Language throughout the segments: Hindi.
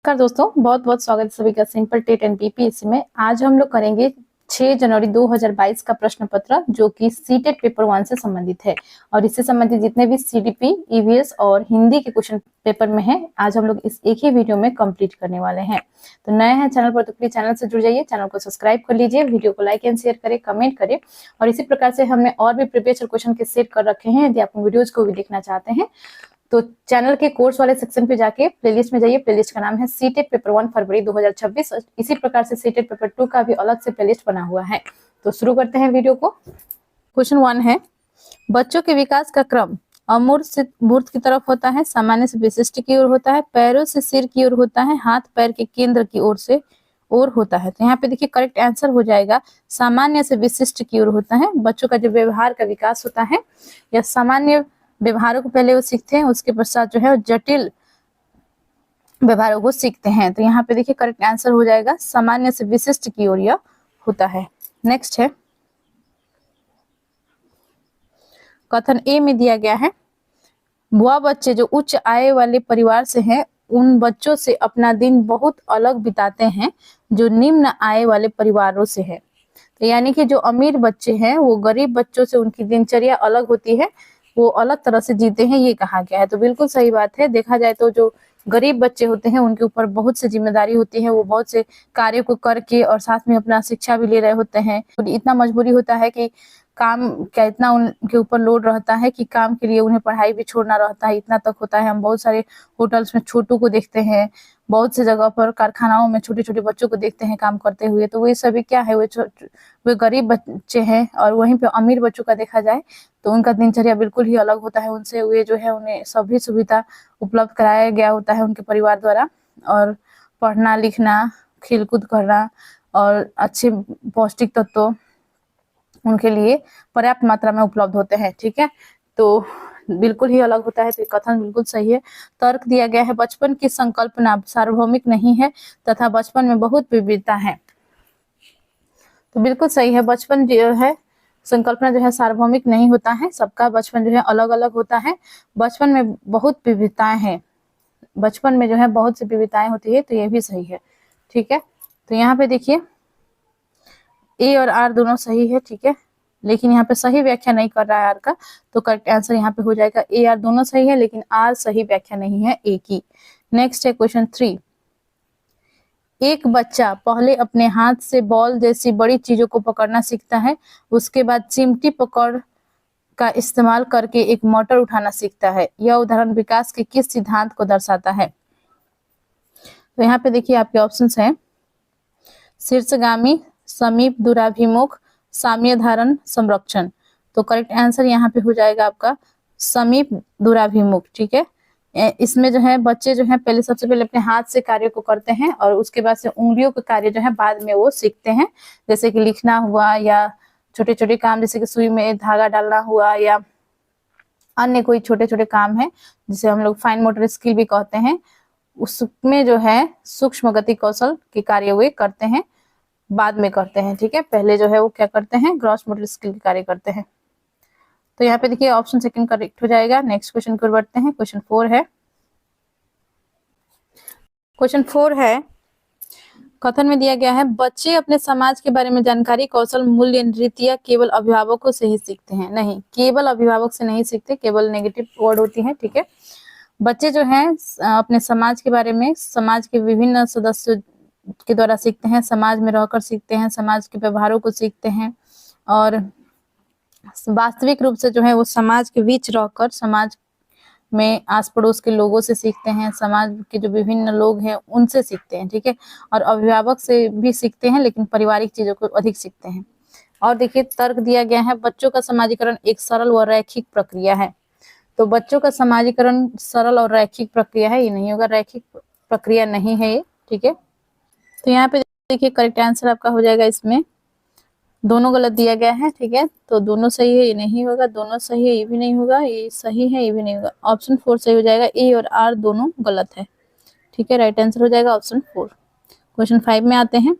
नमस्कार दोस्तों, बहुत बहुत स्वागत है सभी का सिंपल टेट एंड बीपीएससी में। आज हम लोग करेंगे 6 जनवरी 2022 का प्रश्न पत्र जो कि सीटेट पेपर 1 से संबंधित है और इससे संबंधित जितने भी सीडीपी, ईवीएस और हिंदी के क्वेश्चन पेपर में है, आज हम लोग इस एक ही वीडियो में कंप्लीट करने वाले हैं। तो नए हैं चैनल पर तो प्लीज चैनल से जुड़ जाइए, चैनल को सब्सक्राइब कर लीजिए, वीडियो को लाइक एंड शेयर करें, कमेंट करें। और इसी प्रकार से हमने और भी प्रीवियस क्वेश्चन के सेट कर रखे हैं। यदि आप वीडियोज को भी देखना चाहते हैं तो चैनल के कोर्स वाले सेक्शन पे जाके प्लेलिस्ट में जाइए। प्लेलिस्ट का नाम है सीटेट पेपर 1 फरवरी 2026। इसी प्रकार से सीटेट पेपर 2 का भी अलग से प्लेलिस्ट बना हुआ है। तो शुरू करते हैं वीडियो को। क्वेश्चन 1 है, बच्चों के विकास का क्रम अमूर्त से मूर्त की तरफ होता है, सामान्य से विशिष्ट की ओर होता है, पैरों से सिर की ओर होता है, हाथ पैर के केंद्र की ओर से और होता है। तो यहाँ पे देखिए करेक्ट आंसर हो जाएगा सामान्य से विशिष्ट की ओर होता है। बच्चों का जो व्यवहार का विकास होता है या सामान्य व्यवहारों को पहले वो सीखते हैं, उसके पश्चात जो है जटिल व्यवहारों को सीखते हैं। तो यहाँ पे देखिए करेक्ट आंसर हो जाएगा सामान्य से विशिष्ट की ओर यह होता है। नेक्स्ट है, कथन ए में दिया गया है, वह बच्चे जो उच्च आय वाले परिवार से हैं उन बच्चों से अपना दिन बहुत अलग बिताते हैं जो निम्न आय वाले परिवारों से है। तो यानी कि जो अमीर बच्चे हैं वो गरीब बच्चों से उनकी दिनचर्या अलग होती है, वो अलग तरह से जीते हैं, ये कहा गया है। तो बिल्कुल सही बात है। देखा जाए तो जो गरीब बच्चे होते हैं उनके ऊपर बहुत सी जिम्मेदारी होती है, वो बहुत से कार्यों को करके और साथ में अपना शिक्षा भी ले रहे होते हैं। इतना मजबूरी होता है कि काम क्या इतना उनके ऊपर लोड रहता है कि काम के लिए उन्हें पढ़ाई भी छोड़ना रहता है, इतना तक होता है। हम बहुत सारे होटल्स में छोटू को देखते हैं, बहुत से जगह पर कारखानाओं में छोटे छोटे बच्चों को देखते हैं काम करते हुए। तो वे सभी क्या है, वे गरीब बच्चे हैं। और वहीं पे अमीर बच्चों का देखा जाए तो उनका दिनचर्या बिल्कुल ही अलग होता है उनसे। वे जो है उन्हें सभी सुविधा उपलब्ध कराया गया होता है उनके परिवार द्वारा, और पढ़ना लिखना, खेलकूद करना और अच्छे पौष्टिक तत्व उनके लिए पर्याप्त मात्रा में उपलब्ध होते हैं। ठीक है, तो बिल्कुल ही अलग होता है। तो कथन बिल्कुल सही है। तर्क दिया गया है, बचपन की संकल्पना सार्वभौमिक नहीं है तथा बचपन में बहुत विविधता है। तो बिल्कुल सही है, बचपन जो है संकल्पना जो है सार्वभौमिक नहीं होता है, सबका बचपन जो है अलग अलग होता है। बचपन में बहुत विविधताएं हैं, बचपन में जो है बहुत सी विविधताएं होती है। तो ये भी सही है। ठीक है, तो यहाँ पे देखिए ए और आर दोनों सही है। ठीक है, लेकिन यहाँ पे सही व्याख्या नहीं कर रहा है आर का, तो करेक्ट आंसर यहाँ पे हो जाएगा ए आर दोनों सही है, लेकिन आर सही व्याख्या नहीं है ए की। नेक्स्ट है क्वेश्चन 3, एक बच्चा पहले अपने हाथ से बॉल जैसी बड़ी चीजों को पकड़ना सीखता है, उसके बाद चिमटी पकड़ का इस्तेमाल करके एक मोटर उठाना सीखता है। यह उदाहरण विकास के किस सिद्धांत को दर्शाता है? तो यहाँ पे देखिए आपके ऑप्शंस हैं, शीर्षगामी, समीप दूराभिमुख, साम्य धारण, संरक्षण। तो करेक्ट आंसर यहाँ पे हो जाएगा आपका समीप दूराभिमुख। ठीक है, इसमें जो है बच्चे जो है पहले सबसे पहले अपने हाथ से कार्य को करते हैं और उसके बाद से उंगलियों के कार्य जो है बाद में वो सीखते हैं, जैसे कि लिखना हुआ या छोटे छोटे काम जैसे कि सुई में धागा डालना हुआ या अन्य कोई छोटे छोटे काम है जिसे हम लोग फाइन मोटर स्किल भी कहते हैं। उसमें जो है सूक्ष्म गति कौशल के कार्य वे करते हैं, बाद में करते हैं। ठीक है, पहले जो है वो क्या करते हैं, ग्रॉस मोटर स्किल के कार्य करते हैं। तो यहाँ पे देखिए ऑप्शन सेकंड करेक्ट हो जाएगा। नेक्स्ट क्वेश्चन की ओर बढ़ते हैं। क्वेश्चन 4 है, क्वेश्चन 4 है, कथन में दिया गया है, बच्चे अपने समाज के बारे में जानकारी, कौशल, मूल्य, रीतियां केवल अभिभावकों से ही सीखते हैं। नहीं, केवल अभिभावक से नहीं सीखते, केवल नेगेटिव वर्ड होती है। ठीक है, बच्चे जो हैं अपने समाज के बारे में, समाज के विभिन्न सदस्यों के द्वारा सीखते हैं, समाज में रहकर सीखते हैं, समाज के व्यवहारों को सीखते हैं और वास्तविक रूप से जो है वो समाज के बीच रहकर समाज में आस पड़ोस के लोगों से सीखते हैं, समाज के जो विभिन्न लोग हैं उनसे सीखते हैं। ठीक है, और अभिभावक से भी सीखते हैं लेकिन पारिवारिक चीजों को अधिक सीखते हैं। और देखिए तर्क दिया गया है, बच्चों का समाजीकरण एक सरल व रैखिक प्रक्रिया है। तो बच्चों का समाजीकरण सरल और रैखिक प्रक्रिया है, ये नहीं होगा, रैखिक प्रक्रिया नहीं है ये। ठीक है, तो यहाँ पे देखिए करेक्ट आंसर आपका हो जाएगा, इसमें दोनों गलत दिया गया है। ठीक है, तो दोनों सही है, ये नहीं होगा, दोनों सही है, ये भी नहीं होगा, ये सही है, ये भी नहीं होगा। ऑप्शन 4 सही हो जाएगा, ए और आर दोनों गलत है। ठीक है, राइट आंसर हो जाएगा ऑप्शन 4। क्वेश्चन 5 में आते हैं,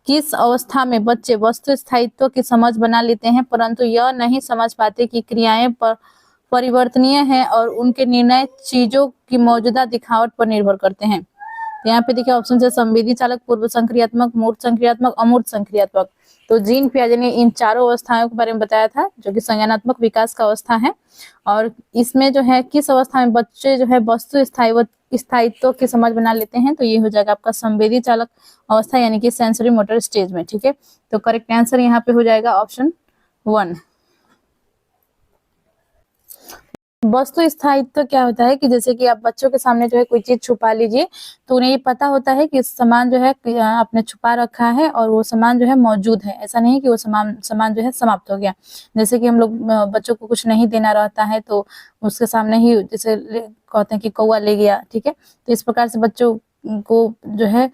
किस अवस्था में बच्चे वस्तु स्थायित्व की समझ बना लेते हैं परंतु यह नहीं समझ पाते कि क्रियाएं परिवर्तनीय हैं और उनके निर्णय चीजों की मौजूदा दिखावट पर निर्भर करते हैं? तो यहाँ पे देखिए ऑप्शन है संवेदी चालक, पूर्व संक्रियात्मक, मूर्त संक्रियात्मक, अमूर्त संक्रियात्मक। तो जीन पियाजे ने इन चारों अवस्थाओं के बारे में बताया था, जो कि संज्ञानात्मक विकास का अवस्था है। और इसमें जो है किस अवस्था में बच्चे जो है वस्तु स्थायित्व की समझ बना लेते हैं, तो ये हो जाएगा आपका संवेदी चालक अवस्था, यानी कि सेंसरी मोटर स्टेज में। ठीक है, तो करेक्ट आंसर यहाँ पे हो जाएगा ऑप्शन 1। वस्तु स्थायित्व क्या होता है कि जैसे कि आप बच्चों के सामने जो है कोई चीज छुपा लीजिए, तो उन्हें ये पता होता है कि सामान जो है आपने छुपा रखा है और वो सामान जो है मौजूद है। ऐसा नहीं कि वो सामान जो है समाप्त हो गया। जैसे कि हम लोग बच्चों को कुछ नहीं देना रहता है तो उसके सामने ही जैसे कहते हैं कि कौवा ले गया। ठीक है, तो इस प्रकार से बच्चों को जो है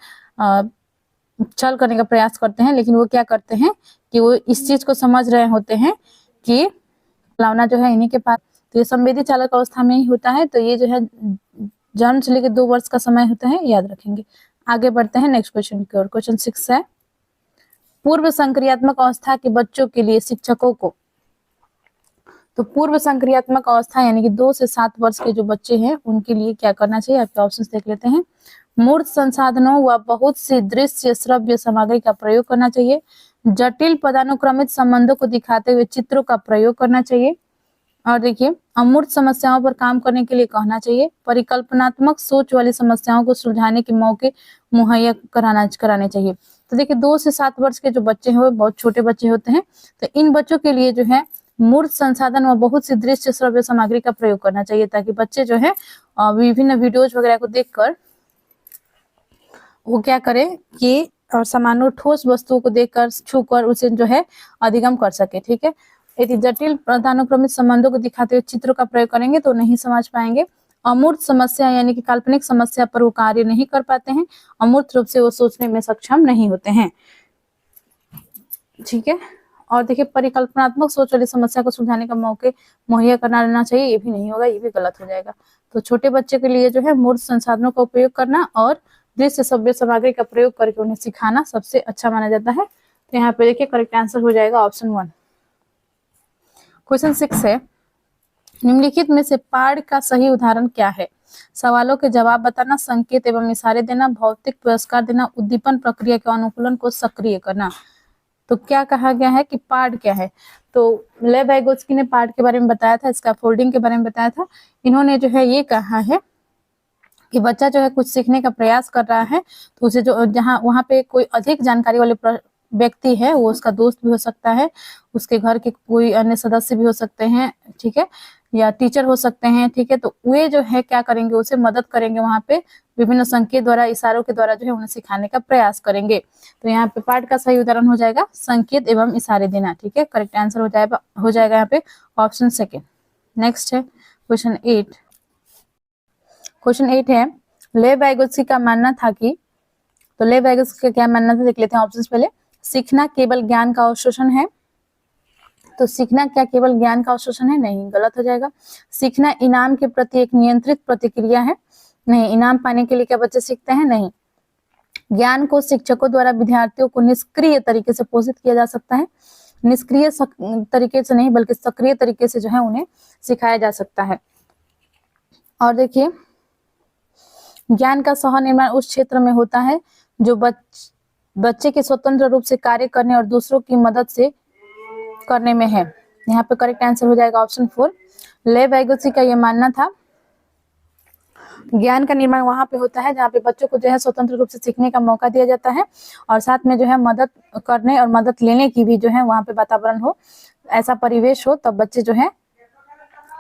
छल करने का प्रयास करते हैं, लेकिन वो क्या करते हैं कि वो इस चीज को समझ रहे होते हैं कि खिलौना जो है इन्हीं के पास। तो ये संवेदी चालक अवस्था में ही होता है। तो ये जो है जन्म से लेकर 2 वर्ष का समय होता है, याद रखेंगे। आगे बढ़ते हैं नेक्स्ट क्वेश्चन की ओर। क्वेश्चन 6 है, पूर्व संक्रियात्मक अवस्था के बच्चों के लिए शिक्षकों को। तो पूर्व संक्रियात्मक अवस्था यानी कि 2 से 7 वर्ष के जो बच्चे हैं उनके लिए क्या करना चाहिए, आपके ऑप्शंस देख लेते हैं। मूर्त संसाधनों व बहुत सी दृश्य श्रव्य सामग्री का प्रयोग करना चाहिए। जटिल पदानुक्रमित संबंधों को दिखाते हुए चित्रों का प्रयोग करना चाहिए। और देखिए अमूर्त समस्याओं पर काम करने के लिए कहना चाहिए। परिकल्पनात्मक सोच वाली समस्याओं को सुलझाने के मौके मुहैया कराने चाहिए। तो देखिए 2 से 7 वर्ष के जो बच्चे हैं वो बहुत छोटे बच्चे होते हैं। तो इन बच्चों के लिए जो है मूर्त संसाधन व बहुत सी दृश्य श्रव्य सामग्री का प्रयोग करना चाहिए, ताकि बच्चे जो है विभिन्न वीडियोज वगैरह को देखकर वो क्या करें कि और सामान्य ठोस वस्तुओं को देखकर छूकर उसे जो है अधिगम कर सके। ठीक है, यदि जटिल पदानुक्रमित संबंधों को दिखाते हुए चित्रों का प्रयोग करेंगे तो नहीं समझ पाएंगे। अमूर्त समस्या यानी कि काल्पनिक समस्या पर वो कार्य नहीं कर पाते हैं। अमूर्त रूप से वो सोचने में सक्षम नहीं होते हैं। ठीक है, और देखिए परिकल्पनात्मक सोच वाली समस्या को सुलझाने का मौके मुहैया करना चाहिए, ये भी नहीं होगा, ये भी गलत हो जाएगा। तो छोटे बच्चे के लिए जो है मूर्त संसाधनों का उपयोग करना और दृश्य सभ्य सामग्री का प्रयोग करके उन्हें सिखाना सबसे अच्छा माना जाता है। तो यहाँ पे देखिए करेक्ट आंसर हो जाएगा ऑप्शन 1। क्वेश्चन 6 है, निम्नलिखित में से पाठ का सही उदाहरण क्या है। सवालों के जवाब बताना, संकेत एवं इशारे देना, भौतिक पुरस्कार देना, उद्दीपन प्रक्रिया के अनुकूलन को सक्रिय करना। तो क्या कहा गया है कि पाठ क्या है। तो लेव वाइगोत्स्की ने पाठ के बारे में बताया था, इसका फोल्डिंग के बारे में बताया था। इन्होंने जो है ये कहा है कि बच्चा जो है कुछ सीखने का प्रयास कर रहा है, तो उसे जो जहाँ वहाँ पे कोई अधिक जानकारी वाले व्यक्ति है, वो उसका दोस्त भी हो सकता है, उसके घर के कोई अन्य सदस्य भी हो सकते हैं। ठीक है, या टीचर हो सकते हैं। ठीक है, तो वे जो है क्या करेंगे, उसे मदद करेंगे, वहाँ पे विभिन्न संकेत द्वारा, इशारों के द्वारा जो है उन्हें सिखाने का प्रयास करेंगे। तो यहाँ पे पाठ का सही उदाहरण हो जाएगा संकेत एवं इशारे देना। ठीक है, करेक्ट आंसर हो जाएगा यहाँ पे ऑप्शन 2। नेक्स्ट है क्वेश्चन 8। क्वेश्चन 8 है, लेव वाइगोत्स्की का मानना था कि, तो लेव वाइगोत्स्की का क्या मानना था देख लेते हैं ऑप्शंस पहले। सीखना केवल ज्ञान का अवशोषण है। तो सीखना क्या केवल ज्ञान का अवशोषण है, नहीं, गलत हो जाएगा। सीखना इनाम के प्रति एक नियंत्रित प्रतिक्रिया है, नहीं। इनाम पाने के लिए क्या बच्चे सीखते हैं, नहीं। ज्ञान को शिक्षकों द्वारा विद्यार्थियों को निष्क्रिय तरीके से पोषित किया जा सकता है, निष्क्रिय तरीके से नहीं बल्कि सक्रिय तरीके से जो है उन्हें सिखाया जा सकता है। और देखिए ज्ञान का सह निर्माण उस क्षेत्र में होता है जो बच्चे के स्वतंत्र रूप से कार्य करने और दूसरों की मदद से करने में है। यहाँ पे करेक्ट आंसर हो जाएगा ऑप्शन 4। लेव वाइगोत्स्की का यह मानना था ज्ञान का निर्माण वहां पे होता है जहाँ पे बच्चों को जो है स्वतंत्र रूप से सीखने का मौका दिया जाता है और साथ में जो है मदद करने और मदद लेने की भी जो है वहां पे वातावरण हो, ऐसा परिवेश हो, तब बच्चे जो है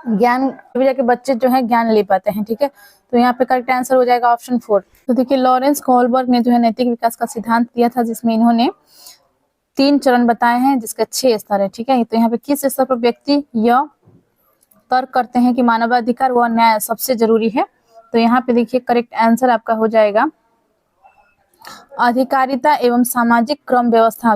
ज्ञान के बच्चे जो है ज्ञान ले पाते हैं। ठीक है, तो यहाँ पे करेक्ट आंसर हो जाएगा ऑप्शन 4। तो देखिए लॉरेंस कोहलबर्ग ने जो है नैतिक विकास का सिद्धांत दिया था, जिसमें इन्होंने 3 चरण बताए हैं जिसके 6 स्तर है। ठीक है, तो यहाँ पे किस स्तर पर व्यक्ति यह तर्क करते हैं कि मानवाधिकार व न्याय सबसे जरूरी है। तो यहाँ पे देखिए करेक्ट आंसर आपका हो जाएगा अधिकारिता एवं सामाजिक क्रम व्यवस्था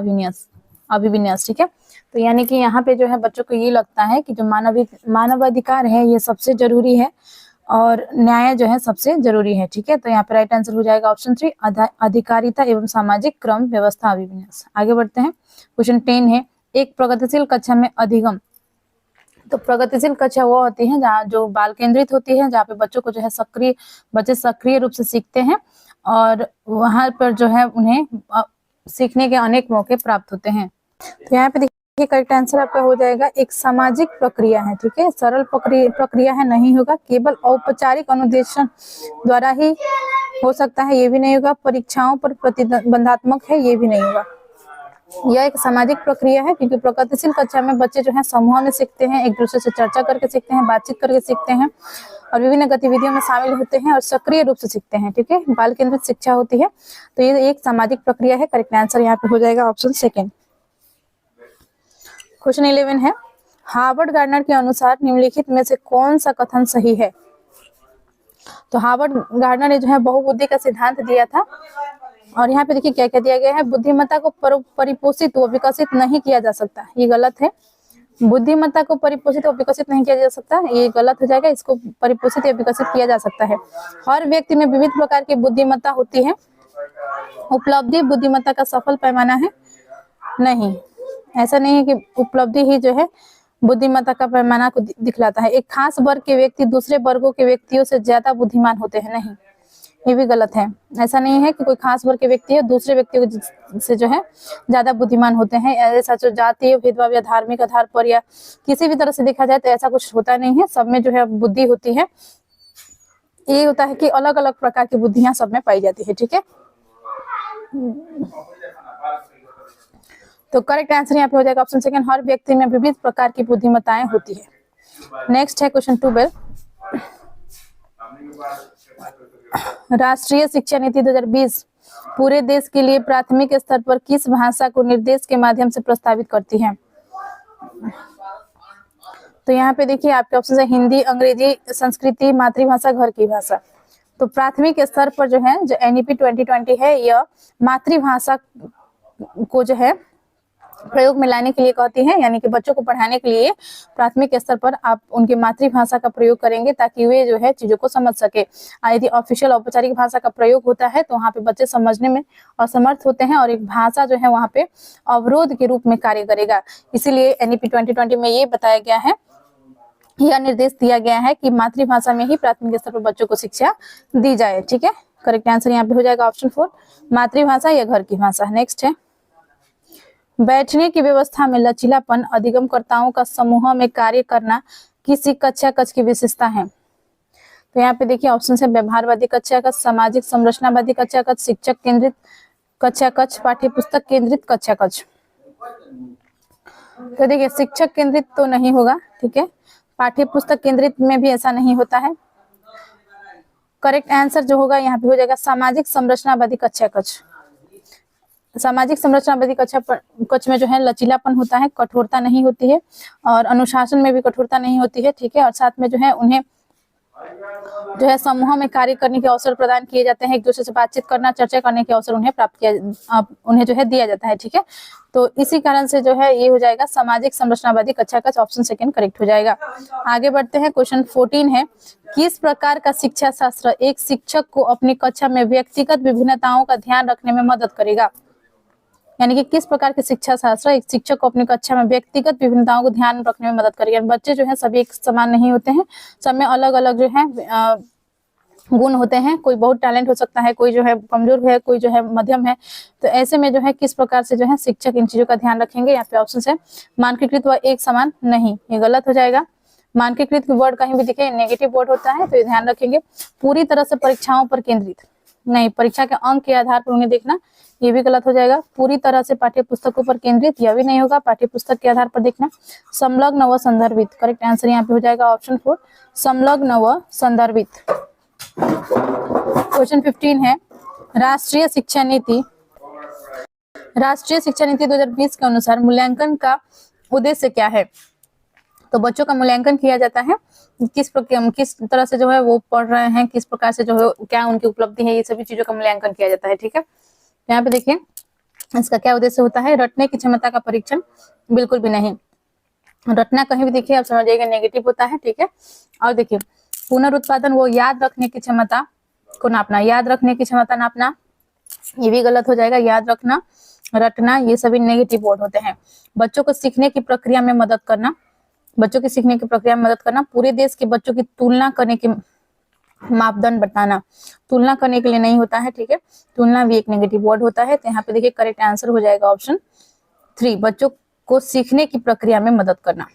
अभिविन्यास। ठीक है, तो यानी कि यहाँ पे जो है बच्चों को ये लगता है कि जो मानवाधिकार है ये सबसे जरूरी है और न्याय जो है सबसे जरूरी है। ठीक है, तो यहाँ पे राइट आंसर हो जाएगा ऑप्शन 3 अधिकारिता एवं सामाजिक क्रम व्यवस्था अभिविन्यास। आगे बढ़ते हैं, क्वेश्चन 10 है, एक प्रगतिशील कक्षा में अधिगम। तो प्रगतिशील कक्षा वो होती है जहाँ जो बाल केंद्रित होती है, जहाँ पे बच्चों को जो है बच्चे सक्रिय रूप से सीखते हैं और वहां पर जो है उन्हें सीखने के अनेक मौके प्राप्त होते हैं। तो यहाँ पे देखिए करेक्ट आंसर आपका हो जाएगा एक सामाजिक प्रक्रिया है, ठीक है, सरल प्रक्रिया है नहीं होगा, केवल औपचारिक अनुदेशन द्वारा ही हो सकता है, ये भी नहीं होगा, परीक्षाओं पर प्रतिबंधात्मक है, ये भी नहीं होगा। यह एक सामाजिक प्रक्रिया है क्योंकि प्रगतिशील कक्षा में बच्चे जो है समूह में सीखते हैं, एक दूसरे से चर्चा करके सीखते हैं, बातचीत करके सीखते हैं और विभिन्न गतिविधियों में शामिल होते हैं और सक्रिय रूप से सीखते हैं, ठीक है, बाल केंद्रित शिक्षा होती है। तो ये एक सामाजिक प्रक्रिया है। करेक्ट आंसर यहाँ पे हो जाएगा ऑप्शन सेकेंड। क्वेश्चन 11 है, हार्वर्ड गार्डनर के अनुसार निम्नलिखित में से कौन सा कथन सही है। तो हार्वर्ड गार्डनर ने जो है बहुबुद्धि का सिद्धांत दिया था और यहाँ पे देखिए क्या क्या दिया गया है, बुद्धिमत्ता को परिपोषित व विकसित नहीं किया जा सकता, ये गलत है। बुद्धिमत्ता को परिपोषित और विकसित नहीं किया जा सकता, ये गलत हो जाएगा, इसको परिपोषित या विकसित किया जा सकता है। हर व्यक्ति में विविध प्रकार की बुद्धिमत्ता होती है। उपलब्धि बुद्धिमत्ता का सफल पैमाना है, नहीं, ऐसा नहीं है कि उपलब्धि ही जो है बुद्धिमत्ता का पैमाना को दिखलाता है। एक खास वर्ग के व्यक्ति दूसरे वर्गों के व्यक्तियों से ज्यादा बुद्धिमान होते हैं, नहीं, ये भी गलत है। ऐसा नहीं है कि कोई खास वर्ग के व्यक्ति है दूसरे व्यक्तियों से जो है ज्यादा बुद्धिमान होते हैं। ऐसा जो जातीय भेदभाव या धार्मिक आधार पर या किसी भी तरह से देखा जाए तो ऐसा कुछ होता नहीं है, सब में जो है बुद्धि होती है। ये होता है कि अलग अलग प्रकार की बुद्धियां सब में पाई जाती है, ठीक है। तो करेक्ट आंसर यहाँ पे हो जाएगा ऑप्शन सेकंड, हर व्यक्ति में विविध प्रकार की बुद्धिमत्ताएं होती है। नेक्स्ट है क्वेश्चन 12, राष्ट्रीय शिक्षा नीति 2020 पूरे देश के लिए प्राथमिक स्तर पर किस भाषा को निर्देश के माध्यम से प्रस्तावित करती है। तो यहाँ पे देखिए आपके ऑप्शन है हिंदी, अंग्रेजी, संस्कृति, मातृभाषा, घर की भाषा। तो प्राथमिक स्तर पर जो है जो एनईपी 2020 है यह मातृभाषा को जो है प्रयोग में लाने के लिए कहती है, यानी कि बच्चों को पढ़ाने के लिए प्राथमिक स्तर पर आप उनकी मातृभाषा का प्रयोग करेंगे ताकि वे जो है चीजों को समझ सके। यदि ऑफिशियल औपचारिक भाषा का प्रयोग होता है तो वहाँ पे बच्चे समझने में असमर्थ होते हैं और एक भाषा जो है वहाँ पे अवरोध के रूप में कार्य करेगा। इसीलिए एनईपी 2020 में ये बताया गया है, यह निर्देश दिया गया है कि मातृभाषा में ही प्राथमिक स्तर पर बच्चों को शिक्षा दी जाए, ठीक है। करेक्ट आंसर यहाँ पे हो जाएगा ऑप्शन 4, मातृभाषा या घर की भाषा। नेक्स्ट है, बैठने की व्यवस्था में लचीलापन अधिगमकर्ताओं का समूह में कार्य करना किसी कक्षा कक्ष की विशेषता है। तो यहाँ पे देखिए ऑप्शन है व्यवहारवादी कक्षा कक्ष, सामाजिक संरचनावादी कक्षा कक्ष, शिक्षक केंद्रित कक्षा कक्ष, पाठ्य पुस्तक केंद्रित कक्षा कक्ष। तो देखिए शिक्षक केंद्रित तो नहीं होगा, ठीक है, पाठ्य पुस्तक केंद्रित में भी ऐसा नहीं होता है। करेक्ट आंसर जो होगा यहाँ पे हो जाएगा सामाजिक संरचनावादी कक्षा कक्ष। सामाजिक संरचनावादी कक्ष में जो है लचीलापन होता है, कठोरता नहीं होती है और अनुशासन में भी कठोरता नहीं होती है, ठीक है, और साथ में जो है उन्हें जो है समूह में कार्य करने के अवसर प्रदान किए जाते हैं, एक दूसरे से बातचीत करना, चर्चा करने के अवसर उन्हें जो है दिया जाता है, ठीक है। तो इसी कारण से जो है ये हो जाएगा सामाजिक संरचनावादी कक्षा कक्ष, ऑप्शन सेकंड करेक्ट हो जाएगा। आगे बढ़ते हैं, क्वेश्चन 14 है, किस प्रकार का शिक्षा शास्त्र एक शिक्षक को अपनी कक्षा में व्यक्तिगत विभिन्नताओं का ध्यान रखने में मदद करेगा। यानी कि किस प्रकार के शिक्षा शास्त्र एक शिक्षक को अपनी कक्षा में व्यक्तिगत विभिन्नताओं को ध्यान रखने में मदद करेगा। बच्चे जो है सभी एक समान नहीं होते हैं, सब में अलग अलग जो है गुण होते हैं, कोई बहुत टैलेंट हो सकता है, कोई जो है कमजोर है, कोई जो है मध्यम है। तो ऐसे में जो है किस प्रकार से जो है शिक्षक इन चीजों का ध्यान रखेंगे। यहाँ पे ऑप्शन है मानकीकृत व एक समान, नहीं, ये गलत हो जाएगा। मानकीकृत वर्ड कहीं भी दिखे नेगेटिव वर्ड होता है, तो ये ध्यान रखेंगे। पूरी तरह से परीक्षाओं पर केंद्रित, नहीं, परीक्षा के अंक के आधार पर उन्हें देखना, ये भी गलत हो जाएगा। पूरी तरह से पाठ्य पुस्तकों पर केंद्रित, यह भी नहीं होगा, पाठ्य पुस्तक के आधार पर देखना। संलग्न व संदर्भित, करेक्ट आंसर यहाँ पे हो जाएगा ऑप्शन 4, संलग्न व संदर्भित। क्वेश्चन 15 है, राष्ट्रीय शिक्षा नीति 2020 के अनुसार मूल्यांकन का उद्देश्य क्या है। तो बच्चों का मूल्यांकन किया जाता है, किस तरह से जो है वो पढ़ रहे हैं, किस प्रकार से जो है क्या उनकी उपलब्धि है, ये सभी चीजों का मूल्यांकन किया जाता है, ठीक है। यहाँ पे देखिए इसका क्या उद्देश्य होता है, रटने की क्षमता का परीक्षण, बिल्कुल भी नहीं। रटना कहीं भी देखिए आप समझ जाइएगा नेगेटिव होता है, ठीक है। और देखिए पुनरुत्पादन, वो याद रखने की क्षमता को नापना, याद रखने की क्षमता नापना, ये भी गलत हो जाएगा। याद रखना, रटना, ये सभी नेगेटिव वर्ड होते हैं। बच्चों को सीखने की प्रक्रिया में मदद करना, बच्चों की सीखने की प्रक्रिया में मदद करना, पूरे देश के बच्चों की तुलना करने की मापदंड बताना, तुलना करने के लिए नहीं होता है, ठीक है। तुलना भी एक नेगेटिव वर्ड होता है। तो यहाँ पे देखिए करेक्ट आंसर हो जाएगा ऑप्शन 3, बच्चों को सीखने की प्रक्रिया में मदद करना।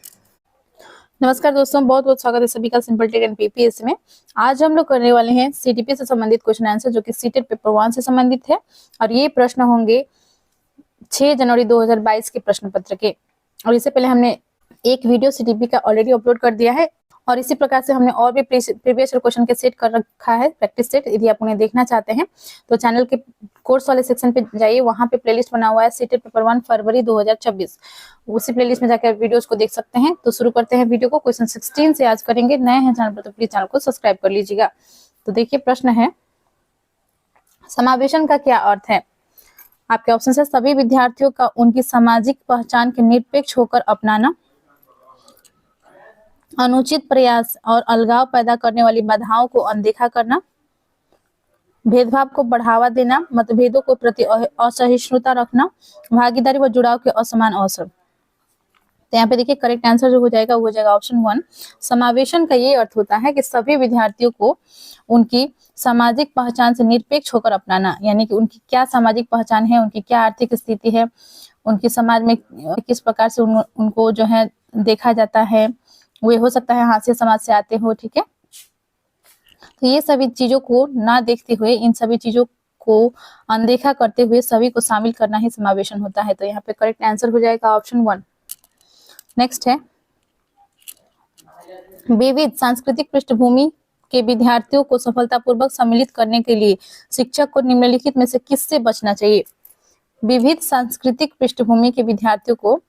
नमस्कार दोस्तों, बहुत बहुत स्वागत है सभी का सिंपल टेक एंड पीपीएससी में। आज हम लोग करने वाले हैं सीटीपी से संबंधित क्वेश्चन आंसर, जो कि सीटेट पेपर 1 से संबंधित है। और ये प्रश्न होंगे 6 जनवरी 2022 के प्रश्न पत्र के। और इससे पहले हमने एक वीडियो सीटीपी का ऑलरेडी अपलोड कर दिया है, और इसी प्रकार से हमने और भी प्रीवियस क्वेश्चन के सेट कर रखा है, प्रैक्टिस सेट। यदि आप उन्हें देखना चाहते हैं तो चैनल के कोर्स वाले सेक्शन पे जाइए, वहां पे प्लेलिस्ट बना हुआ है सीटेट पेपर 1 फरवरी 2026। उसी प्लेलिस्ट में जाकर वीडियोस को देख सकते हैं। तो शुरू करते हैं वीडियो को। क्वेश्चन 16 से आज करेंगे। नए हैं चैनल पर तो प्लीज चैनल को सब्सक्राइब कर लीजिएगा। तो देखिए प्रश्न है, समावेशन का क्या अर्थ है? आपके ऑप्शन है सभी विद्यार्थियों का उनकी सामाजिक पहचान के निरपेक्ष होकर अपनाना, अनुचित प्रयास और अलगाव पैदा करने वाली बाधाओं को अनदेखा करना, भेदभाव को बढ़ावा देना, मतभेदों को प्रति असहिष्णुता रखना, भागीदारी व जुड़ाव के असमान अवसर। तो यहाँ पे देखिए करेक्ट आंसर जो हो जाएगा वो हो जाएगा ऑप्शन 1। समावेशन का ये अर्थ होता है कि सभी विद्यार्थियों को उनकी सामाजिक पहचान से निरपेक्ष होकर अपनाना, यानी कि उनकी क्या सामाजिक पहचान है, उनकी क्या आर्थिक स्थिति है, उनकी समाज में किस प्रकार से उनको जो है देखा जाता है, वे हो सकता है हास्य समाज से आते हो, ठीक है। तो ये सभी चीजों को ना देखते हुए, इन सभी चीजों को अनदेखा करते हुए सभी को शामिल करना ही समावेशन होता है। तो यहाँ पे करेक्ट आंसर हो जाएगा ऑप्शन 1। नेक्स्ट है, विविध सांस्कृतिक पृष्ठभूमि के विद्यार्थियों को सफलतापूर्वक सम्मिलित करने के लिए शिक्षक को निम्नलिखित में से किससे बचना चाहिए? विविध सांस्कृतिक पृष्ठभूमि के विद्यार्थियों को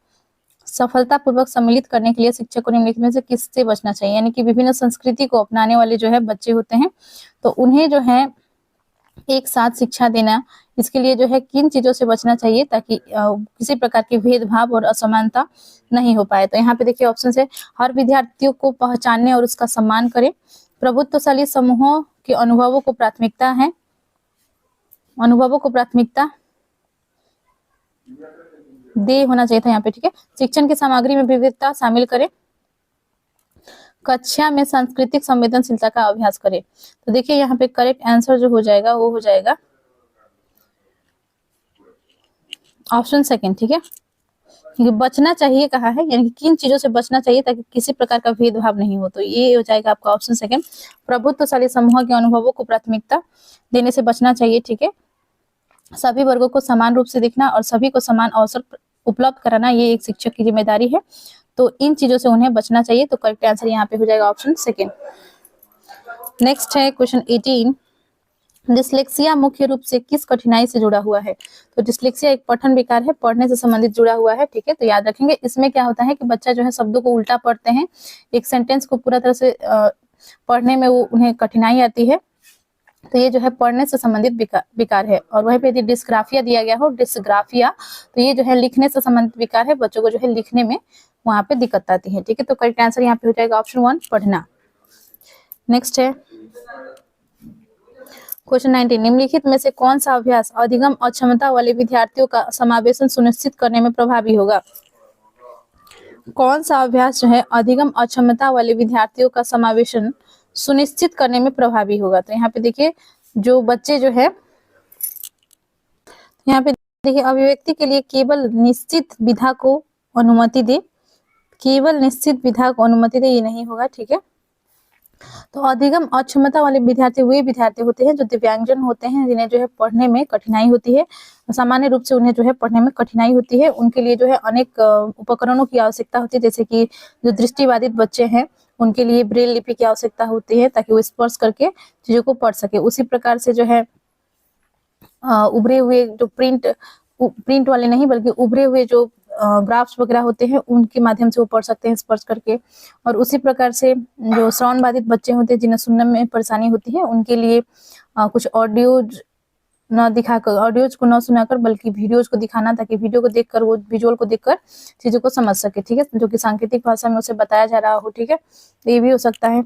सफलतापूर्वक सम्मिलित करने के लिए शिक्षक को निम्नलिखित में से किससे बचना चाहिए? यानी कि विभिन्न संस्कृति को अपनाने वाले जो है बच्चे होते हैं, तो उन्हें जो है एक साथ शिक्षा देना, इसके लिए जो है किन चीजों से बचना चाहिए ताकि किसी प्रकार के भेदभाव और असमानता नहीं हो पाए। तो यहाँ पे देखिए ऑप्शन है, हर विद्यार्थियों को पहचानने और उसका सम्मान करें, प्रभुत्वशाली समूहों के अनुभवों को प्राथमिकता दे होना चाहिए था यहाँ पे, ठीक है। शिक्षण की सामग्री में विविधता शामिल करें, कक्षा में सांस्कृतिक संवेदनशीलता का अभ्यास करें। तो देखिए यहाँ पे करेक्ट आंसर जो हो जाएगा वो हो जाएगा ऑप्शन 2, ठीक है। क्योंकि बचना चाहिए कहा है, यानी कि किन चीजों से बचना चाहिए ताकि किसी प्रकार का भेदभाव नहीं हो, तो ये हो जाएगा आपका ऑप्शन 2, प्रभुत्वशाली समूह के अनुभवों को प्राथमिकता देने से बचना चाहिए, ठीक है। सभी वर्गों को समान रूप से देखना और सभी को समान अवसर उपलब्ध कराना, ये एक शिक्षक की जिम्मेदारी है। तो इन चीजों से उन्हें बचना चाहिए। तो करेक्ट आंसर यहाँ पे हो जाएगा ऑप्शन 2। नेक्स्ट है क्वेश्चन 18, डिस्लेक्सिया मुख्य रूप से किस कठिनाई से जुड़ा हुआ है? तो डिस्लेक्सिया एक पठन विकार है, पढ़ने से संबंधित जुड़ा हुआ है, ठीक है। तो याद रखेंगे, इसमें क्या होता है कि बच्चा जो है शब्दों को उल्टा पढ़ते हैं, एक सेंटेंस को पूरा तरह से पढ़ने में वो उन्हें कठिनाई आती है। तो ये जो है पढ़ने से संबंधित विकार है। और वहीं पे यदि डिस्ग्राफिया दिया गया हो, डिस्ग्राफिया, तो ये जो है लिखने से संबंधित विकार है, बच्चों को जो है लिखने में वहां पे दिक्कत आती है, ठीक है। तो करेक्ट आंसर यहाँ पे हो जाएगा ऑप्शन 1, पढ़ना। नेक्स्ट है क्वेश्चन 19, निम्नलिखित में से कौन सा अभ्यास अधिगम अक्षमता वाले विद्यार्थियों का समावेशन सुनिश्चित करने में प्रभावी होगा? कौन सा अभ्यास जो है अधिगम अक्षमता वाले विद्यार्थियों का समावेशन सुनिश्चित करने में प्रभावी होगा? तो यहाँ पे देखिए जो बच्चे जो है, यहाँ पे देखिए अभिव्यक्ति के लिए केवल निश्चित विधा को अनुमति दे, केवल निश्चित विधा को अनुमति दे, ये नहीं होगा, ठीक है। तो अधिगम अक्षमता वाले विद्यार्थी वे विद्यार्थी होते हैं जो दिव्यांगजन होते हैं, जिन्हें जो है पढ़ने में कठिनाई होती है, सामान्य रूप से उन्हें जो है पढ़ने में कठिनाई होती है। उनके लिए जो है अनेक उपकरणों की आवश्यकता होती है, जैसे कि जो दृष्टिबाधित बच्चे हैं उनके लिए ब्रेल लिपि की आवश्यकता होती है ताकि वो स्पर्श करके चीजों को पढ़ सके। उसी प्रकार से जो है उभरे हुए जो प्रिंट वाले नहीं बल्कि उभरे हुए जो ग्राफ्स वगैरह होते हैं उनके माध्यम से वो पढ़ सकते हैं स्पर्श करके। और उसी प्रकार से जो श्रवण बाधित बच्चे होते हैं जिन्हें सुनने में परेशानी होती है, उनके लिए कुछ ऑडियोज को न सुनाकर बल्कि वीडियोज को दिखाना, ताकि वीडियो को देखकर वो विजुअल को देखकर चीजों को समझ सके, ठीक है, जो कि सांकेतिक भाषा में उसे बताया जा रहा हो, ठीक है। तो ये भी हो सकता है।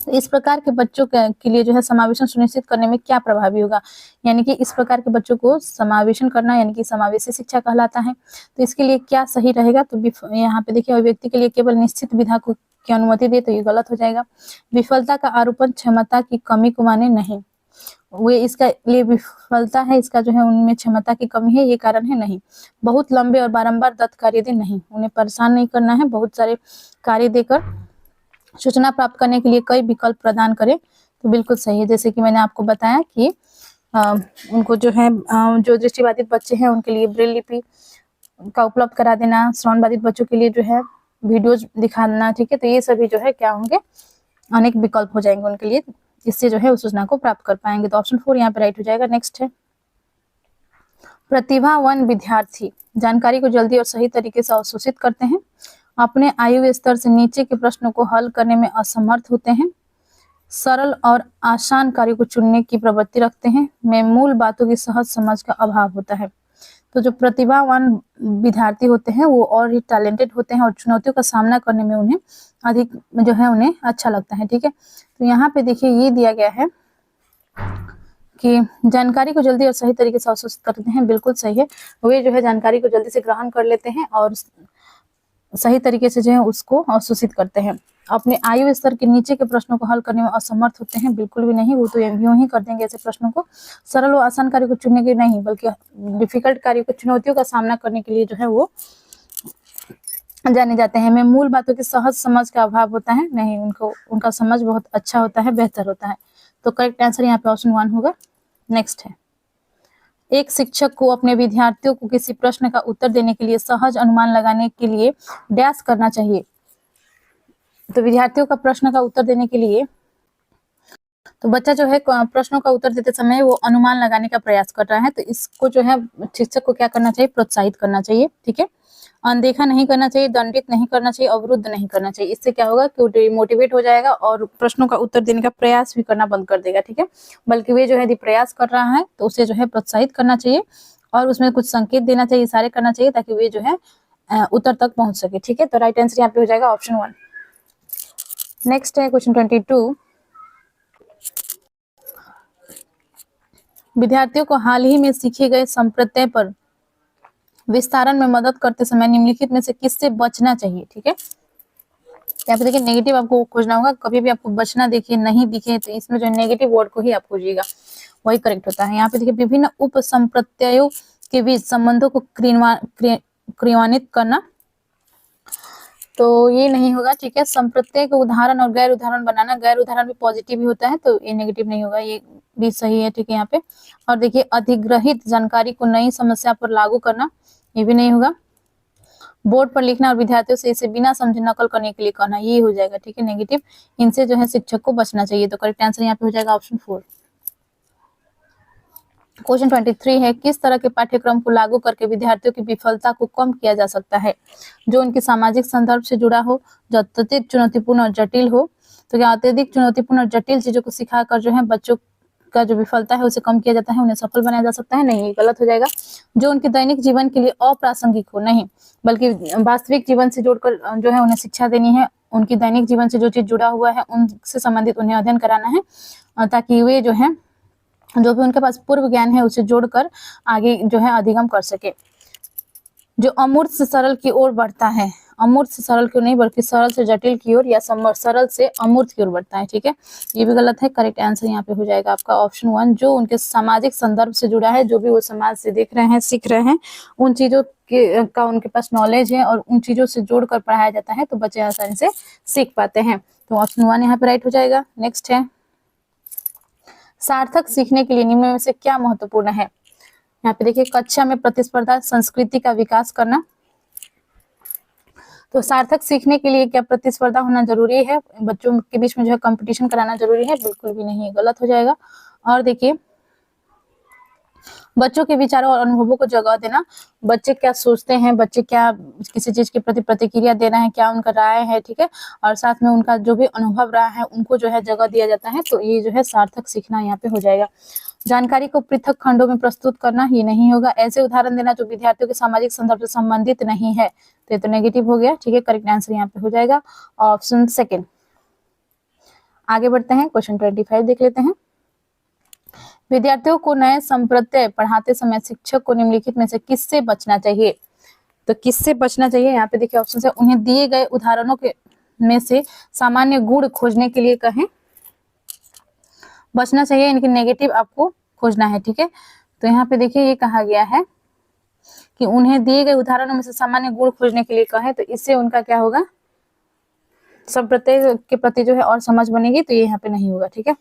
इस प्रकार के बच्चों के लिए जो है समावेशन सुनिश्चित करने में क्या प्रभावी होगा? यानी कि इस प्रकार के बच्चों को समावेशन करना यानी कि समावेशी शिक्षा कहलाता है। तो इसके लिए क्या सही रहेगा? तो यहाँ पे देखिए अभिव्यक्ति के लिए केवल निश्चित विधा को की अनुमति दे, तो ये गलत हो जाएगा। विफलता का आरोपण क्षमता की कमी को माने नहीं, वे इसका लिए विफलता है, इसका जो है उनमें क्षमता की कमी है, ये कारण है नहीं। बहुत लंबे और बारंबार दत्त कार्य दे, नहीं, उन्हें परेशान नहीं करना है, बहुत सारे कार्य देकर सूचना प्राप्त करने के लिए कई विकल्प प्रदान करें, तो बिल्कुल सही है। जैसे कि मैंने आपको बताया कि उनको जो है जो दृष्टिबाधित बच्चे हैं उनके लिए ब्रेल लिपि का उपलब्ध करा देना, श्रवण बाधित बच्चों के लिए जो है वीडियोज दिखाना, ठीक है। तो ये सभी जो है क्या होंगे, अनेक विकल्प हो जाएंगे उनके लिए, इससे जो है उस सूचना को प्राप्त कर पाएंगे। तो ऑप्शन 4 यहाँ पे राइट हो जाएगा। नेक्स्ट है प्रतिभावान विद्यार्थी जानकारी को जल्दी और सही तरीके से अवशोषित करते हैं, अपने आयु स्तर से नीचे के प्रश्नों को हल करने में असमर्थ होते हैं, सरल और आसान कार्यों को चुनने की प्रवृत्ति रखते हैं, में मूल बातों की सहज समझ का अभाव होता है। तो जो प्रतिभावान विद्यार्थी होते हैं वो और ही टैलेंटेड होते हैं और चुनौतियों का सामना करने में उन्हें अधिक जो है उन्हें अच्छा लगता है, ठीक है। तो यहाँ पे देखिए ये दिया गया है कि जानकारी को जल्दी और सही तरीके से अवशोषित करते हैं, बिल्कुल सही है। वे जो है जानकारी को जल्दी से ग्रहण कर लेते हैं और सही तरीके से जो है उसको अवशोषित करते हैं। अपने आयु स्तर के नीचे के प्रश्नों को हल करने में असमर्थ होते हैं, बिल्कुल भी नहीं, वो तो यूं ही कर देंगे ऐसे प्रश्नों को। सरल और आसान कार्य को चुनने के नहीं बल्कि डिफिकल्ट कार्यों को, चुनौतियों का सामना करने के लिए जो है वो जाने जाते हैं। में मूल बातों की सहज समझ का अभाव होता है, नहीं, उनका समझ बहुत अच्छा होता है, बेहतर होता है। तो करेक्ट आंसर यहाँ पे ऑप्शन 1 होगा। नेक्स्ट है एक शिक्षक को अपने विद्यार्थियों को किसी प्रश्न का उत्तर देने के लिए सहज अनुमान लगाने के लिए डैश करना चाहिए। तो विद्यार्थियों का प्रश्न का उत्तर देने के लिए, तो बच्चा जो है प्रश्नों का उत्तर देते समय वो अनुमान लगाने का प्रयास कर रहा है, तो इसको जो है शिक्षक को क्या करना चाहिए, प्रोत्साहित करना चाहिए, ठीक है। अनदेखा नहीं करना चाहिए, दंडित नहीं करना चाहिए, अवरुद्ध नहीं करना चाहिए। इससे क्या होगा कि मोटिवेट हो जाएगा और प्रश्नों का उत्तर देने का प्रयास भी करना बंद कर देगा, ठीक है। बल्कि वे जो है यदि प्रयास कर रहा है तो उसे जो है प्रोत्साहित करना चाहिए और उसमें कुछ संकेत देना चाहिए, इशारे करना चाहिए, ताकि वे जो है उत्तर तक पहुंच सके, ठीक है। तो राइट आंसर यहाँ पे हो जाएगा ऑप्शन 1। नेक्स्ट है क्वेश्चन 22। विद्यार्थियों को हाल ही में सीखे गए संप्रत्यय पर विस्तारण में मदद करते समय निम्नलिखित में से किससे बचना चाहिए, ठीक है। यहाँ पे देखिए नेगेटिव आपको खोजना होगा, कभी भी आपको बचना देखिए नहीं दिखे तो इसमें जो नेगेटिव वर्ड को ही आप खोजिएगा, वही करेक्ट होता है। यहाँ पे देखिए विभिन्न उप संप्रत्ययों के बीच संबंधों को क्रियान्वित करना, तो ये नहीं होगा, ठीक है। संप्रत्यय को उदाहरण और गैर उदाहरण बनाना, गैर उदाहरण भी पॉजिटिव ही होता है तो ये नेगेटिव नहीं होगा, ये भी सही है, ठीक है यहाँ पे। और देखिए अधिग्रहित जानकारी को नई समस्या पर लागू करना, ये भी नहीं होगा। बोर्ड पर लिखना और विद्यार्थियों से इसे बिना समझे नकल करने के लिए कहना, ये हो जाएगा, ठीक है, नेगेटिव। इनसे जो है शिक्षक को बचना चाहिए। तो करेक्ट आंसर यहाँ पे हो जाएगा ऑप्शन 4। क्वेश्चन 23 है किस तरह के पाठ्यक्रम को लागू करके विद्यार्थियों की विफलता को कम किया जा सकता है, जो उनके सामाजिक संदर्भ से जुड़ा हो, जो अत्यधिक चुनौतीपूर्ण और जटिल हो। तो क्या अत्यधिक चुनौतीपूर्ण और जटिल चीजों को सिखाकर जो है बच्चों का जो विफलता है उसे कम किया जाता है, उन्हें सफल बनाया जा सकता है, नहीं, गलत हो जाएगा। जो उनके दैनिक जीवन के लिए अप्रासंगिक हो, नहीं, बल्कि वास्तविक जीवन से जोड़कर जो है उन्हें शिक्षा देनी है, उनकी दैनिक जीवन से जो चीज जुड़ा हुआ है उनसे संबंधित उन्हें अध्ययन कराना है, ताकि वे जो है जो भी उनके पास पूर्व ज्ञान है उसे जोड़कर आगे जो है अधिगम कर सके। जो अमूर्त से सरल की ओर बढ़ता है, अमूर्त से सरल की ओर नहीं बल्कि सरल से जटिल की ओर या सरल से अमूर्त की ओर बढ़ता है, ठीक है, ये भी गलत है। करेक्ट आंसर यहाँ पे हो जाएगा आपका ऑप्शन 1। जो उनके सामाजिक संदर्भ से जुड़ा है, जो भी वो समाज से देख रहे हैं, सीख रहे हैं, उन चीजों का उनके पास नॉलेज है और उन चीजों से जोड़कर पढ़ाया जाता है तो बच्चे आसानी से सीख पाते हैं। तो ऑप्शन 1 यहाँ पे राइट हो जाएगा। नेक्स्ट है सार्थक सीखने के लिए निम्न में से क्या महत्वपूर्ण है। यहाँ पे देखिए कक्षा में प्रतिस्पर्धा संस्कृति का विकास करना, तो सार्थक सीखने के लिए क्या प्रतिस्पर्धा होना जरूरी है, बच्चों के बीच में जो है कंपटीशन कराना जरूरी है, बिल्कुल भी नहीं, गलत हो जाएगा। और देखिए बच्चों के विचारों और अनुभवों को जगह देना, बच्चे क्या सोचते हैं, बच्चे क्या किसी चीज के प्रति प्रतिक्रिया दे रहे हैं, क्या उनका राय है, ठीक है, और साथ में उनका जो भी अनुभव रहा है उनको जो है जगह दिया जाता है, तो ये जो है सार्थक सीखना यहाँ पे हो जाएगा। जानकारी को पृथक खंडों में प्रस्तुत करना, ये नहीं होगा। ऐसे उदाहरण देना जो विद्यार्थियों के सामाजिक संदर्भ से संबंधित नहीं है, तो ये तो नेगेटिव हो गया, ठीक है। करेक्ट आंसर यहाँ पे हो जाएगा ऑप्शन 2। आगे बढ़ते हैं, क्वेश्चन 25 देख लेते हैं। विद्यार्थियों को नए संप्रत्यय पढ़ाते समय शिक्षक को निम्नलिखित में से किससे बचना चाहिए। तो किससे बचना चाहिए, यहाँ पे देखिए ऑप्शन है, उन्हें दिए गए उदाहरणों के में से सामान्य गुण खोजने के लिए कहें, बचना चाहिए, इनकी नेगेटिव आपको खोजना है। ठीक है, तो यहाँ पे देखिए ये कहा गया है कि उन्हें दिए गए उदाहरणों में से सामान्य गुण खोजने के लिए कहें, तो इससे उनका क्या होगा, संप्रत्यय के प्रति जो है और समझ बनेगी, तो ये यहाँ पे नहीं होगा। ठीक है,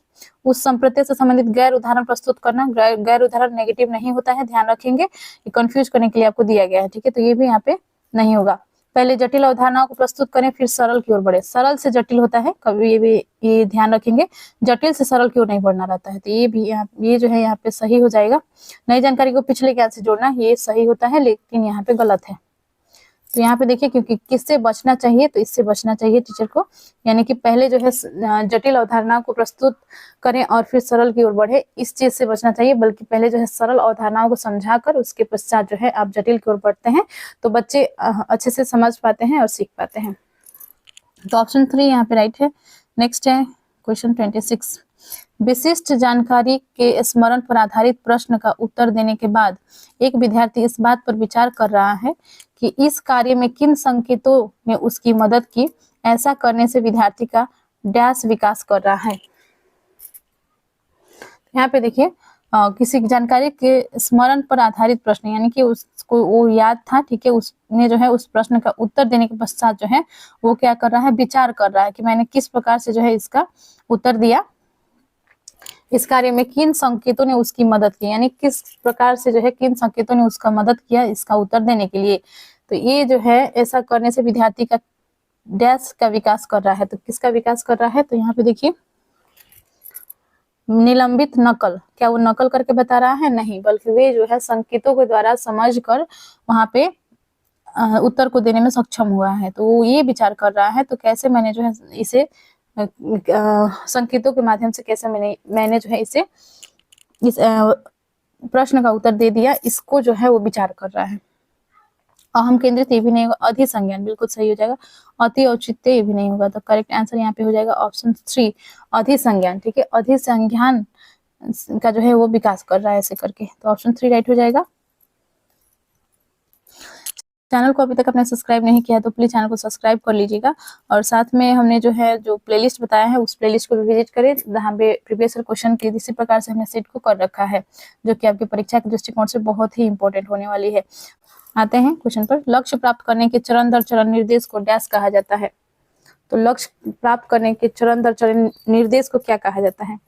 उस संप्रत्यय से संबंधित गैर उदाहरण प्रस्तुत करना, गैर उदाहरण नेगेटिव नहीं होता है, ध्यान रखेंगे, ये कंफ्यूज करने के लिए आपको दिया गया है। ठीक है, तो ये भी यहाँ पे नहीं होगा। पहले जटिल अवधारणाओं को प्रस्तुत करें, फिर सरल की ओर बढ़े। सरल से जटिल होता है, कभी ये भी ये ध्यान रखेंगे, जटिल से सरल की ओर नहीं बढ़ना रहता है। तो ये भी ये जो है यहाँ पे सही हो जाएगा। नई जानकारी को पिछले ज्ञान से जोड़ना, ये सही होता है, लेकिन यहाँ पे गलत है। तो यहाँ पे देखिए, क्योंकि किससे बचना चाहिए, तो इससे बचना चाहिए टीचर को, यानी कि पहले जो है जटिल अवधारणाओं को प्रस्तुत करें और फिर सरल की ओर बढ़े, इस चीज से बचना चाहिए, बल्कि पहले जो है सरल अवधारणाओं को समझाकर उसके पश्चात जो है आप जटिल की ओर बढ़ते हैं, तो बच्चे अच्छे से समझ पाते हैं और सीख पाते हैं। तो ऑप्शन 3 यहाँ पे राइट है। नेक्स्ट है क्वेश्चन 26। विशिष्ट जानकारी के स्मरण पर आधारित प्रश्न का उत्तर देने के बाद एक विद्यार्थी इस बात पर विचार कर रहा है कि इस कार्य में किन संकेतों ने उसकी मदद की। ऐसा करने से विद्यार्थी का डैश विकास कर रहा है। यहाँ पे देखिए किसी जानकारी के स्मरण पर आधारित प्रश्न, यानी कि उसको वो याद था, ठीक है, उसने जो है उस प्रश्न का उत्तर देने के पश्चात जो है वो क्या कर रहा है, विचार कर रहा है कि मैंने किस प्रकार से जो है इसका उत्तर दिया, इस कार्य में किन संकेतों ने उसकी मदद की, यानी किस प्रकार से जो है किन संकेतों ने उसका मदद किया इसका उत्तर देने के लिए। तो ये जो है ऐसा करने से विद्यार्थी का डैश का विकास कर रहा है। तो किसका विकास कर रहा है, तो यहाँ पे देखिए निलंबित नकल, क्या वो नकल करके बता रहा है, नहीं, बल्कि वे जो है संकेतों के द्वारा समझकर वहां पे उत्तर को देने में सक्षम हुआ है। तो वो ये विचार कर रहा है, तो कैसे मैंने जो है इसे संकेतों के माध्यम से कैसे मैंने जो है इसे इस प्रश्न का उत्तर दे दिया, इसको जो है वो विचार कर रहा है। अहम केंद्रित ये भी नहीं होगा। अधिसंज्ञान बिल्कुल सही हो जाएगा। अति औचित्य ये भी नहीं होगा। तो करेक्ट आंसर यहाँ पे हो जाएगा ऑप्शन 3 अधिसंज्ञान। ठीक है, अधिसंज्ञान का जो है वो विकास कर रहा है ऐसे करके, तो ऑप्शन 3 राइट हो जाएगा। चैनल को अभी तक आपने सब्सक्राइब नहीं किया है तो प्लीज चैनल को सब्सक्राइब कर लीजिएगा, और साथ में हमने जो है जो प्लेलिस्ट बताया है उस प्लेलिस्ट को भी विजिट करें, जहाँ पे प्रीवियस क्वेश्चन की इसी प्रकार से हमने सेट को कर रखा है, जो कि आपकी परीक्षा के दृष्टिकोण से बहुत ही इंपॉर्टेंट होने वाली है। आते हैं क्वेश्चन पर। लक्ष्य प्राप्त करने के चरण दर चरण निर्देश को डैश कहा जाता है। तो लक्ष्य प्राप्त करने के चरण दर चरण निर्देश को क्या कहा जाता है?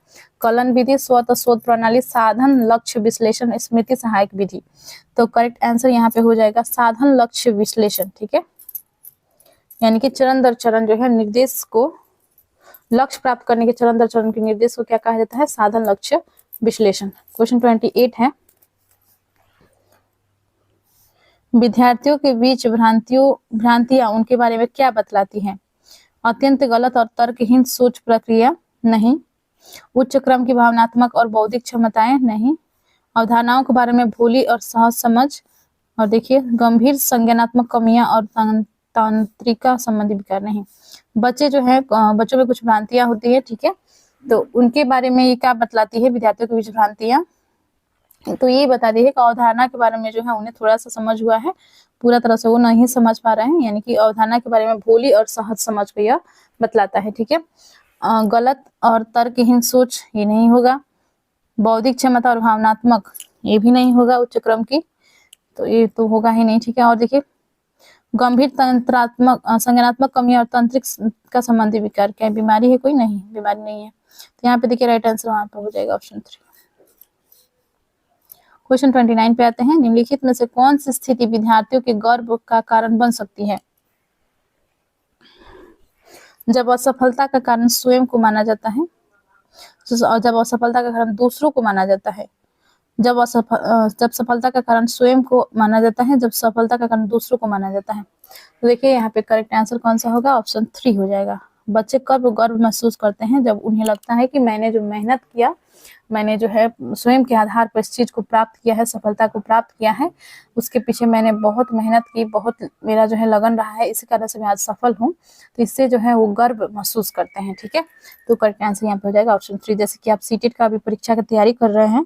कलन विधि, स्वतः शोध प्रणाली, साधन, लक्ष्य विश्लेषण, स्मृति सहायक विधि। तो करेक्ट आंसर यहाँ पे हो जाएगा साधन लक्ष्य विश्लेषण। ठीक है, यानी कि चरण दर चरण जो है निर्देश को, लक्ष्य प्राप्त करने के चरण दर चरण के निर्देश को क्या कहा जाता है? साधन लक्ष्य विश्लेषण। क्वेश्चन 28 है, विद्यार्थियों के बीच भ्रांतियां उनके बारे में क्या बतलाती हैं? अत्यंत गलत और तर्कहीन सोच प्रक्रिया, नहीं। उच्च क्रम की भावनात्मक और बौद्धिक क्षमताएं, नहीं। अवधारणाओं के बारे में भूली और सहज समझ, और देखिए गंभीर संज्ञानात्मक कमियां और तांत्रिका संबंधी विकार, नहीं। बच्चे जो है बच्चों में कुछ भ्रांतियां होती है, ठीक है, तो उनके बारे में ये क्या बतलाती है? विद्यार्थियों के बीच भ्रांतियां, तो ये बता दी है कि अवधारणा के बारे में जो है उन्हें थोड़ा सा समझ हुआ है, पूरा तरह से वो नहीं समझ पा रहे हैं, यानी कि अवधारणा के बारे में भूली और सहज समझ को यह बतलाता है। ठीक है, गलत और तर्कहीन सोच ये नहीं होगा। बौद्धिक क्षमता और भावनात्मक ये भी नहीं होगा उच्च क्रम की, तो ये तो होगा ही नहीं। ठीक है, और देखिए गंभीर तंत्रात्मक संज्ञानात्मक कमी और तंत्रिक का संबंधी विकार, क्या बीमारी है? कोई नहीं, बीमारी नहीं है। तो यहाँ पे देखिए राइट आंसर वहां पर हो जाएगा ऑप्शन 3। क्वेश्चन 29 पे आते हैं। निम्नलिखित में से कौन सी स्थिति विद्यार्थियों के गर्व का कारण बन सकती है? जब असफलता का कारण स्वयं को माना जाता है, जब असफलता का कारण दूसरों को माना जाता है, जब सफलता का कारण स्वयं को माना जाता है, जब सफलता का कारण दूसरों को माना जाता है। तो देखिए यहाँ पे करेक्ट आंसर कौन सा होगा? ऑप्शन 3 हो जाएगा। बच्चे कब गर्व महसूस करते हैं? जब उन्हें लगता है कि मैंने जो मेहनत किया, मैंने जो है स्वयं के आधार पर इस चीज को प्राप्त किया है, सफलता को प्राप्त किया है, उसके पीछे मैंने बहुत मेहनत की, बहुत मेरा जो है लगन रहा है, इसी कारण से मैं आज सफल हूँ, तो इससे जो है वो गर्व महसूस करते हैं। ठीक है, तो करेक्ट आंसर यहाँ पे हो जाएगा ऑप्शन 3। जैसे कि आप सीटेट का भी परीक्षा की तैयारी कर रहे हैं,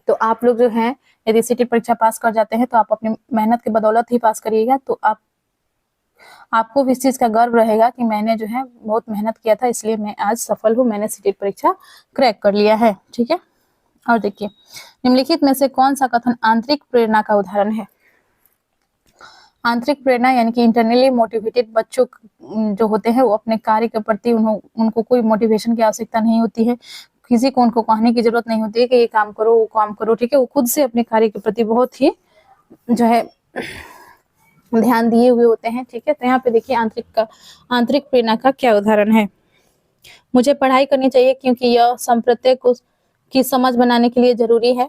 तो आप लोग जो है यदि सीटेट परीक्षा पास कर जाते हैं तो आप अपनी मेहनत के बदौलत ही पास करिएगा, तो आप आपको भी इस चीज का गर्व रहेगा कि मैंने जो है बहुत मेहनत किया था, इसलिए मैं आज सफल हूँ, मैंने सीटेट परीक्षा क्रैक कर लिया है। ठीक है, और देखिए निम्नलिखित में से कौन सा कथन आंतरिक प्रेरणा का उदाहरण है। आंतरिक प्रेरणा यानी कि इंटरनली मोटिवेटेड बच्चों जो होते हैं वो अपने कार्य के प्रति उनको कोई मोटिवेशन की आवश्यकता नहीं होती है, किसी को उनको कहने की जरूरत नहीं होती है कि ये काम करो वो काम करो। ठीक है, वो खुद से अपने कार्य के प्रति बहुत ही जो है ध्यान दिए हुए होते हैं। ठीक है, तो यहाँ पे देखिए आंतरिक प्रेरणा का क्या उदाहरण है। मुझे पढ़ाई करनी चाहिए क्योंकि यह संप्रत्यय को की समझ बनाने के लिए जरूरी है।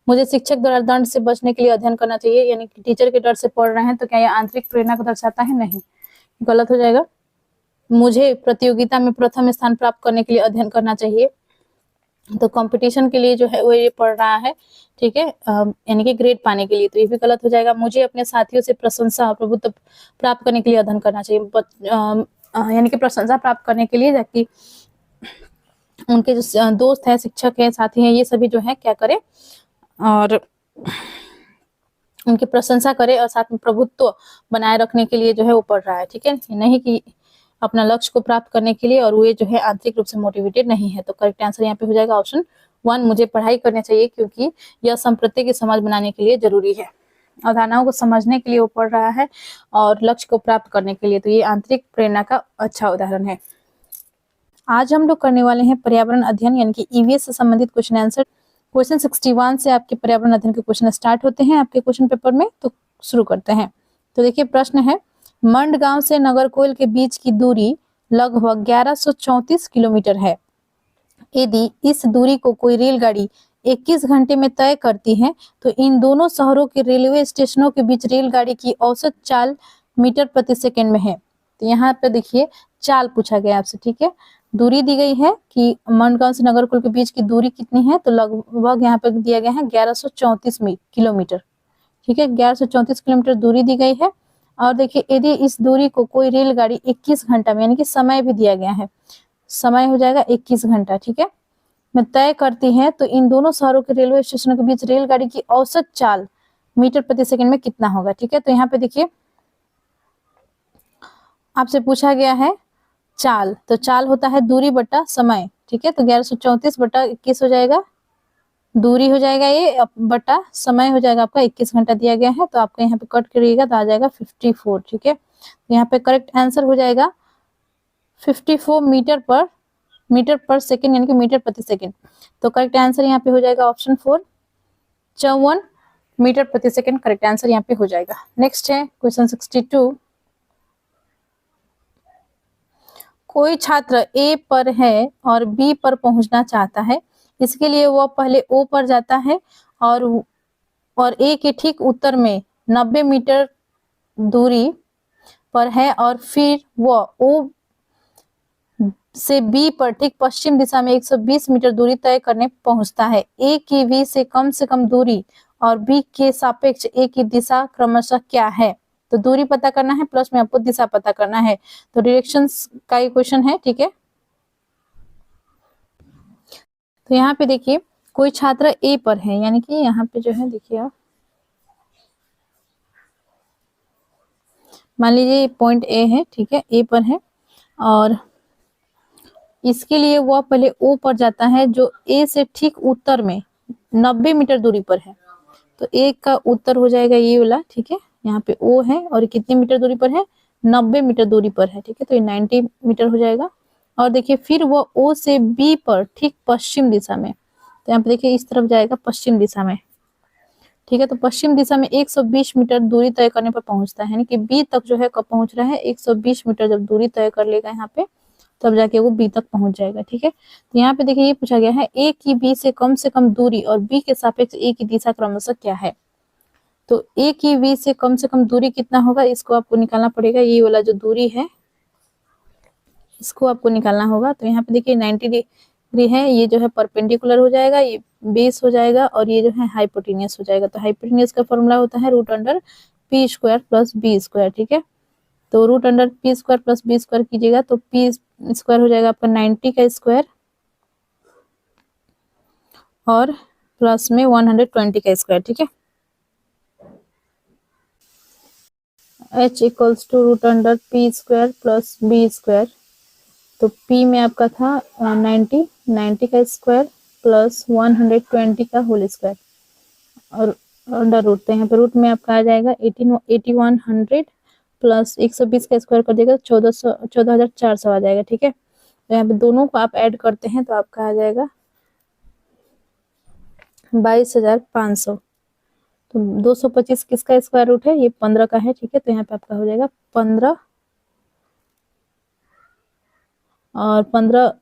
मुझे शिक्षक द्वारा दंड से बचने के लिए अध्ययन करना चाहिए, यानी कि टीचर के डर से पढ़ रहे हैं, तो क्या यह आंतरिक प्रेरणा को दर्शाता है? नहीं, गलत हो जाएगा। मुझे प्रतियोगिता में प्रथम स्थान प्राप्त करने के लिए अध्ययन करना चाहिए, तो कंपटीशन के लिए जो है वो ये पढ़ रहा है। ठीक है, यानी कि ग्रेड पाने के लिए, तो ये भी गलत हो जाएगा। मुझे अपने साथियों से प्रशंसा और प्रभुत्व प्राप्त करने के लिए अध्ययन करना चाहिए, यानी कि प्रशंसा प्राप्त करने के लिए, ताकि उनके जो दोस्त हैं, शिक्षक हैं, साथी हैं, ये सभी जो है क्या करे और उनकी प्रशंसा करे और साथ में प्रभुत्व बनाए रखने के लिए जो है वो पढ़ रहा है। ठीक है, नहीं कि अपना लक्ष्य को प्राप्त करने के लिए, और वो जो है आंतरिक रूप से मोटिवेटेड नहीं है। तो करेक्ट आंसर यहाँ पे हो जाएगा ऑप्शन 1, मुझे पढ़ाई करनी चाहिए क्योंकि यह संप्रत्यय की समझ बनाने के लिए जरूरी है। अवधारणाओं को समझने के लिए वो पढ़ रहा है और लक्ष्य को प्राप्त करने के लिए, तो ये आंतरिक प्रेरणा का अच्छा उदाहरण है। आज हम लोग करने वाले हैं पर्यावरण अध्ययन यानी कि ईवीएस से संबंधित क्वेश्चन आंसर। क्वेश्चन 61 से आपके पर्यावरण अध्ययन के क्वेश्चन स्टार्ट होते हैं आपके क्वेश्चन पेपर में, तो शुरू करते हैं। तो देखिए प्रश्न है, मंडगांव से नागरकोइल के बीच की दूरी लगभग 1134 किलोमीटर है। यदि इस दूरी को कोई रेलगाड़ी 21 घंटे में तय करती है तो इन दोनों शहरों के रेलवे स्टेशनों के बीच रेलगाड़ी की औसत चाल मीटर प्रति सेकंड में है। तो यहाँ पे देखिए चाल पूछा गया आपसे। ठीक है, दूरी दी गई है कि मंडगांव से नागरकोइल के बीच की दूरी कितनी है, तो लगभग यहाँ पे दिया गया है 1134 किलोमीटर। ठीक है, 1134 किलोमीटर दूरी दी गई है। और देखिए यदि इस दूरी को कोई रेलगाड़ी 21 घंटा में, यानी कि समय भी दिया गया है, समय हो जाएगा 21 घंटा, ठीक है, में तय करती है तो इन दोनों शहरों के रेलवे स्टेशनों के बीच रेलगाड़ी की औसत चाल मीटर प्रति सेकंड में कितना होगा। ठीक है, तो यहाँ पे देखिए आपसे पूछा गया है चाल, तो चाल होता है दूरी बटा समय। ठीक है, तो 1134 बटा 21 हो जाएगा, दूरी हो जाएगा ये, बटा समय हो जाएगा आपका 21 घंटा दिया गया है, तो आपका यहाँ पे कट करिएगा तो आ जाएगा 54। ठीक है, यहाँ पे करेक्ट आंसर हो जाएगा 54 मीटर पर सेकेंड, यानी कि मीटर प्रति सेकेंड। तो करेक्ट आंसर यहाँ पे हो जाएगा ऑप्शन 4, 54 मीटर प्रति सेकेंड करेक्ट आंसर यहाँ पे हो जाएगा। नेक्स्ट है क्वेश्चन 62। कोई छात्र ए पर है और बी पर पहुंचना चाहता है, इसके लिए वह पहले ओ पर जाता है और ए के ठीक उत्तर में 90 मीटर दूरी पर है और फिर वह ओ से बी पर ठीक पश्चिम दिशा में 120 मीटर दूरी तय करने पहुंचता है। ए की बी से कम दूरी और बी के सापेक्ष ए की दिशा क्रमशः क्या है। तो दूरी पता करना है प्लस में आपको दिशा पता करना है, तो डायरेक्शंस का ये क्वेश्चन है। ठीक है, तो यहाँ पे देखिए कोई छात्र ए पर है, यानी कि यहाँ पे जो है देखिए आप मान लीजिए पॉइंट ए है, ठीक है, ए पर है और इसके लिए वह पहले ओ पर जाता है जो ए से ठीक उत्तर में 90 मीटर दूरी पर है। तो ए का उत्तर हो जाएगा ये वाला। ठीक है, यहाँ पे ओ है और कितनी मीटर दूरी पर है, 90 मीटर दूरी पर है। ठीक है, तो ये 90 मीटर हो जाएगा। और देखिए फिर वो ओ से बी पर ठीक पश्चिम दिशा में, तो यहाँ पे देखिए इस तरफ जाएगा पश्चिम दिशा में। ठीक है, तो पश्चिम दिशा में 120 मीटर दूरी तय करने पर पहुंचता है, यानी कि बी तक जो है कब पहुंच रहा है, 120 मीटर जब दूरी तय कर लेगा यहाँ पे तब जाके वो बी तक पहुंच जाएगा। ठीक है, तो यहाँ पे देखिए ये पूछा गया है ए की बी से कम दूरी और बी के सापेक्ष ए की दिशा क्रमशः क्या है। तो ए की बी से कम दूरी कितना होगा, इसको आपको निकालना पड़ेगा। ये वाला जो दूरी है इसको आपको निकालना होगा। तो यहाँ पे देखिए 90 डिग्री है, ये जो है परपेंडिकुलर हो जाएगा, ये बेस हो जाएगा और ये जो है हाइपोटेनियस हो जाएगा। तो हाइपोटेनियस का फॉर्मूला होता है √p² + b²। ठीक है, तो √p² + b² कीजिएगा तो p² हो जाएगा आपका 90 का स्क्वायर और प्लस में 120 का स्क्वायर। ठीक है, h equals to root under P square plus B square. तो p में आपका था 90 का स्क्वायर प्लस 120 का होल स्क्वायर और अंडर रूट। तो यहाँ पे रूट में आपका आ जाएगा 8100 प्लस 120 का स्क्वायर कर देगा 14,400 आ जाएगा। ठीक है, तो यहाँ पे दोनों को आप ऐड करते हैं तो आपका आ जाएगा 22,500। तो 225 किसका स्क्वायर रूट है, ये 15 का है। ठीक है, तो यहाँ पे आपका हो जाएगा 15 और 15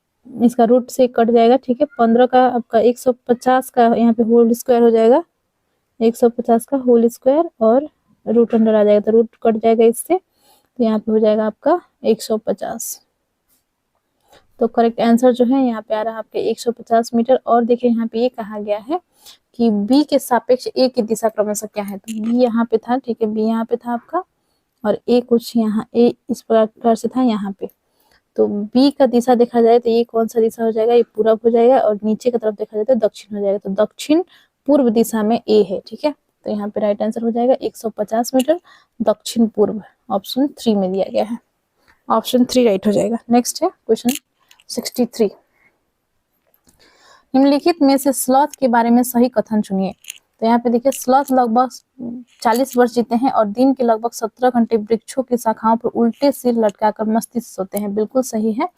इसका रूट से कट जाएगा। ठीक है, 15 का आपका 150 का यहाँ पे होल स्क्वायर हो जाएगा, 150 का होल स्क्वायर और रूट अंडर आ जाएगा, तो रूट कट जाएगा इससे, तो यहाँ पे हो जाएगा आपका 150। तो करेक्ट आंसर जो है यहाँ पे आ रहा है आपके 150 मीटर। और देखिए यहाँ पे ये कहा गया है कि बी के सापेक्ष ए की दिशा क्रमशः क्या है। तो बी यहाँ पे था, ठीक है, बी यहाँ पे था आपका और ए कुछ यहाँ ए इस प्रकार से था यहाँ पे। तो बी का दिशा देखा जाए तो ये कौन सा दिशा हो जाएगा, ये पूरब हो जाएगा और नीचे की तरफ देखा जाए तो दक्षिण हो जाएगा। तो दक्षिण पूर्व दिशा में ए है। ठीक है, तो यहाँ पे राइट आंसर हो जाएगा 150 मीटर दक्षिण पूर्व। ऑप्शन 3 में दिया गया है, ऑप्शन 3 राइट हो जाएगा। नेक्स्ट है क्वेश्चन 63। निम्नलिखित में से स्लॉथ के बारे में सही कथन चुनिए। तो यहाँ पे देखिए स्लॉथ लगभग 40 वर्ष जीते हैं और दिन के लगभग 17 घंटे वृक्षों की शाखाओं पर उल्टे सिर लटकाकर मस्ती से सोते हैं। बिल्कुल सही है।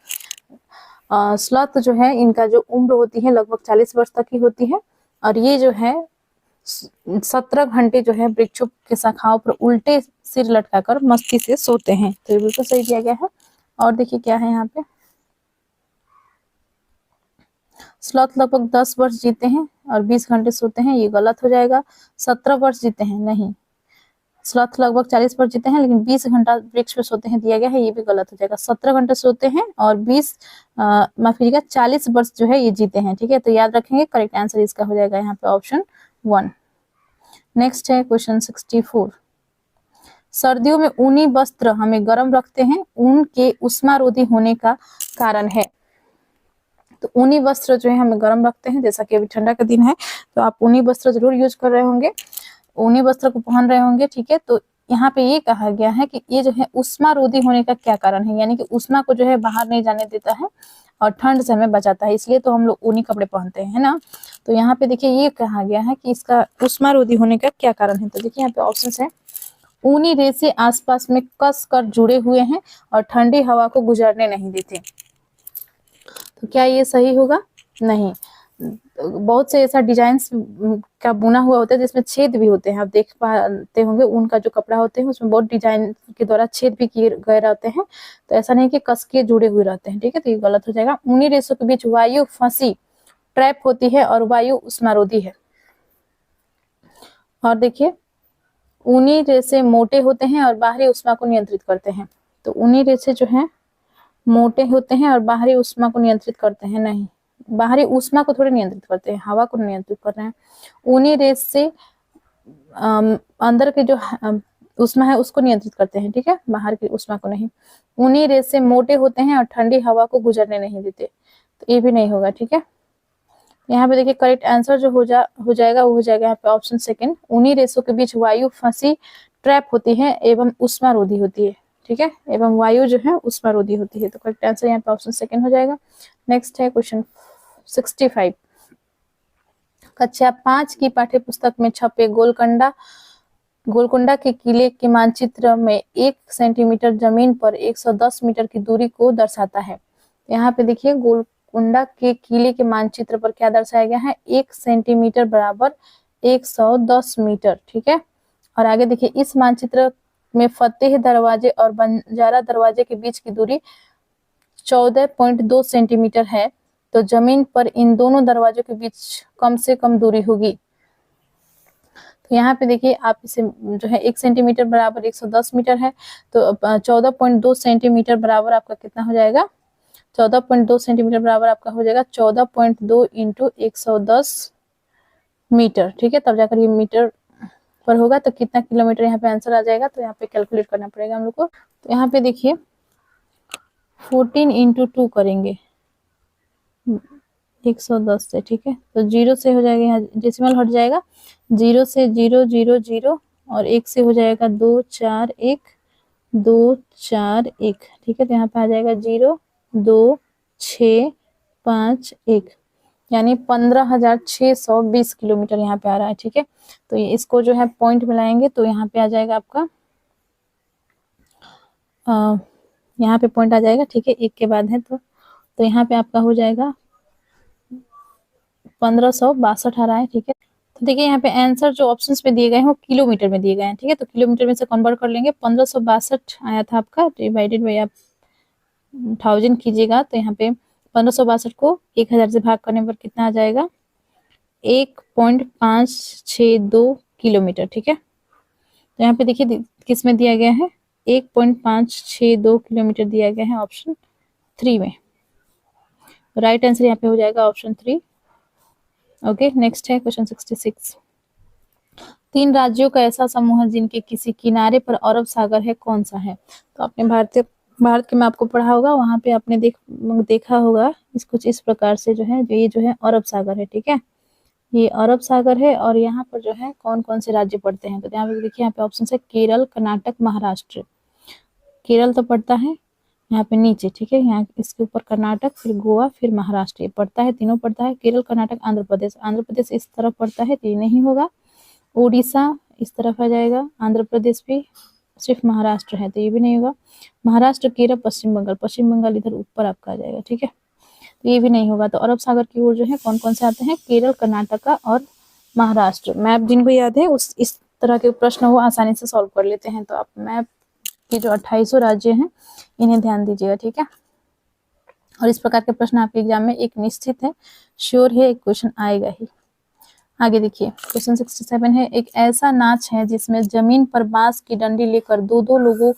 स्लॉथ जो है इनका जो उम्र होती है लगभग 40 वर्ष तक की होती है और ये जो है 17 घंटे जो है वृक्षों के शाखाओं पर उल्टे सिर लटकाकर मस्ती से सोते हैं। तो ये बिल्कुल सही दिया गया है। और देखिए क्या है यहाँ पे, स्लॉथ लगभग 10 वर्ष जीते हैं और 20 घंटे सोते हैं, ये गलत हो जाएगा। 17 वर्ष जीते हैं, नहीं, स्लॉथ लगभग 40 वर्ष जीते हैं लेकिन 20 घंटा वृक्ष पे सोते हैं दिया गया है, ये भी गलत हो जाएगा। 17 घंटे सोते हैं और 20 माफ कीजिएगा 40 वर्ष जो है ये जीते हैं। ठीक है, तो याद रखेंगे करेक्ट आंसर इसका हो जाएगा यहाँ पे ऑप्शन 1। नेक्स्ट है क्वेश्चन 64। सर्दियों में ऊनी वस्त्र हमें गर्म रखते हैं, ऊन के उष्मारोधी होने का कारण है। तो ऊनी वस्त्र जो है हमें गर्म रखते हैं, जैसा कि अभी ठंडा का दिन है तो आप ऊनी वस्त्र जरूर यूज कर रहे होंगे, ऊनी वस्त्र को पहन रहे होंगे। ठीक है, तो यहाँ पे ये कहा गया है कि ये जो है उष्मारोधी होने का क्या कारण है, यानी कि उष्मा को जो है बाहर नहीं जाने देता है और ठंड से हमें बचाता है, इसलिए तो हम लोग ऊनी कपड़े पहनते हैं, है ना। तो यहाँ पे देखिए ये कहा गया है कि इसका उष्मारोधी होने का क्या कारण है। तो देखिए यहाँ पे ऑप्शन है, ऊनी रेशे आसपास में कस कर जुड़े हुए हैं और ठंडी हवा को गुजरने नहीं देते। तो क्या ये सही होगा, नहीं। बहुत से ऐसा डिजाइन का बुना हुआ होता है जिसमें छेद भी होते हैं, आप देख पाते होंगे ऊन का जो कपड़ा होते हैं उसमें बहुत डिजाइन के द्वारा छेद भी किए गए रहते हैं। तो ऐसा नहीं कि कस के जुड़े हुए रहते हैं। ठीक है, तो ये गलत हो जाएगा। ऊनी रेशों के बीच वायु फंसी ट्रैप होती है और वायु उष्मारोधी है। और देखिए ऊनी रेशे मोटे होते हैं और बाहरी उष्मा को नियंत्रित करते हैं। तो ऊनी रेशे जो है मोटे होते हैं और बाहरी उष्मा को नियंत्रित करते हैं, नहीं, बाहरी उष्मा को थोड़ी नियंत्रित करते हैं, हवा को नियंत्रित कर रहे हैं। ऊनी रेस से अंदर के जो उष्मा है उसको नियंत्रित करते हैं, ठीक है, बाहर की उष्मा को नहीं। ऊनी रेस से मोटे होते हैं और ठंडी हवा को गुजरने नहीं देते, तो ये भी नहीं होगा। ठीक है, यहाँ पे देखिए करेक्ट आंसर जो हो जाएगा वो हो जाएगा यहाँ पे ऑप्शन सेकंड। ऊनी रेसों के बीच वायु फंसी ट्रैप होती है एवं उष्मारोधी होती है। ठीक है, एवं वायु जो है उष्मारोधी होती है, तो करेक्ट आंसर यहाँ पे ऑप्शन सेकंड हो जाएगा। नेक्स्ट है क्वेश्चन 65। कक्षा 5 की पाठ्य पुस्तक में छपे गोलकुंडा के किले के मानचित्र में 1 सेंटीमीटर जमीन पर 110 मीटर की दूरी को दर्शाता है। यहाँ पे देखिए गोलकुंडा के किले के मानचित्र पर क्या दर्शाया गया है, 1 सेंटीमीटर बराबर 110 मीटर। ठीक है, और आगे देखिए इस मानचित्र में फतेह दरवाजे और बंजारा दरवाजे के बीच की दूरी 14.2 सेंटीमीटर है, तो जमीन पर इन दोनों दरवाजों के बीच कम से कम दूरी होगी। तो यहाँ पे देखिए आप इसे जो है 1 सेंटीमीटर बराबर 110 मीटर है, तो 14.2 सेंटीमीटर बराबर आपका कितना हो जाएगा, 14.2 सेंटीमीटर बराबर आपका हो जाएगा 14.2 इंटू 110 मीटर। ठीक है, तब जाकर ये मीटर पर होगा, तो कितना किलोमीटर यहाँ पे आंसर आ जाएगा, तो यहाँ पे कैलकुलेट करना पड़ेगा हम लोग को। तो यहाँ पे देखिए 14 इंटू 2 करेंगे 110 से। ठीक है, तो 0 से हो जाएगा, यहाँ डेसिमल हट जाएगा, 0 से 0 0 0 और 1 से हो जाएगा 2 4 1 2 4 1, ठीक है। तो यहाँ पे आ जाएगा 0 2 6 5 1, यानी 15,620 किलोमीटर यहाँ पे आ रहा है, ठीक है। तो ये इसको जो है पॉइंट मिलाएंगे तो यहाँ पे आ जाएगा आपका यहाँ पे पॉइंट आ जाएगा, ठीक है। एक के बाद है तो यहाँ पे आपका हो जाएगा 1562 आ रहा है, ठीक है। तो देखिए यहाँ पे आंसर जो ऑप्शंस में दिए गए हैं वो किलोमीटर में दिए गए हैं, ठीक है। तो किलोमीटर में से कन्वर्ट कर लेंगे। 1562 आया था आपका, डिवाइडेड बाई आप 1000 कीजिएगा तो यहाँ पे 1562 को 1000 से भाग करने पर कितना आ जाएगा, 1.562 किलोमीटर, ठीक है। तो यहाँ पे देखिए किस में दिया गया है, 1.562 किलोमीटर दिया गया है ऑप्शन 3 में। राइट आंसर यहाँ पे हो जाएगा ऑप्शन 3। ओके, नेक्स्ट है क्वेश्चन 66। 3 राज्यों का ऐसा समूह है जिनके किसी किनारे पर अरब सागर है, कौन सा है? तो आपने भारत के मैप को पढ़ा होगा, वहां पे आपने देखा होगा कुछ इस प्रकार से जो है, ये जो है अरब सागर है, ठीक है। ये अरब सागर है और यहाँ पर जो है कौन कौन से राज्य पड़ते हैं, तो यहाँ पे देखिए यहाँ पे ऑप्शन है केरल, कर्नाटक, महाराष्ट्र। केरल तो पड़ता है यहाँ पे नीचे, ठीक है। यहाँ इसके ऊपर कर्नाटक, फिर गोवा, फिर महाराष्ट्र, ये पड़ता है, तीनों पड़ता है। केरल, कर्नाटक, आंध्र प्रदेश। आंध्र प्रदेश इस तरफ पड़ता है तो ये नहीं होगा। उड़ीसा इस तरफ आ जाएगा, आंध्र प्रदेश भी, सिर्फ महाराष्ट्र है तो ये भी नहीं होगा। महाराष्ट्र, केरल, पश्चिम बंगाल, पश्चिम बंगाल इधर ऊपर आपका आ जाएगा, ठीक है। तो ये भी नहीं होगा। तो अरब सागर की ओर जो है कौन कौन से आते हैं, केरल, कर्नाटका और महाराष्ट्र। मैप जिनको याद है उस इस तरह के प्रश्न वो आसानी से सॉल्व कर लेते हैं। तो आप मैप के जो 28 राज्य हैं इन्हें ध्यान दीजिएगा, ठीक है। और इस प्रकार के प्रश्न आपके एग्जाम में एक निश्चित है, श्योर है, एक क्वेश्चन आएगा ही। आगे देखिए क्वेश्चन 67 है। एक ऐसा नाच है जिसमें जमीन पर बांस की डंडी लेकर दो दो लोगों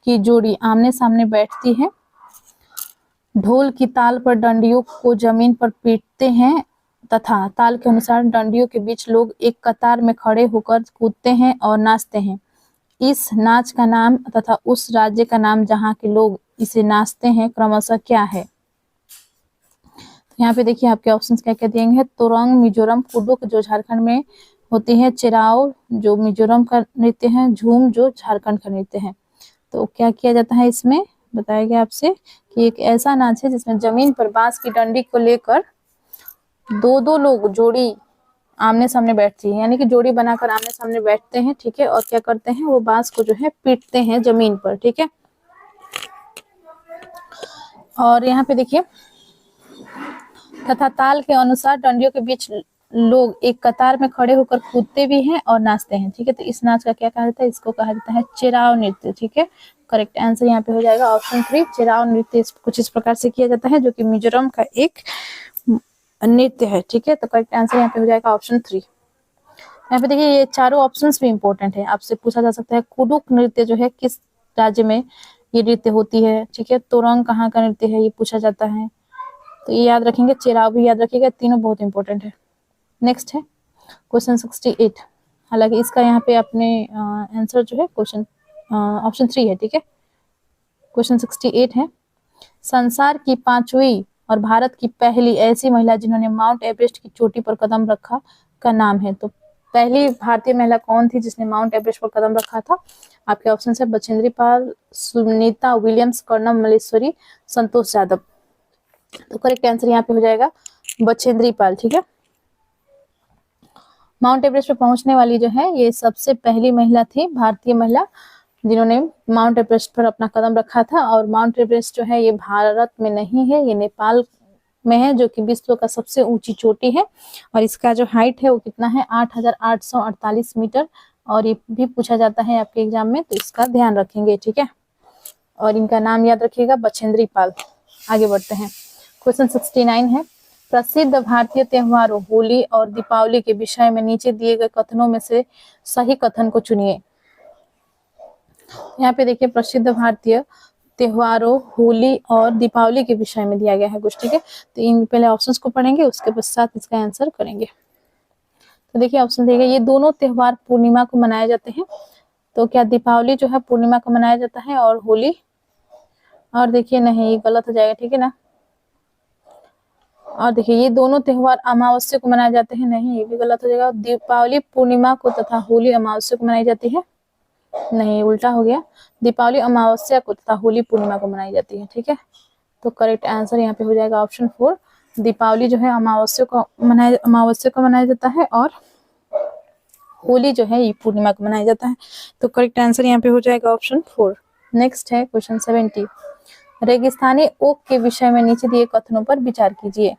की जोड़ी आमने सामने बैठती है, ढोल की ताल पर डंडियों को जमीन पर पीटते हैं तथा ताल के अनुसार डंडियों के बीच लोग एक कतार में खड़े होकर कूदते हैं और नाचते हैं। इस नाच का नाम तथा उस राज्य का नाम जहाँ के लोग इसे नाचते हैं क्रमशः क्या है? यहाँ पे देखिए आपके ऑप्शंस क्या क्या दिए हैं। तोरंग मिजोरम, कुडुक जो झारखंड में होती है, चिराओ जो मिजोरम का नृत्य है, झूम जो झारखंड का नृत्य है। तो क्या किया जाता है इसमें, बताया गया आपसे कि एक ऐसा नाच है जिसमें जमीन पर बांस की डंडी को लेकर दो दो लोग जोड़ी आमने सामने बैठती है, यानी कि जोड़ी बनाकर आमने सामने बैठते हैं, ठीक है। और क्या करते हैं, वो बांस को जो है पीटते हैं जमीन पर, ठीक है। और यहाँ पे देखिए तथा ताल के अनुसार डंडियों के बीच लोग एक कतार में खड़े होकर कूदते भी हैं और नाचते हैं, ठीक है। तो इस नाच का क्या कहा जाता है, इसको कहा जाता है चिराव नृत्य, ठीक है। करेक्ट आंसर यहाँ पे हो जाएगा ऑप्शन 3। चिराव नृत्य कुछ इस प्रकार से किया जाता है जो कि मिजोरम का एक नृत्य है, ठीक है। तो करेक्ट आंसर यहाँ पे हो जाएगा ऑप्शन 3। यहाँ पे देखिए ये चारों ऑप्शंस भी इंपॉर्टेंट है, आपसे पूछा जा सकता है कुडुक नृत्य जो है किस राज्य में ये नृत्य होती है, ठीक है। तोरंग कहाँ का नृत्य है ये पूछा जाता है, तो ये याद रखेंगे। चिराव भी याद रखिएगा, तीनों बहुत इंपॉर्टेंट है। नेक्स्ट है क्वेश्चन 68। हालांकि इसका यहाँ पे अपने आंसर जो है क्वेश्चन ऑप्शन 3 है, ठीक है। क्वेश्चन 68 है। संसार की 5वीं और भारत की पहली ऐसी महिला जिन्होंने माउंट एवरेस्ट की चोटी पर कदम रखा का नाम है। तो पहली भारतीय महिला कौन थी जिसने माउंट एवरेस्ट पर कदम रखा था? आपके ऑप्शन है बछेंद्री पाल, सुनीता विलियम्स, कर्णम मल्लेश्वरी, संतोष यादव। तो करेक्ट आंसर यहाँ पे हो जाएगा बछेंद्री पाल, ठीक है। माउंट एवरेस्ट पे पहुंचने वाली जो है ये सबसे पहली महिला थी, भारतीय महिला, जिन्होंने माउंट एवरेस्ट पर अपना कदम रखा था। और माउंट एवरेस्ट जो है ये भारत में नहीं है, ये नेपाल में है, जो कि विश्व का सबसे ऊंची चोटी है। और इसका जो हाइट है वो कितना है, 8,848 मीटर। और ये भी पूछा जाता है आपके एग्जाम में, तो इसका ध्यान रखेंगे, ठीक है। और इनका नाम याद रखिएगा बछेंद्री पाल। आगे बढ़ते हैं क्वेश्चन 69 है। प्रसिद्ध भारतीय त्योहारों होली और दीपावली के विषय में नीचे दिए गए कथनों में से सही कथन को चुनिए। यहाँ पे देखिए प्रसिद्ध भारतीय त्योहारों होली और दीपावली के विषय में दिया गया है कुछ, ठीक है। तो इन पहले ऑप्शंस को पढ़ेंगे, उसके पश्चात इसका आंसर करेंगे। तो देखिए ऑप्शन दिए गए, ये दोनों त्योहार पूर्णिमा को मनाए जाते हैं। तो क्या दीपावली जो है पूर्णिमा को मनाया जाता है और होली, और देखिए नहीं, ये गलत हो जाएगा, ठीक है ना। और देखिए ये दोनों त्योहार अमावस्या को मनाए जाते हैं, नहीं ये भी गलत हो जाएगा। दीपावली पूर्णिमा को तथा होली अमावस्या को मनाई जाती है, नहीं, उल्टा हो गया। दीपावली अमावस्या को तथा होली पूर्णिमा को मनाई जाती है। ठीक है, तो करेक्ट आंसर यहाँ पे हो जाएगा ऑप्शन 4। दीपावली जो है अमावस्या को मनाया जाता है और होली जो है ये पूर्णिमा को मनाया जाता है। तो करेक्ट आंसर यहाँ पे हो जाएगा ऑप्शन 4। नेक्स्ट है क्वेश्चन 70। रेगिस्तानी ओक के विषय में नीचे दिए कथनों पर विचार कीजिए।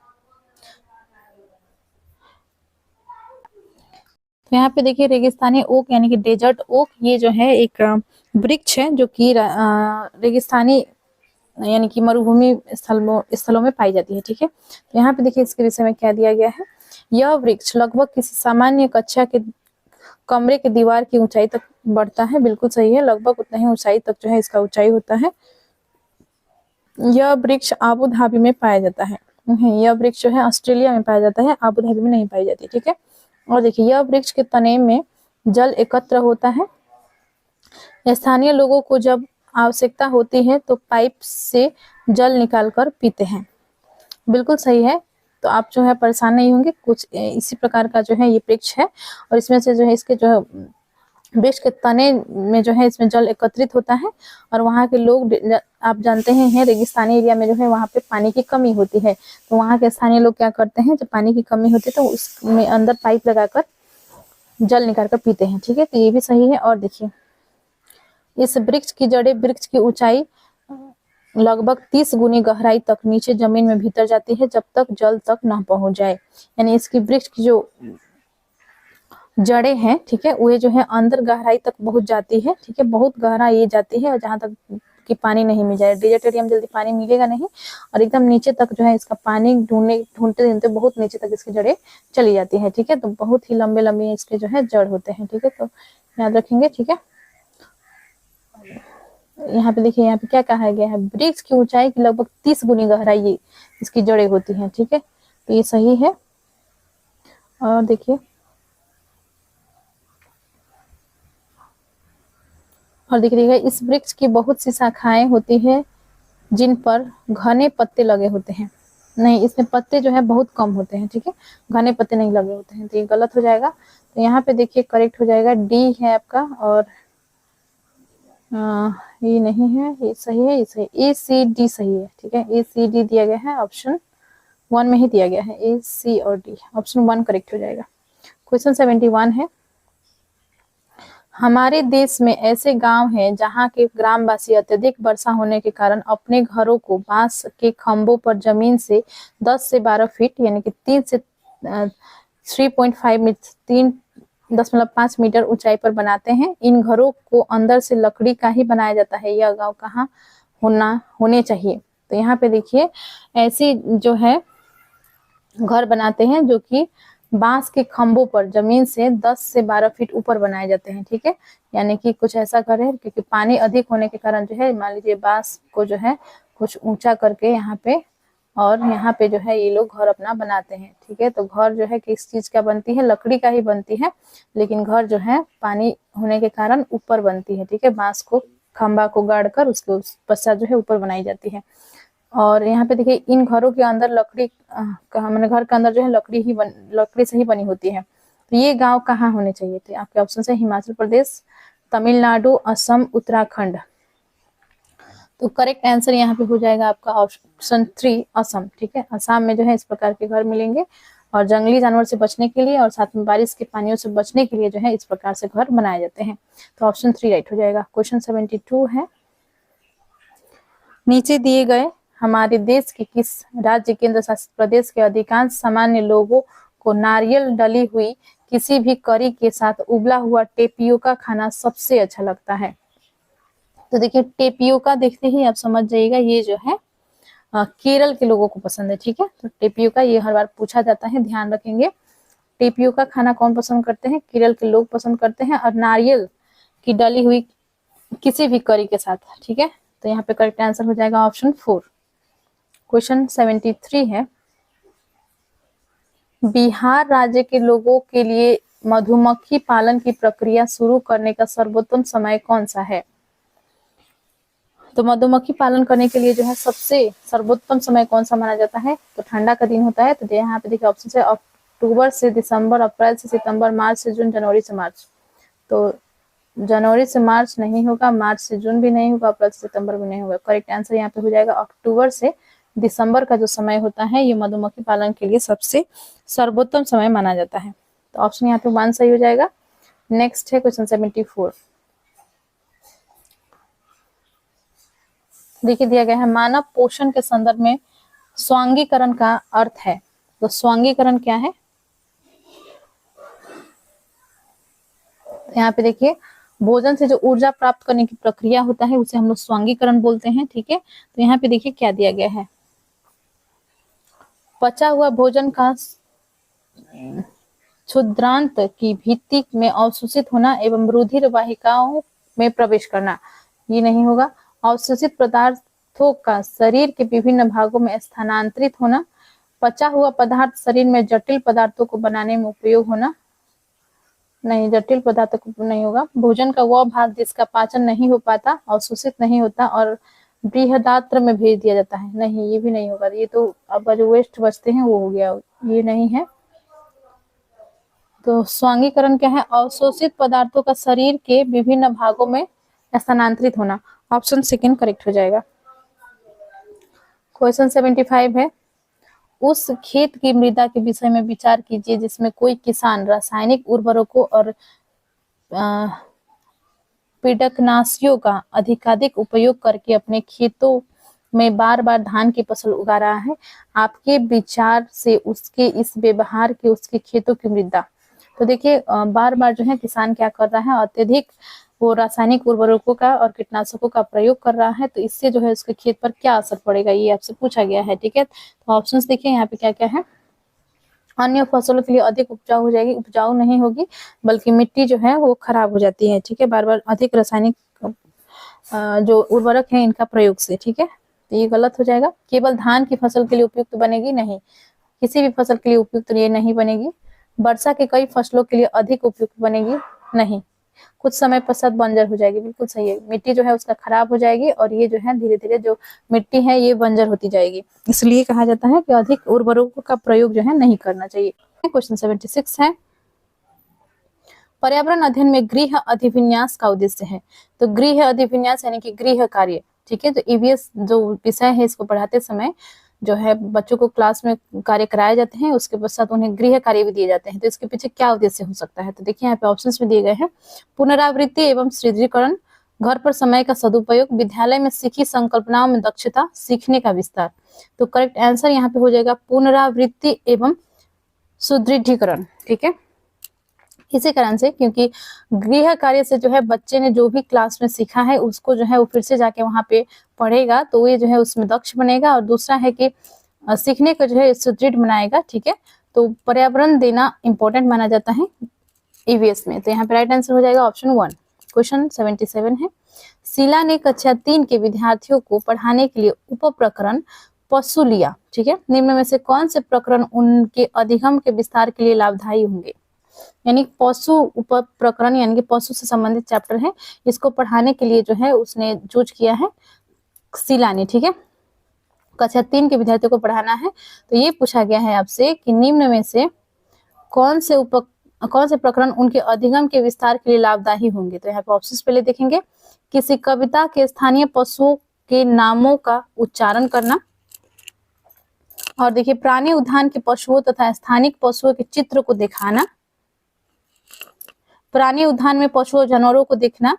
तो यहाँ पे देखिए रेगिस्तानी ओक यानी कि डेजर्ट ओक, ये जो है एक वृक्ष है जो कि रेगिस्तानी यानी कि मरुभूमि स्थलों में पाई जाती है। ठीक है, तो यहाँ पे देखिए इसके विषय में क्या दिया गया है। यह वृक्ष लगभग किसी सामान्य कक्षा के कमरे की दीवार की ऊंचाई तक बढ़ता है। बिल्कुल सही है, लगभग उतना ही ऊंचाई तक जो है इसका ऊंचाई होता है। यह वृक्ष आबू धाबी में पाया जाता है। यह वृक्ष जो है ऑस्ट्रेलिया में पाया जाता है, आबू धाबी में नहीं पाई जाती। ठीक है, और देखिए यह वृक्ष के तने में जल एकत्र होता है। स्थानीय लोगों को जब आवश्यकता होती है तो पाइप से जल निकालकर पीते हैं। बिल्कुल सही है, तो आप जो है परेशान नहीं होंगे। कुछ इसी प्रकार का जो है ये वृक्ष है और इसमें से जो है इसके जो है वृक्ष के तने में जो है इसमें जल एकत्रित होता है और वहाँ के लोग, आप जानते हैं रेगिस्तानी एरिया में जो है वहाँ पे पानी की कमी होती है, तो वहाँ के स्थानीय लोग क्या करते हैं, जब पानी की कमी होती है तो उसमें अंदर पाइप लगाकर जल निकाल कर पीते हैं। ठीक है, तो ये भी सही है। और देखिए इस वृक्ष की जड़ें वृक्ष की ऊंचाई लगभग 30 गुनी गहराई तक नीचे जमीन में भीतर जाती है जब तक जल तक न पहुंच जाए। यानी इसकी वृक्ष की जो जड़ें हैं, ठीक है, वो जो है अंदर गहराई तक पहुंच जाती है। ठीक है, बहुत गहरा ये जाती है और जहां तक कि पानी नहीं मिल जाए। डेजर्ट एरिया में जल्दी पानी मिलेगा नहीं और एकदम नीचे तक जो है इसका पानी ढूंढते ढूंढते बहुत नीचे तक इसकी जड़ें चली जाती है। ठीक है, तो बहुत ही लंबे लंबे इसके जो है जड़ होते हैं। ठीक है, तो याद रखेंगे। ठीक है, यहाँ पे देखिए यहाँ पे क्या कहा गया है, वृक्ष की ऊंचाई की लगभग 30 गुनी गहराई इसकी जड़ें होती हैं। ठीक है, तो ये सही है। और देखिए इस वृक्ष की बहुत सी शाखाएं होती है जिन पर घने पत्ते लगे होते हैं। नहीं, इसमें पत्ते जो है बहुत कम होते हैं। ठीक है, घने पत्ते नहीं लगे होते हैं, तो ये गलत हो जाएगा। तो यहाँ पे देखिए करेक्ट हो जाएगा डी है आपका, और ये नहीं है, ये सही है, ये सही, ए सी डी सही है। ठीक है, ए सी डी दिया गया है, ऑप्शन 1 में ही दिया गया है, ए सी और डी, ऑप्शन 1 करेक्ट हो जाएगा। क्वेश्चन 71 है, हमारे देश में ऐसे गांव हैं जहां के ग्रामवासी अत्यधिक वर्षा होने के कारण अपने घरों को बांस के खंभों पर जमीन से 10 से 12 फीट यानी कि 3 से 3.5 मीटर 3.5 मीटर ऊंचाई पर बनाते हैं। इन घरों को अंदर से लकड़ी का ही बनाया जाता है। यह गांव कहाँ होने चाहिए? तो यहाँ पे देखिए ऐसी जो है घर बनाते हैं जो कि बांस के खंभों पर जमीन से 10 से 12 फीट ऊपर बनाए जाते हैं। ठीक है, यानी कि कुछ ऐसा घर है क्योंकि पानी अधिक होने के कारण जो है मान लीजिए बांस को जो है कुछ ऊंचा करके यहाँ पे, और यहाँ पे जो है ये लोग घर अपना बनाते हैं। ठीक है, तो घर जो है किस चीज का बनती है, लकड़ी का ही बनती है, लेकिन घर जो है पानी होने के कारण ऊपर बनती है। ठीक है, बांस को खंभा को गाड़ कर उसके पश्चात जो है ऊपर बनाई जाती है। और यहाँ पे देखिए इन घरों के अंदर लकड़ी मैंने घर के अंदर जो है लकड़ी से ही बनी होती है। तो ये गांव कहाँ होने चाहिए थे? आपके ऑप्शन है हिमाचल प्रदेश, तमिलनाडु, असम, उत्तराखंड। तो करेक्ट आंसर यहाँ पे हो जाएगा आपका ऑप्शन 3 असम। ठीक है, असम में जो है इस प्रकार के घर मिलेंगे और जंगली जानवर से बचने के लिए और साथ में बारिश के पानियों से बचने के लिए जो है इस प्रकार से घर बनाए जाते हैं। तो ऑप्शन 3 राइट हो जाएगा। क्वेश्चन 72 है, नीचे दिए गए हमारे देश के किस राज्य केंद्र शासित प्रदेश के अधिकांश सामान्य लोगों को नारियल डली हुई किसी भी करी के साथ उबला हुआ टेपियोका खाना सबसे अच्छा लगता है? तो देखिए टेपियोका देखते ही आप समझ जाइएगा ये जो है केरल के लोगों को पसंद है। ठीक है, तो टेपियोका ये हर बार पूछा जाता है, ध्यान रखेंगे। टेपियोका खाना कौन पसंद करते हैं? केरल के लोग पसंद करते हैं, और नारियल की डली हुई किसी भी करी के साथ। ठीक है, तो यहाँ पे करेक्ट आंसर हो जाएगा ऑप्शन 4। क्वेश्चन 73 है, बिहार राज्य के लोगों के लिए मधुमक्खी पालन की प्रक्रिया शुरू करने का सर्वोत्तम समय कौन सा है? तो मधुमक्खी पालन करने के लिए जो है सबसे सर्वोत्तम समय कौन सा माना जाता है? तो ठंडा का दिन होता है। तो यहाँ पे देखिए ऑप्शन है अक्टूबर से दिसंबर, अप्रैल से सितंबर, मार्च से जून, जनवरी से मार्च। तो जनवरी से मार्च नहीं होगा, मार्च से जून भी नहीं होगा, अप्रैल से सितंबर भी नहीं होगा। करेक्ट आंसर यहाँ पे हो जाएगा अक्टूबर से दिसंबर का जो समय होता है ये मधुमक्खी पालन के लिए सबसे सर्वोत्तम समय माना जाता है। तो ऑप्शन यहाँ पे 1 सही हो जाएगा। नेक्स्ट है क्वेश्चन 74। देखिए दिया गया है मानव पोषण के संदर्भ में स्वांगीकरण का अर्थ है। तो स्वांगीकरण क्या है? यहाँ पे देखिए भोजन से जो ऊर्जा प्राप्त करने की प्रक्रिया होता है उसे हम लोग स्वांगीकरण बोलते हैं। ठीक है, तो यहाँ पे देखिए क्या दिया गया है, पचा हुआ भोजन का क्षुद्रांत की भित्ति में अवशोषित होना एवं रुधिर वाहिकाओं में प्रवेश करना, ये नहीं होगा। अवशोषित पदार्थों का शरीर के विभिन्न भागों में स्थानांतरित होना, पचा हुआ पदार्थ शरीर में जटिल पदार्थों को बनाने में उपयोग होना, नहीं, जटिल पदार्थों को नहीं होगा। भोजन का वह भाग जिसका पाचन नहीं हो पाता, अवशोषित नहीं होता और बृहदात्र में भेज दिया जाता है, नहीं, ये भी नहीं होगा। ये तो अब जो वेस्ट बचते हैं वो हो गया, ये नहीं है। तो स्वांगीकरण क्या है? अवशोषित पदार्थों का शरीर के विभिन्न भागों में स्थानांतरित होना। ऑप्शन सेकंड करेक्ट हो जाएगा। क्वेश्चन 75 है, उस खेत की मृदा के विषय में विचार कीजिए जिसमें कोई किसान रासायनिक उर्वरकों और कीटनाशियों का अधिकाधिक उपयोग करके अपने खेतों में बार बार धान की फसल उगा रहा है। आपके विचार से उसके इस व्यवहार के उसके खेतों की मृदा, तो देखिए बार बार जो है किसान क्या कर रहा है, अत्यधिक वो रासायनिक उर्वरकों का और कीटनाशकों का प्रयोग कर रहा है, तो इससे जो है उसके खेत पर क्या असर पड़ेगा ये आपसे पूछा गया है। ठीक है, तो ऑप्शंस देखिए यहाँ पे क्या क्या है। अन्य फसलों के लिए अधिक उपजाऊ हो जाएगी, उपजाऊ नहीं होगी बल्कि मिट्टी जो है वो खराब हो जाती है। ठीक है, बार बार अधिक रासायनिक जो उर्वरक है इनका प्रयोग से। ठीक है, तो ये गलत हो जाएगा। केवल धान की फसल के लिए उपयुक्त बनेगी, नहीं, किसी भी फसल के लिए उपयुक्त ये नहीं बनेगी। वर्षा के कई फसलों के लिए अधिक उपयुक्त बनेगी, नहीं, कुछ समय पश्चात बंजर हो जाएगी, बिल्कुल सही है। मिट्टी जो है उसका खराब हो जाएगी और ये जो है धीरे धीरे जो मिट्टी है ये बंजर होती जाएगी, इसलिए कहा जाता है कि अधिक उर्वरकों का प्रयोग जो है नहीं करना चाहिए। क्वेश्चन 76 है, पर्यावरण अध्ययन में गृह अधिविन्यास का उद्देश्य है। तो गृह अधिविन्यास यानी कि गृह कार्य। ठीक है, तो ईवीएस जो विषय है इसको पढ़ाते समय जो है बच्चों को क्लास में कार्य कराए जाते हैं, उसके पश्चात उन्हें गृह कार्य भी दिए जाते हैं। तो इसके पीछे क्या उद्देश्य हो सकता है? तो देखिए यहाँ पे ऑप्शंस में दिए गए हैं, पुनरावृत्ति एवं सुदृढ़ीकरण, घर पर समय का सदुपयोग, विद्यालय में सीखी संकल्पनाओं में दक्षता, सीखने का विस्तार। तो करेक्ट आंसर यहाँ पे हो जाएगा पुनरावृत्ति एवं सुदृढ़ीकरण। ठीक है, इसी कारण से क्योंकि गृह कार्य से जो है बच्चे ने जो भी क्लास में सीखा है उसको जो है वो फिर से जाके वहां पे पढ़ेगा, तो ये जो है उसमें दक्ष बनेगा। और दूसरा है कि सीखने को जो है सुदृढ़ बनाएगा। ठीक है, तो पर्यावरण देना इंपॉर्टेंट माना जाता है ईवीएस में। तो यहाँ पे राइट आंसर हो जाएगा ऑप्शन 1। क्वेश्चन 77 है, शीला ने कक्षा 3 के विद्यार्थियों को पढ़ाने के लिए उप प्रकरण पशु लिया। ठीक है, निम्न में से कौन से प्रकरण उनके अधिगम के विस्तार के लिए लाभदायी होंगे? यानी पशु उप प्रकरण यानी कि पशु से संबंधित चैप्टर है, इसको पढ़ाने के लिए जो है उसने चूज किया है शीला ने। ठीक है, कक्षा 3 के विद्यार्थियों को पढ़ाना है, तो ये पूछा गया है आपसे कि निम्न में से कौन से प्रकरण उनके अधिगम के विस्तार के लिए लाभदायी होंगे? तो यहाँ पे ऑप्शंस पहले देखेंगे, किसी कविता के स्थानीय पशुओं के नामों का उच्चारण करना, और देखिए प्राणी उद्यान के पशुओं तथा स्थानिक पशुओं के चित्र को दिखाना, प्राणी उद्यान में पशुओं जानवरों को देखना,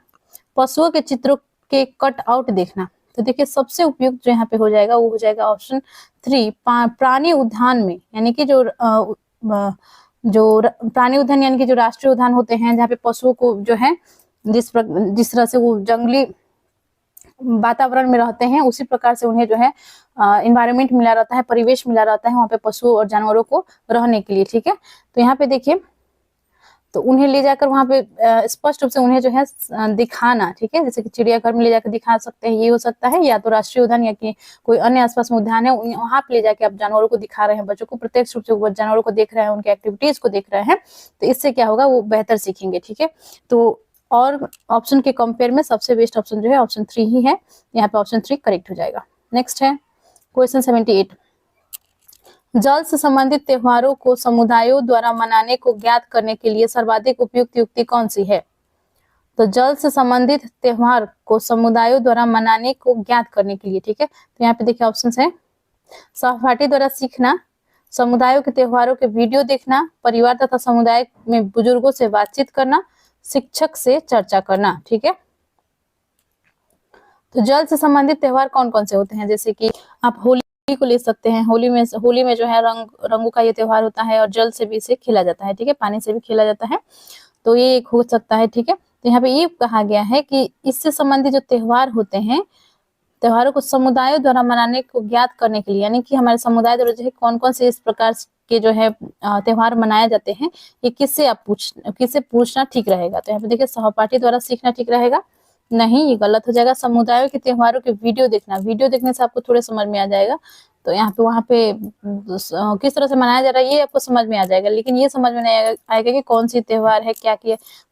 पशुओं के चित्रों के कट आउट देखना। तो देखिए सबसे उपयुक्त जो यहाँ पे हो जाएगा वो हो जाएगा ऑप्शन 3, प्राणी उद्यान में, यानी कि जो प्राणी उद्यान यानी कि जो राष्ट्रीय उद्यान होते हैं जहाँ पे पशुओं को जो है जिस तरह से वो जंगली वातावरण में रहते हैं उसी प्रकार से उन्हें जो है इन्वायरमेंट मिला रहता है, परिवेश मिला रहता है वहाँ पे पशुओं और जानवरों को रहने के लिए। ठीक है, तो यहाँ पे देखिए तो उन्हें ले जाकर वहां पे स्पष्ट रूप से उन्हें जो है दिखाना। ठीक है, जैसे कि चिड़ियाघर में ले जाकर दिखा सकते हैं, ये हो सकता है, या तो राष्ट्रीय उद्यान या कि कोई अन्य आसपास में उद्यान है वहां पे ले जाके आप जानवरों को दिखा रहे हैं, बच्चों को प्रत्यक्ष रूप से जानवरों को देख रहे हैं, उनके एक्टिविटीज को देख रहे हैं, तो इससे क्या होगा वो बेहतर सीखेंगे। ठीक है, तो और ऑप्शन के कंपेयर में सबसे बेस्ट ऑप्शन जो है ऑप्शन 3 ही है, यहाँ पे ऑप्शन 3 करेक्ट हो जाएगा। नेक्स्ट है क्वेश्चन 78, जल से संबंधित त्योहारों को समुदायों द्वारा मनाने को ज्ञात करने के लिए सर्वाधिक उपयुक्त युक्ति कौन सी है? तो जल से संबंधित त्योहार को समुदायों द्वारा मनाने को ज्ञात करने के लिए, ठीक है। तो यहाँ पे देखिए ऑप्शन है सहपाठी द्वारा सीखना, समुदायों के त्योहारों के वीडियो देखना, परिवार तथा समुदाय में बुजुर्गों से बातचीत करना, शिक्षक से चर्चा करना, ठीक है। तो जल से संबंधित त्योहार कौन कौन से होते हैं, जैसे कि आप होली को ले सकते हैं। होली में जो है रंगों का ये त्योहार होता है और जल से भी इसे खेला जाता है, ठीक है, पानी से भी खेला जाता है, तो ये एक हो सकता है, ठीक है। तो यहाँ पे ये कहा गया है कि इससे संबंधित जो त्योहार होते हैं, त्योहारों को समुदायों द्वारा मनाने को ज्ञात करने के लिए, यानी कि हमारे समुदाय द्वारा जो है कौन कौन से इस प्रकार के जो है त्योहार मनाए जाते हैं, ये किससे पूछना ठीक रहेगा। तो यहाँ पे देखिए सहपाठी द्वारा सीखना ठीक रहेगा, नहीं ये गलत हो जाएगा। समुदायों के त्योहारों के वीडियो देखना, वीडियो देखने से आपको थोड़े समझ में आ जाएगा, तो यहाँ पे वहाँ पे किस तरह से मनाया जा रहा है ये आपको समझ में आ जाएगा, लेकिन ये समझ में नहीं आएगा कि कौन सी त्योहार है, क्या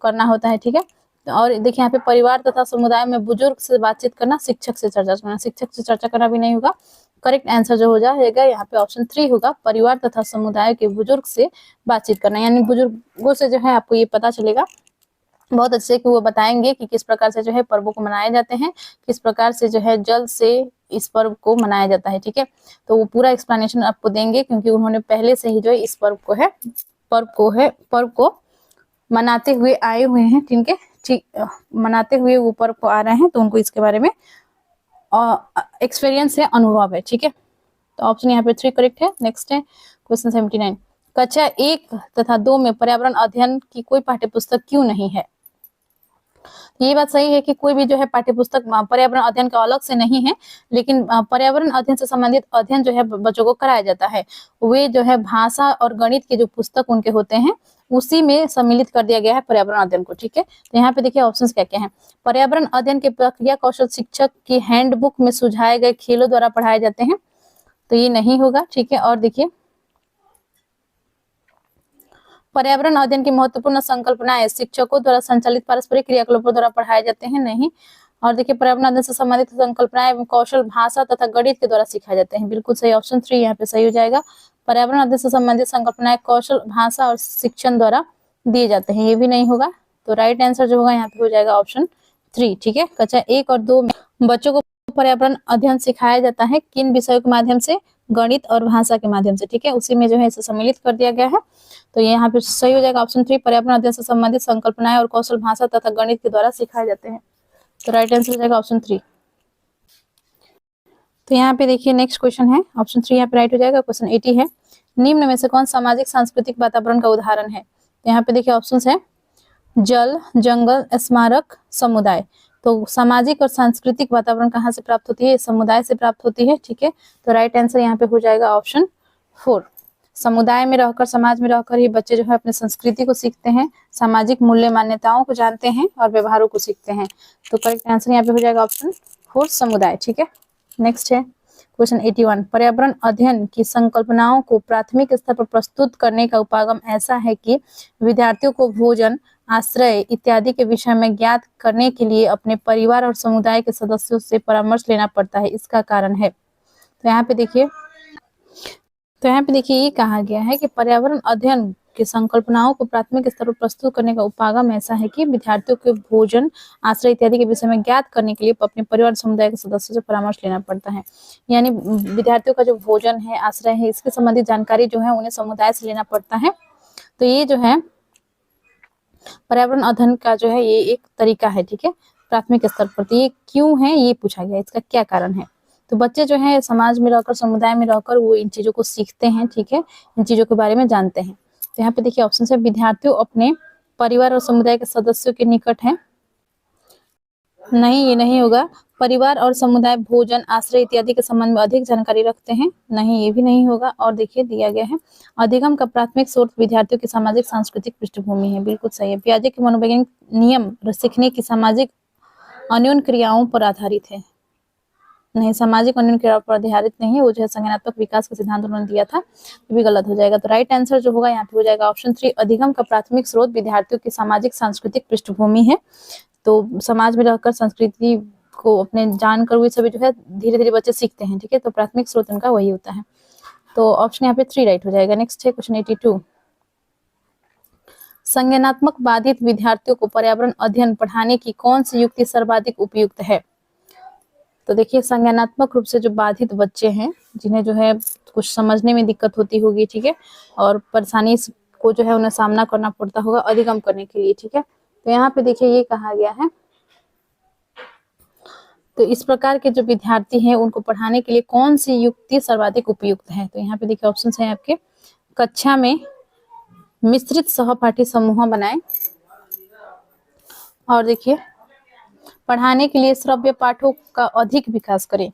करना होता है, ठीक है। और देखिए यहाँ पे परिवार तथा समुदाय में बुजुर्ग से बातचीत करना, शिक्षक से चर्चा करना, शिक्षक से चर्चा करना भी नहीं होगा। करेक्ट आंसर जो हो जाएगा यहाँ पे ऑप्शन 3 होगा, परिवार तथा समुदाय के बुजुर्ग से बातचीत करना, यानी बुजुर्गों से जो है आपको ये पता चलेगा बहुत अच्छे कि वो बताएंगे कि किस प्रकार से जो है पर्वों को मनाए जाते हैं, किस प्रकार से जो है जल से इस पर्व को मनाया जाता है, ठीक है। तो वो पूरा एक्सप्लेनेशन आपको देंगे, क्योंकि उन्होंने पहले से ही जो है इस पर्व को मनाते हुए आए हुए हैं, ठीक है, मनाते हुए वो पर्व को आ रहे हैं, तो उनको इसके बारे में एक्सपीरियंस है, अनुभव है, ठीक है। तो ऑप्शन यहाँ पे 3 करेक्ट है। नेक्स्ट है क्वेश्चन 79, कक्षा 1 तथा 2 में पर्यावरण अध्ययन की कोई पाठ्यपुस्तक क्यों नहीं है। ये बात सही है कि कोई भी जो है पाठ्यपुस्तक पर्यावरण अध्ययन का अलग से नहीं है, लेकिन पर्यावरण अध्ययन से संबंधित अध्ययन जो है बच्चों को कराया जाता है। वे जो है भाषा और गणित के जो पुस्तक उनके होते हैं उसी में सम्मिलित कर दिया गया है पर्यावरण अध्ययन को, ठीक है। तो यहाँ पे देखिए ऑप्शंस क्या क्या है। पर्यावरण अध्ययन के प्रक्रिया कौशल शिक्षक की हैंडबुक में सुझाए गए खेलों द्वारा पढ़ाए जाते हैं, तो ये नहीं होगा, ठीक है। और देखिए पर्यावरण अध्ययन की महत्वपूर्ण संकल्पनाएं शिक्षकों द्वारा संचालित पारस्परिक क्रियाकलापों द्वारा पढ़ाए जाते हैं, नहीं। और देखिए पर्यावरण अध्ययन से संबंधित संकल्पनाएं एवं कौशल भाषा तथा गणित के द्वारा सिखाए जाते हैं, बिल्कुल सही, ऑप्शन 3 यहाँ पे सही हो जाएगा। पर्यावरण अध्ययन से संबंधित संकल्पनाएं कौशल भाषा और शिक्षण द्वारा दिए जाते हैं, ये भी नहीं होगा। तो राइट आंसर जो होगा यहाँ पे हो जाएगा ऑप्शन 3, ठीक है। कक्षा 1 और 2 में बच्चों को पर्यावरण अध्ययन सिखाया जाता है, किन विषयों के माध्यम से, गणित और भाषा के माध्यम से, ठीक है, उसी में जो है इसे सम्मिलित कर दिया गया है। तो ये यहाँ पे सही हो जाएगा ऑप्शन 3, पर्यावरण अध्ययन से संबंधित संकल्पनाएं और कौशल भाषा तथा गणित के द्वारा सिखाए जाते हैं, तो राइट आंसर हो जाएगा ऑप्शन 3। तो यहाँ पे देखिए नेक्स्ट क्वेश्चन है, ऑप्शन 3 यहाँ पे राइट हो जाएगा। क्वेश्चन 80 है, निम्न में से कौन सामाजिक सांस्कृतिक वातावरण का उदाहरण है। तो यहाँ पे देखिए ऑप्शन है जल, जंगल, स्मारक, समुदाय। तो सामाजिक और सांस्कृतिक वातावरण कहाँ से प्राप्त होती है, समुदाय से प्राप्त होती है, ठीक है। तो राइट आंसर यहाँ पे हो जाएगा ऑप्शन 4। समुदाय में रहकर, समाज में रहकर ही बच्चे जो है अपने संस्कृति को सीखते हैं, सामाजिक मूल्य मान्यताओं को जानते हैं और व्यवहारों को सीखते हैं। तो करेक्ट आंसर यहाँ पे हो जाएगा ऑप्शन 4 समुदाय, ठीक है। नेक्स्ट है क्वेश्चन 81, पर्यावरण अध्ययन की संकल्पनाओं को प्राथमिक स्तर पर प्रस्तुत करने का उपागम ऐसा है कि विद्यार्थियों को भोजन, आश्रय इत्यादि के विषय में ज्ञात करने के लिए अपने परिवार और समुदाय के सदस्यों से परामर्श लेना पड़ता है, इसका कारण है। तो यहाँ पे देखिए ये कहा गया है कि पर्यावरण अध्ययन की संकल्पनाओं को प्राथमिक स्तर पर प्रस्तुत करने का उपागम ऐसा है कि विद्यार्थियों के भोजन, आश्रय इत्यादि के विषय में ज्ञात करने के लिए अपने परिवार समुदाय के सदस्यों से परामर्श लेना पड़ता है, यानी विद्यार्थियों का जो भोजन है, आश्रय है, इसके संबंधित जानकारी जो है उन्हें समुदाय से लेना पड़ता है। तो ये जो है पर्यावरण अध्ययन का जो है ये एक तरीका है, ठीक है, प्राथमिक स्तर पर। तो ये क्यों है ये पूछा गया, इसका क्या कारण है। तो बच्चे जो है समाज में रहकर, समुदाय में रहकर वो इन चीजों को सीखते हैं, ठीक है, इन चीजों के बारे में जानते हैं। तो यहाँ पे देखिए ऑप्शन है विद्यार्थियों अपने परिवार और समुदाय के सदस्यों के निकट है, नहीं ये नहीं होगा। परिवार और समुदाय भोजन, आश्रय इत्यादि के संबंध में अधिक जानकारी रखते हैं, नहीं ये भी नहीं होगा। और देखिए दिया गया है अधिगम का प्राथमिक स्रोत विद्यार्थियों की सामाजिक सांस्कृतिक पृष्ठभूमि है, बिल्कुल सही है। पियाजे के मनोवैज्ञानिक नियम सीखने की सामाजिक अन्योन्य क्रियाओं पर आधारित है, नहीं सामाजिक अन्योन्य क्रियाओं पर आधारित नहीं है, वो जो है संज्ञानात्मक विकास का सिद्धांत उन्होंने दिया था, ये भी गलत हो जाएगा। तो राइट आंसर जो होगा यहाँ पे हो जाएगा ऑप्शन 3, अधिगम का प्राथमिक स्रोत विद्यार्थियों की सामाजिक सांस्कृतिक पृष्ठभूमि है। तो समाज में रहकर संस्कृति को अपने जानकर हुए सभी जो है धीरे धीरे बच्चे सीखते हैं, ठीक है। तो प्राथमिक स्रोत उनका वही होता है, तो ऑप्शन यहाँ पे 3 राइट हो जाएगा। नेक्स्ट है क्वेश्चन 82, संज्ञानात्मक बाधित विद्यार्थियों को पर्यावरण अध्ययन पढ़ाने की कौन सी युक्ति सर्वाधिक उपयुक्त है? तो देखिए, संज्ञानात्मक रूप से जो बाधित बच्चे हैं, जिन्हें जो है कुछ समझने में दिक्कत होती होगी, ठीक है, और परेशानी को जो है उन्हें सामना करना पड़ता होगा अधिगम करने के लिए, ठीक है। तो यहाँ पे देखिए ये कहा गया है, तो इस प्रकार के जो विद्यार्थी हैं उनको पढ़ाने के लिए कौन सी युक्ति सर्वाधिक उपयुक्त है? तो यहाँ पे देखिए ऑप्शन है आपके, कक्षा में मिश्रित सहपाठी समूह बनाएं, और देखिए पढ़ाने के लिए श्रव्य पाठों का अधिक विकास करें।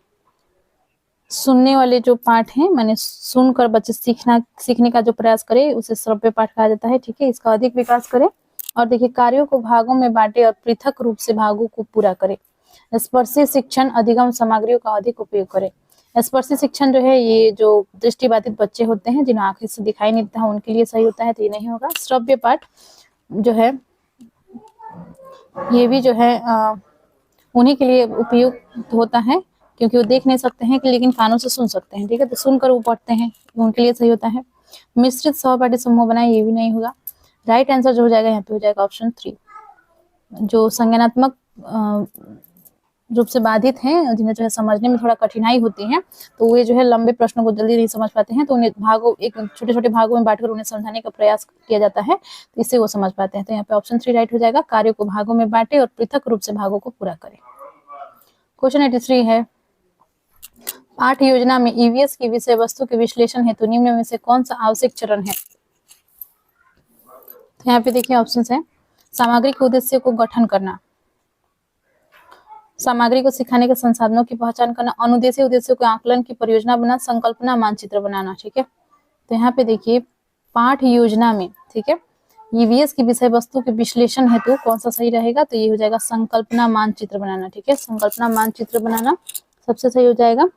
सुनने वाले जो पाठ हैं, माने सुनकर बच्चे सीखने का जो प्रयास करे उसे श्रव्य पाठ कहा जाता है, ठीक है, इसका अधिक विकास करें। और देखिए कार्यों को भागों में बांटे और पृथक रूप से भागों को पूरा करें। स्पर्शी शिक्षण अधिगम सामग्रियों का अधिक उपयोग करें। स्पर्शी शिक्षण जो है ये जो दृष्टिबाधित बच्चे होते हैं, जिन्हें आंखें से दिखाई नहीं देता है, उनके लिए सही होता है, तो ये नहीं होगा। श्रव्य पाठ जो है ये भी जो है उन्हीं के लिए उपयुक्त होता है, क्योंकि वो देख नहीं सकते हैं लेकिन कानों से सुन सकते हैं, ठीक है, तो सुनकर वो पढ़ते हैं, उनके लिए सही होता है। मिश्रित सहपाठी समूह बनाए, ये भी नहीं होगा। राइट आंसर जो हो जाएगा यहाँ पे हो जाएगा ऑप्शन 3। जो संज्ञानात्मक रूप से बाधित हैं, जिन्हें जो है समझने में थोड़ा कठिनाई होती है, तो वे जो है लंबे प्रश्नों को जल्दी नहीं समझ पाते हैं, तो उन्हें छोटे छोटे भागों में बांटकर उन्हें समझाने का प्रयास किया जाता है, तो इससे वो समझ पाते हैं। तो यहाँ पे ऑप्शन 3 राइट हो जाएगा, कार्यों को भागों में बांटे और पृथक रूप से भागों को पूरा करें। क्वेश्चन 83 है, पाठ योजना में ईवीएस की विषय वस्तु के विश्लेषण हेतु निम्न में से कौन सा आवश्यक चरण है? तो यहाँ पे देखिए ऑप्शन है, सामग्री के उद्देश्य को गठन करना, सामग्री को सिखाने के संसाधनों की पहचान करना, अनुदेशीय उद्देश्यों के आकलन की परियोजना बनाना, संकल्पना मानचित्र बनाना, ठीक है। तो यहाँ पे देखिए पाठ योजना में, ठीक है, ईवीएस की विषय वस्तु के विश्लेषण हेतु कौन सा सही रहेगा? तो ये हो जाएगा संकल्पना मानचित्र बनाना, ठीक है, संकल्पना मानचित्र बनाना सबसे सही हो जाएगा।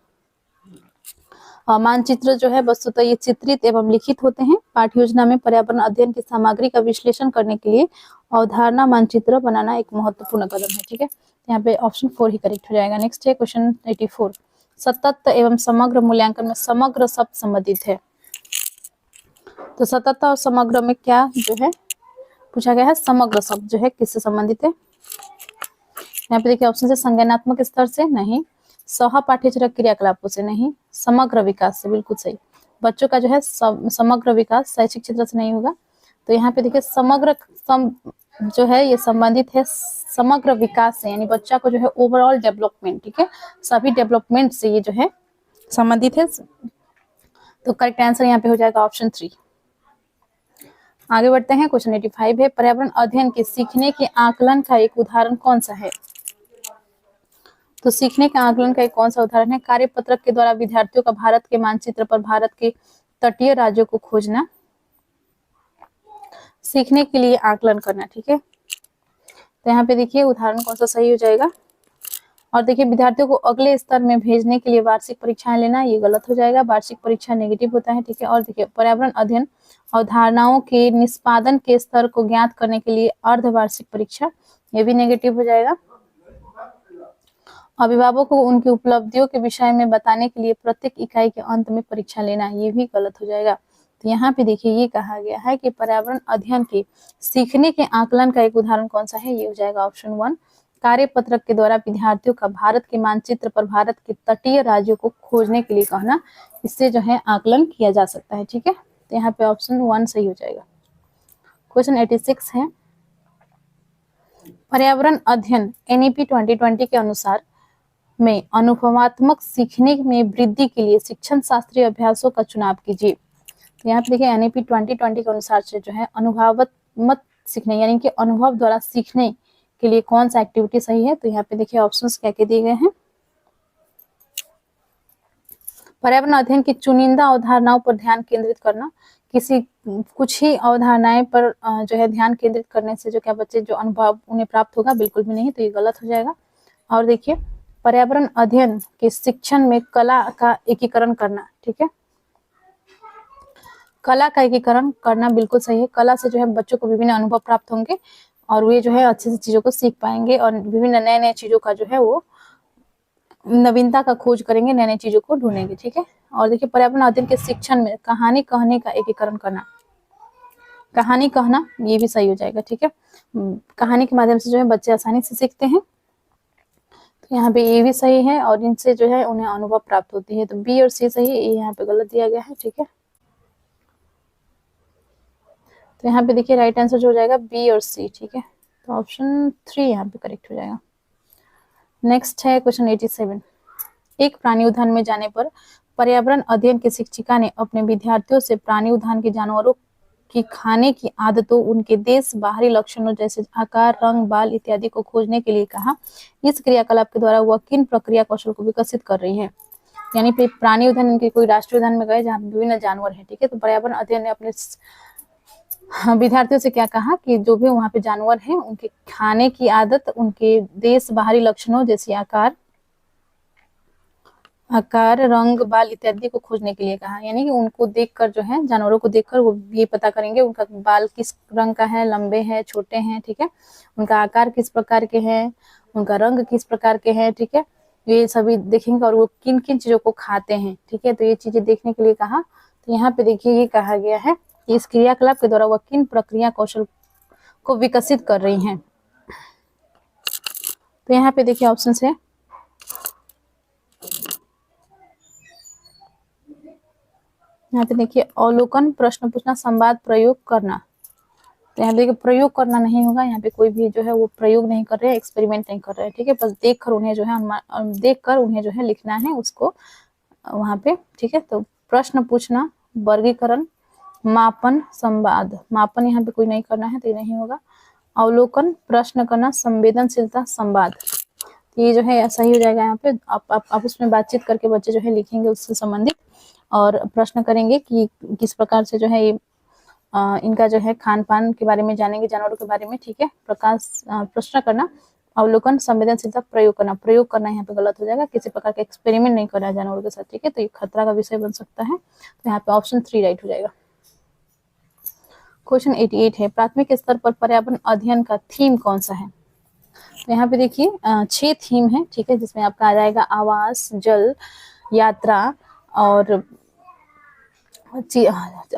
मानचित्र जो है वस्तुतः ये चित्रित एवं लिखित होते हैं। पाठ योजना में पर्यावरण अध्ययन की सामग्री का विश्लेषण करने के लिए अवधारणा मानचित्र बनाना एक महत्वपूर्ण कदम है, ठीक है। यहाँ पे ऑप्शन 4 ही करेक्ट हो जाएगा। नेक्स्ट है क्वेश्चन 84, सतत एवं समग्र मूल्यांकन में समग्र शब्द संबंधित है। तो सतत और समग्र में क्या जो है पूछा गया है? समग्र शब्द जो है किससे संबंधित है? यहाँ पे देखिए ऑप्शन है, संज्ञानात्मक स्तर से नहीं, सहपाठ्यचर्या क्रियाकलापों से नहीं, समग्र विकास से, बिल्कुल सही। बच्चों का जो है समग्र विकास शैक्षिक क्षेत्र से नहीं होगा। तो यहाँ पे देखिए समग्र जो है ये संबंधित है समग्र विकास से, यानी बच्चा को जो है ओवरऑल डेवलपमेंट, ठीक है, सभी डेवलपमेंट से ये जो है संबंधित है। तो करेक्ट आंसर यहाँ पे हो जाएगा ऑप्शन 3। आगे बढ़ते हैं, क्वेश्चन 85 है, पर्यावरण अध्ययन के सीखने के आकलन का एक उदाहरण कौन सा है? तो सीखने के आकलन का एक कौन सा उदाहरण है? कार्यपत्रक के द्वारा विद्यार्थियों का भारत के मानचित्र पर भारत के तटीय राज्यों को खोजना, सीखने के लिए आकलन करना, ठीक है। तो यहाँ पे देखिए उदाहरण कौन सा सही हो जाएगा। और देखिए विद्यार्थियों को अगले स्तर में भेजने के लिए वार्षिक परीक्षाएं लेना, ये गलत हो जाएगा, वार्षिक परीक्षा नेगेटिव होता है, ठीक है। और देखिए पर्यावरण अध्ययन अवधारणाओं के निष्पादन के स्तर को ज्ञात करने के लिए अर्धवार्षिक परीक्षा, ये भी नेगेटिव हो जाएगा। अभिभावकों को उनकी उपलब्धियों के विषय में बताने के लिए प्रत्येक इकाई के अंत में परीक्षा लेना, ये भी गलत हो जाएगा। तो यहाँ पे देखिए ये कहा गया है कि पर्यावरण अध्ययन के सीखने के आकलन का एक उदाहरण कौन सा है? ये हो जाएगा ऑप्शन 1, कार्यपत्रक के द्वारा विद्यार्थियों का भारत के मानचित्र पर भारत के तटीय राज्यों को खोजने के लिए कहना, इससे जो है आकलन किया जा सकता है, ठीक है। तो यहाँ पे ऑप्शन 1 सही हो जाएगा। क्वेश्चन 86 है, पर्यावरण अध्ययन NEP 2020 के अनुसार में अनुभवात्मक सीखने में वृद्धि के लिए शिक्षण शास्त्रीय अभ्यासों का चुनाव कीजिए। तो यहाँ पे देखिए NEP 2020 के अनुसार से जो है अनुभवात्मक सीखने यानी कि अनुभव द्वारा सीखने के लिए कौन सा एक्टिविटी सही है? तो यहाँ पे देखिए ऑप्शंस क्या क्या दिए गए हैं। पर्यावरण अध्ययन की चुनिंदा अवधारणाओं पर ध्यान केंद्रित करना, कुछ ही अवधारणाएं पर जो है ध्यान केंद्रित करने से जो क्या बच्चे जो अनुभव उन्हें प्राप्त होगा, बिल्कुल भी नहीं, तो ये गलत हो जाएगा। और देखिए पर्यावरण अध्ययन के शिक्षण में कला का एकीकरण करना, ठीक है, कला का एकीकरण करना बिल्कुल सही है। कला से जो है बच्चों को विभिन्न अनुभव प्राप्त होंगे और वे जो है अच्छे से चीजों को सीख पाएंगे और विभिन्न नए नए चीजों का जो है वो नवीनता का खोज करेंगे, नए नए चीजों को ढूंढेंगे, ठीक है। और देखिए पर्यावरण अध्ययन के शिक्षण में कहानी कहने का एकीकरण करना, कहानी कहना, ये भी सही हो जाएगा, ठीक है। कहानी के माध्यम से जो है बच्चे आसानी से सीखते हैं, तो यहाँ पे ये भी सही है, और इनसे जो है उन्हें अनुभव प्राप्त होती है। तो बी और सी सही है, ये यहाँ पे गलत दिया गया है, ठीक है। तो यहाँ पे देखिए राइट आंसर जो हो जाएगा बी और सी, ठीक है। तो ऑप्शन 3 यहाँ पे करेक्ट हो जाएगा। नेक्स्ट है क्वेश्चन 87। एक प्राणी उद्यान में जाने पर पर्यावरण अध्ययन की शिक्षिका ने अपने विद्यार्थियों से प्राणी उद्यान के जानवरों की खाने की आदतों, उनके देश बाहरी लक्षणों जैसे आकार, रंग, बाल इत्यादि को खोजने के लिए कहा। इस क्रियाकलाप के द्वारा वह किन प्रक्रिया कौशल को विकसित कर रही है? यानी प्राणी उद्यान, इनके कोई राष्ट्रीय उद्यान में गए जहाँ विभिन्न जानवर है, ठीक है। तो पर्यावरण अध्ययन ने अपने विद्यार्थियों से क्या कहा कि जो भी वहाँ पे जानवर हैं उनके खाने की आदत, उनके देश बाहरी लक्षणों जैसे आकार, रंग, बाल इत्यादि को खोजने के लिए कहा। यानी कि उनको देखकर जो है, जानवरों को देखकर वो ये पता करेंगे उनका बाल किस रंग का है, लंबे हैं, छोटे हैं, ठीक है, उनका आकार किस प्रकार के हैं, उनका रंग किस प्रकार के हैं, ठीक है। ये सभी देखेंगे और वो किन किन चीजों को खाते हैं, ठीक है। तो ये चीजें देखने के लिए कहा। तो यहाँ पे देखिए ये कहा गया है कि इस क्रियाकलाप के द्वारा वह किन प्रक्रिया कौशल को विकसित कर रही हैं। तो यहाँ पे देखिए ऑप्शन है, यहाँ पे देखिए अवलोकन, प्रश्न पूछना, संवाद, प्रयोग करना। तो यहाँ देखिए प्रयोग करना नहीं होगा, यहाँ पे कोई भी जो है वो प्रयोग नहीं कर रहे हैं, एक्सपेरिमेंट नहीं कर रहे हैं, ठीक है। बस देखकर उन्हें जो है लिखना है उसको वहाँ पे, ठीक है। तो प्रश्न पूछना, वर्गीकरण, मापन, संवाद। मापन यहाँ पे कोई नहीं करना है तो ये नहीं होगा। अवलोकन, प्रश्न करना, संवेदनशीलता, संवाद, ये जो है सही हो जाएगा। यहाँ पे आप उसमें बातचीत करके बच्चे जो है लिखेंगे उससे संबंधित, और प्रश्न करेंगे कि किस प्रकार से जो है ये इनका जो है खान पान के बारे में जानेंगे, जानवरों के बारे में, ठीक है। प्रश्न करना, अवलोकन, संवेदनशीलता, प्रयोग करना यहाँ पे गलत हो जाएगा, किसी प्रकार का एक्सपेरिमेंट नहीं करना है जानवरों के साथ, ठीक है। तो ये खतरा का विषय बन सकता है, तो यहाँ पे ऑप्शन 3 राइट हो जाएगा। क्वेश्चन 88 है, प्राथमिक स्तर पर पर्यावरण अध्ययन का थीम कौन सा है? तो यहाँ पे देखिए 6 थीम है, ठीक है, जिसमें आपका आ जाएगा आवास, जल, यात्रा, और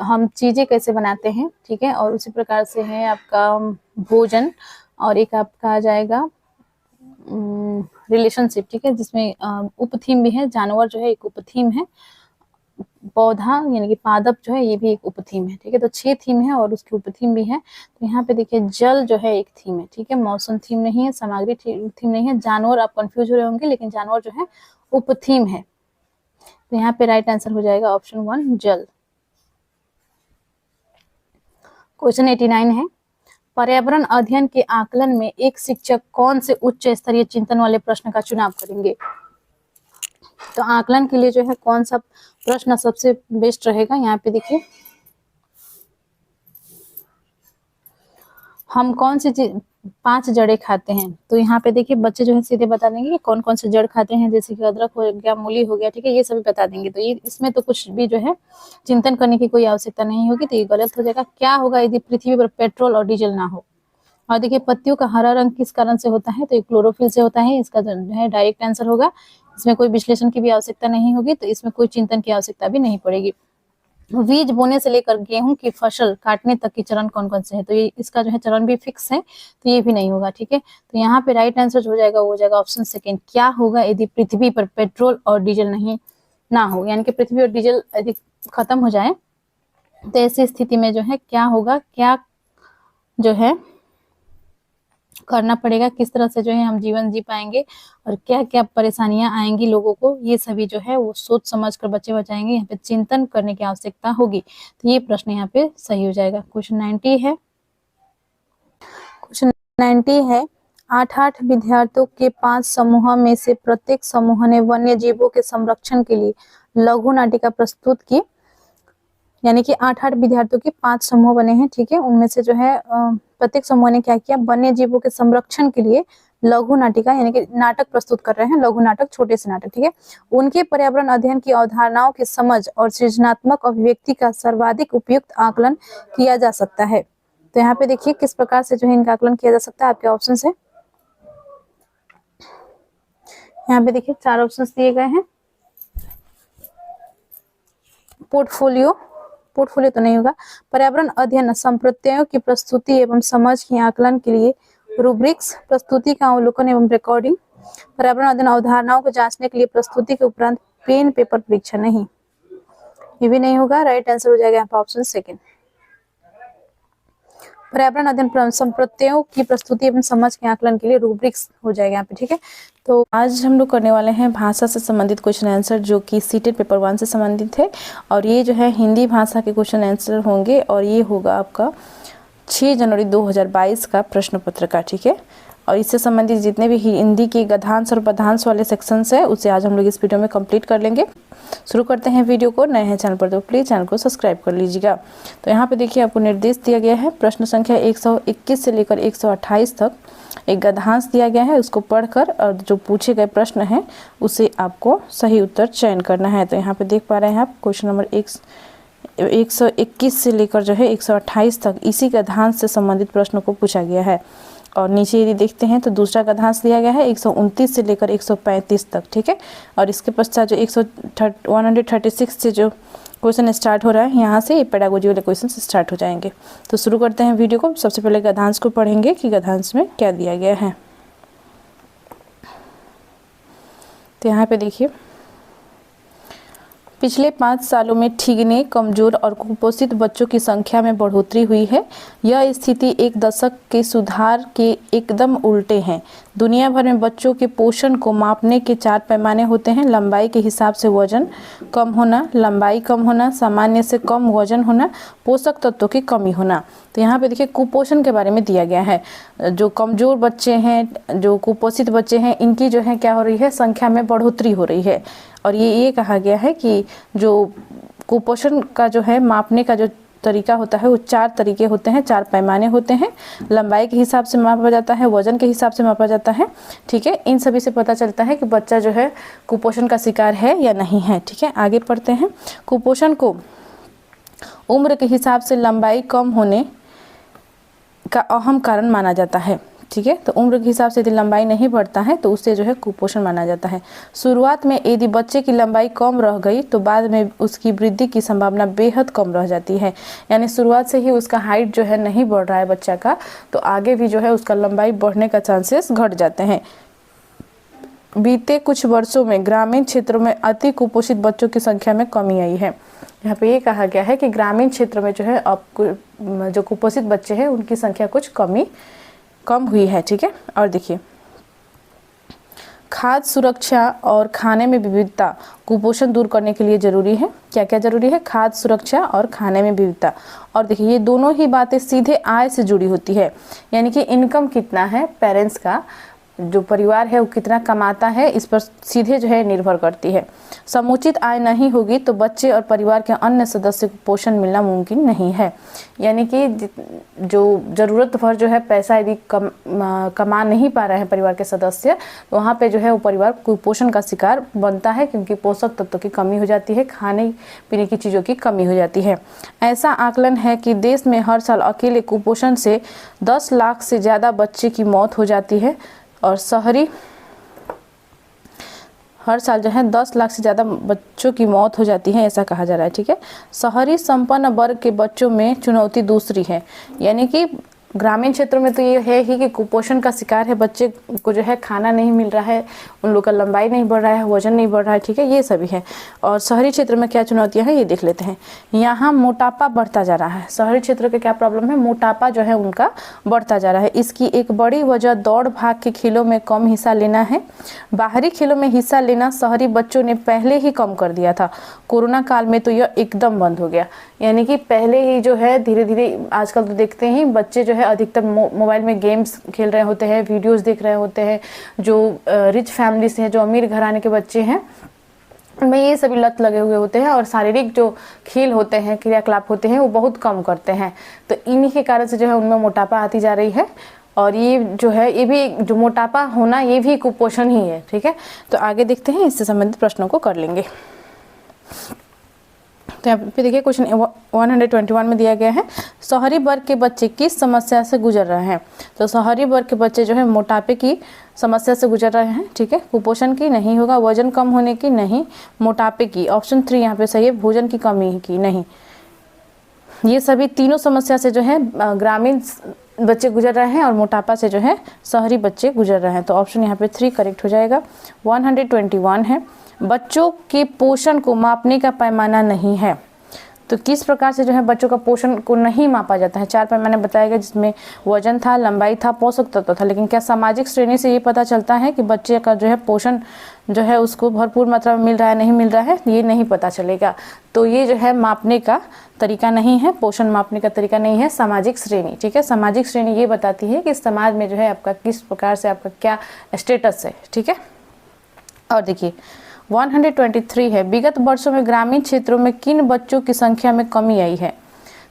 हम चीजें कैसे बनाते हैं, ठीक है, और उसी प्रकार से है आपका भोजन, और एक आपका आ जाएगा रिलेशनशिप, ठीक है, जिसमें उप थीम भी है, जानवर जो है एक उप थीम है, पौधा यानी कि पादप जो है ये भी एक उप थीम है, ठीक है। तो 6 थीम है और उसकी उप थीम भी है। तो यहाँ पे देखिए जल जो है एक थीम है, ठीक है, मौसम थीम नहीं है, सामग्री थीम नहीं है, जानवर आप कंफ्यूज हो रहे होंगे, लेकिन जानवर जो है उप थीम है। तो यहाँ पे राइट आंसर हो जाएगा ऑप्शन 1 जल। क्वेश्चन 89 है, पर्यावरण अध्ययन के आकलन में एक शिक्षक कौन से उच्च स्तरीय चिंतन वाले प्रश्न का चुनाव करेंगे? तो आकलन के लिए जो है कौन सा प्रश्न सबसे बेस्ट रहेगा? यहाँ पे देखिए हम कौन सी 5 जड़ें खाते हैं। तो यहाँ पे देखिए बच्चे जो है सीधे बता देंगे कि कौन कौन से जड़ खाते हैं, जैसे कि अदरक हो गया, मूली हो गया, ठीक है, ये सभी बता देंगे। तो ये इसमें तो कुछ भी जो है चिंतन करने की कोई आवश्यकता नहीं होगी, तो ये गलत हो जाएगा। क्या होगा यदि पृथ्वी पर पेट्रोल और डीजल ना हो? और देखिए पत्तियों का हरा रंग किस कारण से होता है? तो ये क्लोरोफिल से होता है, इसका जो है डायरेक्ट आंसर होगा। इसमें कोई विश्लेषण की भी आवश्यकता नहीं होगी, तो इसमें कोई चिंतन की आवश्यकता भी नहीं पड़ेगी। बीज बोने से लेकर गेहूं की फसल काटने तक की चरण कौन कौन से हैं? तो ये इसका जो है चरण भी फिक्स है, तो ये भी नहीं होगा, ठीक है। तो यहाँ पे राइट आंसर जो हो जाएगा वो हो जाएगा ऑप्शन 2। क्या होगा यदि पृथ्वी पर पेट्रोल और डीजल नहीं ना हो? यानी कि पृथ्वी और डीजल यदि खत्म हो जाए तो ऐसी स्थिति में जो है क्या होगा, क्या जो है करना पड़ेगा, किस तरह से जो है हम जीवन जी पाएंगे, और क्या क्या परेशानियां आएंगी लोगों को, ये सभी जो है वो सोच समझ कर बच्चे बचाएंगे। यहाँ पे चिंतन करने की आवश्यकता होगी, तो ये प्रश्न यहाँ पे सही हो जाएगा। क्वेश्चन 90 है, क्वेश्चन 90 है, 8 विद्यार्थियों के 5 समूह में से प्रत्येक समूह ने वन्य जीवों के संरक्षण के लिए लघु नाटिका प्रस्तुत की। यानी कि 8 विद्यार्थियों के 5 समूह बने हैं, ठीक है, उनमें से जो है प्रत्येक समूह ने क्या किया, वन्य जीवों के संरक्षण के लिए लघु नाटिका यानी कि नाटक प्रस्तुत कर रहे हैं, लघु नाटक, छोटे से नाटक, ठीक है। उनके पर्यावरण अध्ययन की अवधारणाओं की समझ और सृजनात्मक अभिव्यक्ति का सर्वाधिक उपयुक्त आकलन किया जा सकता है। तो यहाँ पे देखिए किस प्रकार से जो है इनका आकलन किया जा सकता है, आपके ऑप्शन है, यहाँ पे देखिए 4 ऑप्शन दिए गए हैं। पोर्टफोलियो पोर्टफोलियो तो नहीं होगा। पर्यावरण अध्ययन संप्रत्ययों की प्रस्तुति एवं समझ की आकलन के लिए रूब्रिक्स, प्रस्तुति का अवलोकन एवं रिकॉर्डिंग। पर्यावरण अध्ययन अवधारणाओं को जांचने के लिए प्रस्तुति के उपरांत पेन पेपर परीक्षण नहीं, ये भी नहीं होगा। राइट आंसर हो जाएगा यहाँ पर ऑप्शन सेकेंड। पर्यावरण अध्ययन संप्रत्ययों की प्रस्तुति एवं समझ के आकलन के लिए रूब्रिक्स हो जाएगा यहाँ पे, ठीक है। तो आज हम लोग करने वाले हैं भाषा से संबंधित क्वेश्चन आंसर, जो कि सीटेट पेपर 1 से संबंधित है, और ये जो है हिंदी भाषा के क्वेश्चन आंसर होंगे, और ये होगा आपका 6 जनवरी 2022 का प्रश्न पत्र का, ठीक है। और इससे संबंधित जितने भी हिंदी के गद्यांश और पद्यांश वाले सेक्शंस है उसे आज हम लोग इस वीडियो में कंप्लीट कर लेंगे। शुरू करते हैं वीडियो को। नए हैं चैनल पर तो प्लीज़ चैनल को सब्सक्राइब कर लीजिएगा। तो यहाँ पे देखिए आपको निर्देश दिया गया है, प्रश्न संख्या 121 से लेकर 128 तक एक गद्यांश दिया गया है, उसको पढ़कर और जो पूछे गए प्रश्न हैं उसे आपको सही उत्तर चयन करना है। तो यहाँ पे देख पा रहे हैं आप क्वेश्चन नंबर 121 से लेकर जो है 128 तक इसी गद्यांश से संबंधित प्रश्नों को पूछा गया है। और नीचे यदि देखते हैं तो दूसरा गद्यांश दिया गया है 129 से लेकर 135 तक, ठीक है। और इसके पश्चात जो 136 से जो क्वेश्चन स्टार्ट हो रहा है, यहाँ से ये पेडागोजी वाले क्वेश्चन स्टार्ट हो जाएंगे। तो शुरू करते हैं वीडियो को। सबसे पहले गद्यांश को पढ़ेंगे कि गद्यांश में क्या दिया गया है। तो यहाँ पे देखिए, पिछले 5 सालों में ठिगने, कमजोर और कुपोषित बच्चों की संख्या में बढ़ोतरी हुई है। यह स्थिति एक दशक के सुधार के एकदम उल्टे है। दुनिया भर में बच्चों के पोषण को मापने के 4 पैमाने होते हैं। लंबाई के हिसाब से वजन कम होना, लंबाई कम होना, सामान्य से कम वजन होना, पोषक तत्वों की कमी होना। तो यहाँ पे देखिए कुपोषण के बारे में दिया गया है। जो कमजोर बच्चे हैं, जो कुपोषित बच्चे हैं, इनकी जो है क्या हो रही है, संख्या में बढ़ोतरी हो रही है। और ये कहा गया है कि जो कुपोषण का जो है मापने का जो तरीका होता है वो 4 तरीके होते हैं, 4 पैमाने होते हैं। लंबाई के हिसाब से मापा जाता है, वजन के हिसाब से मापा जाता है, ठीक है। इन सभी से पता चलता है कि बच्चा जो है कुपोषण का शिकार है या नहीं है, ठीक है। आगे पढ़ते हैं। कुपोषण को उम्र के हिसाब से लंबाई कम होने का अहम कारण माना जाता है, ठीक है। तो उम्र के हिसाब से यदि लंबाई नहीं बढ़ता है तो उससे जो है कुपोषण माना जाता है। शुरुआत में यदि बच्चे की लंबाई कम रह गई तो बाद में उसकी वृद्धि की संभावना बेहद कम रह जाती है। यानी शुरुआत से ही उसका हाइट जो है नहीं बढ़ रहा है बच्चा का, तो आगे भी जो है उसका लंबाई बढ़ने का चांसेस घट जाते हैं। बीते कुछ वर्षों में ग्रामीण क्षेत्रों में अति कुपोषित बच्चों की संख्या में कमी आई है। यहाँ पे ये कहा गया है कि ग्रामीण क्षेत्र में जो है अब जो कुपोषित बच्चे हैं उनकी संख्या कुछ कम हुई है, ठीक है। और देखिए, खाद्य सुरक्षा और खाने में विविधता कुपोषण दूर करने के लिए जरूरी है। क्या क्या जरूरी है? खाद्य सुरक्षा और खाने में विविधता। और देखिए, ये दोनों ही बातें सीधे आय से जुड़ी होती है, यानी कि इनकम कितना है पेरेंट्स का, जो परिवार है वो कितना कमाता है, इस पर सीधे जो है निर्भर करती है। समुचित आय नहीं होगी तो बच्चे और परिवार के अन्य सदस्य को पोषण मिलना मुमकिन नहीं है। यानी कि जो ज़रूरत भर जो है पैसा यदि कमा नहीं पा रहे हैं परिवार के सदस्य, तो वहाँ पे जो है वो परिवार कुपोषण का शिकार बनता है, क्योंकि पोषक तत्वों की कमी हो जाती है, खाने पीने की चीज़ों की कमी हो जाती है। ऐसा आकलन है कि देश में हर साल अकेले कुपोषण से 10 लाख से ज़्यादा बच्चे की मौत हो जाती है। और हर साल जो है 10 लाख से ज़्यादा बच्चों की मौत हो जाती है, ऐसा कहा जा रहा है, ठीक है। शहरी संपन्न वर्ग के बच्चों में चुनौती दूसरी है। यानी कि ग्रामीण क्षेत्रों में तो ये है ही कि कुपोषण का शिकार है, बच्चे को जो है खाना नहीं मिल रहा है, उन लोग का लंबाई नहीं बढ़ रहा है, वजन नहीं बढ़ रहा है, ठीक है, ये सभी है। और शहरी क्षेत्र में क्या चुनौतियां हैं ये देख लेते हैं। यहाँ मोटापा बढ़ता जा रहा है। शहरी क्षेत्र के क्या प्रॉब्लम है? मोटापा जो है उनका बढ़ता जा रहा है। इसकी एक बड़ी वजह दौड़ भाग के खेलों में कम हिस्सा लेना है। बाहरी खेलों में हिस्सा लेना शहरी बच्चों ने पहले ही कम कर दिया था, कोरोना काल में तो यह एकदम बंद हो गया। यानी कि पहले ही जो है धीरे धीरे, आजकल तो देखते ही बच्चे जो है अधिकतर मोबाइल में गेम्स खेल रहे होते हैं, वीडियोस देख रहे होते हैं। जो रिच फैमिली से हैं, जो अमीर घराने के बच्चे हैं, उनमें ये सभी लत लगे हुए होते हैं और शारीरिक जो खेल होते हैं, क्रियाकलाप होते हैं, वो बहुत कम करते हैं। तो इन्हीं के कारण से जो है उनमें मोटापा आती जा रही है। और ये जो है, ये भी जो मोटापा होना ये भी कुपोषण ही है, ठीक है। तो आगे देखते हैं, इससे संबंधित प्रश्नों को कर लेंगे। तो यहाँ पे देखिए क्वेश्चन 121 में दिया गया है, शहरी वर्ग के बच्चे किस समस्या से गुजर रहे हैं? तो शहरी वर्ग के बच्चे जो है मोटापे की समस्या से गुजर रहे हैं, ठीक है। कुपोषण की नहीं होगा, वजन कम होने की नहीं, मोटापे की, ऑप्शन 3 यहाँ पे सही है, भोजन की कमी की नहीं। ये सभी तीनों समस्या से जो है ग्रामीण बच्चे गुजर रहे हैं और मोटापा से जो है शहरी बच्चे गुजर रहे हैं। तो ऑप्शन यहाँ पे 3 करेक्ट हो जाएगा। 121 है, बच्चों के पोषण को मापने का पैमाना नहीं है। तो किस प्रकार से जो है बच्चों का पोषण को नहीं मापा जाता है? 4 पैमाने बताए गए, जिसमें वजन था, लंबाई था, पोषक तत्व था। लेकिन क्या सामाजिक श्रेणी से ये पता चलता है कि बच्चे का जो है पोषण जो है उसको भरपूर मात्रा में मिल रहा है, नहीं मिल रहा है? ये नहीं पता चलेगा। तो ये जो है मापने का तरीका नहीं है, पोषण मापने का तरीका नहीं है, सामाजिक श्रेणी। ठीक है, सामाजिक श्रेणी ये बताती है कि समाज में जो है आपका किस प्रकार से आपका क्या स्टेटस है। ठीक है, और देखिए 123 है, विगत वर्षों में ग्रामीण क्षेत्रों में किन बच्चों की संख्या में कमी आई है?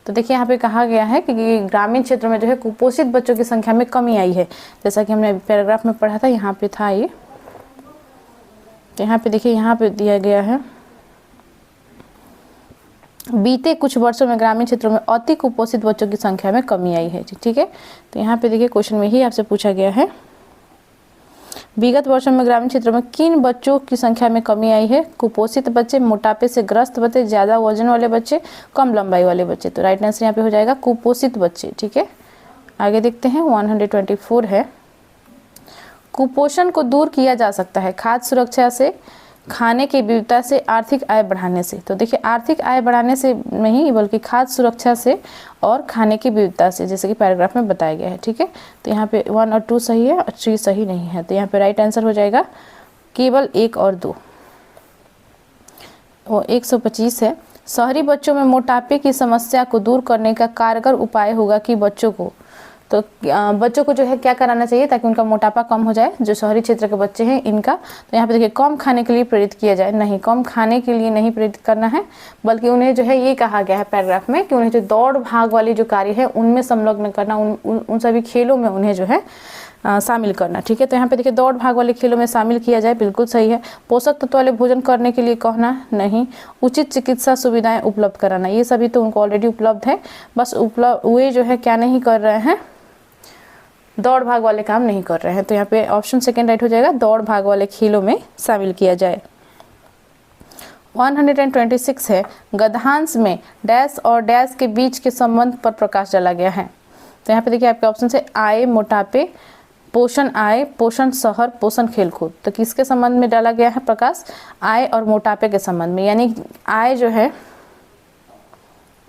तो देखिए यहाँ पे कहा गया है कि ग्रामीण क्षेत्रों में जो है कुपोषित बच्चों की संख्या में कमी आई है। जैसा कि हमने पैराग्राफ में पढ़ा था, यहाँ पे था ये, तो यहाँ पे देखिए यहाँ पे दिया गया है, बीते कुछ वर्षों में ग्रामीण क्षेत्रों में अति कुपोषित बच्चों की संख्या में कमी आई है। ठीक है, तो यहाँ पे देखिए क्वेश्चन में ही आपसे पूछा गया है, विगत वर्षों में ग्रामीण क्षेत्रों में किन बच्चों की संख्या में कमी आई है? कुपोषित बच्चे, मोटापे से ग्रस्त बच्चे, ज्यादा वजन वाले बच्चे, कम लंबाई वाले बच्चे। तो राइट आंसर यहाँ पे हो जाएगा कुपोषित बच्चे। ठीक है, आगे देखते हैं 124 है, कुपोषण को दूर किया जा सकता है खाद्य सुरक्षा से, खाने की विविधता से, आर्थिक आय बढ़ाने से। तो देखिए आर्थिक आय बढ़ाने से नहीं बल्कि खाद्य सुरक्षा से और खाने की विविधता से, जैसे कि पैराग्राफ में बताया गया है। ठीक है, तो यहाँ पे 1 और 2 सही है और 3 सही नहीं है। तो यहाँ पे राइट आंसर हो जाएगा केवल 1 और 2। वो 125 है, शहरी बच्चों में मोटापे की समस्या को दूर करने का कारगर उपाय होगा कि बच्चों को, तो बच्चों को जो है क्या कराना चाहिए ताकि उनका मोटापा कम हो जाए, जो शहरी क्षेत्र के बच्चे हैं इनका? तो यहाँ पे देखिए कम खाने के लिए प्रेरित किया जाए। नहीं, कम खाने के लिए नहीं प्रेरित करना है, बल्कि उन्हें जो है ये कहा गया है पैराग्राफ में कि उन्हें जो दौड़ भाग वाली जो कार्य है उनमें संलग्न करना, उन सभी खेलों में उन्हें जो है शामिल करना। ठीक है, तो यहाँ पे देखिए दौड़ भाग वाले खेलों में शामिल किया जाए, बिल्कुल सही है। पोषक तत्व वाले भोजन करने के लिए कहना, नहीं। उचित चिकित्सा सुविधाएं उपलब्ध कराना, ये सभी तो उनको ऑलरेडी उपलब्ध है, बस उपलब्ध वे जो है क्या नहीं कर रहे हैं, दौड़ भाग वाले काम नहीं कर रहे हैं। तो यहाँ पे ऑप्शन सेकंड राइट हो जाएगा, दौड़ भाग वाले खेलों में शामिल किया जाए। 126 है, गद्यांश में डैश और डैश के बीच के संबंध पर प्रकाश डाला गया है। तो यहाँ पे देखिए आपके ऑप्शन से आय मोटापे, पोषण आय, पोषण शहर, पोषण खेलकूद। तो किसके संबंध में डाला गया है प्रकाश? आय और मोटापे के संबंध में, यानी आय जो है,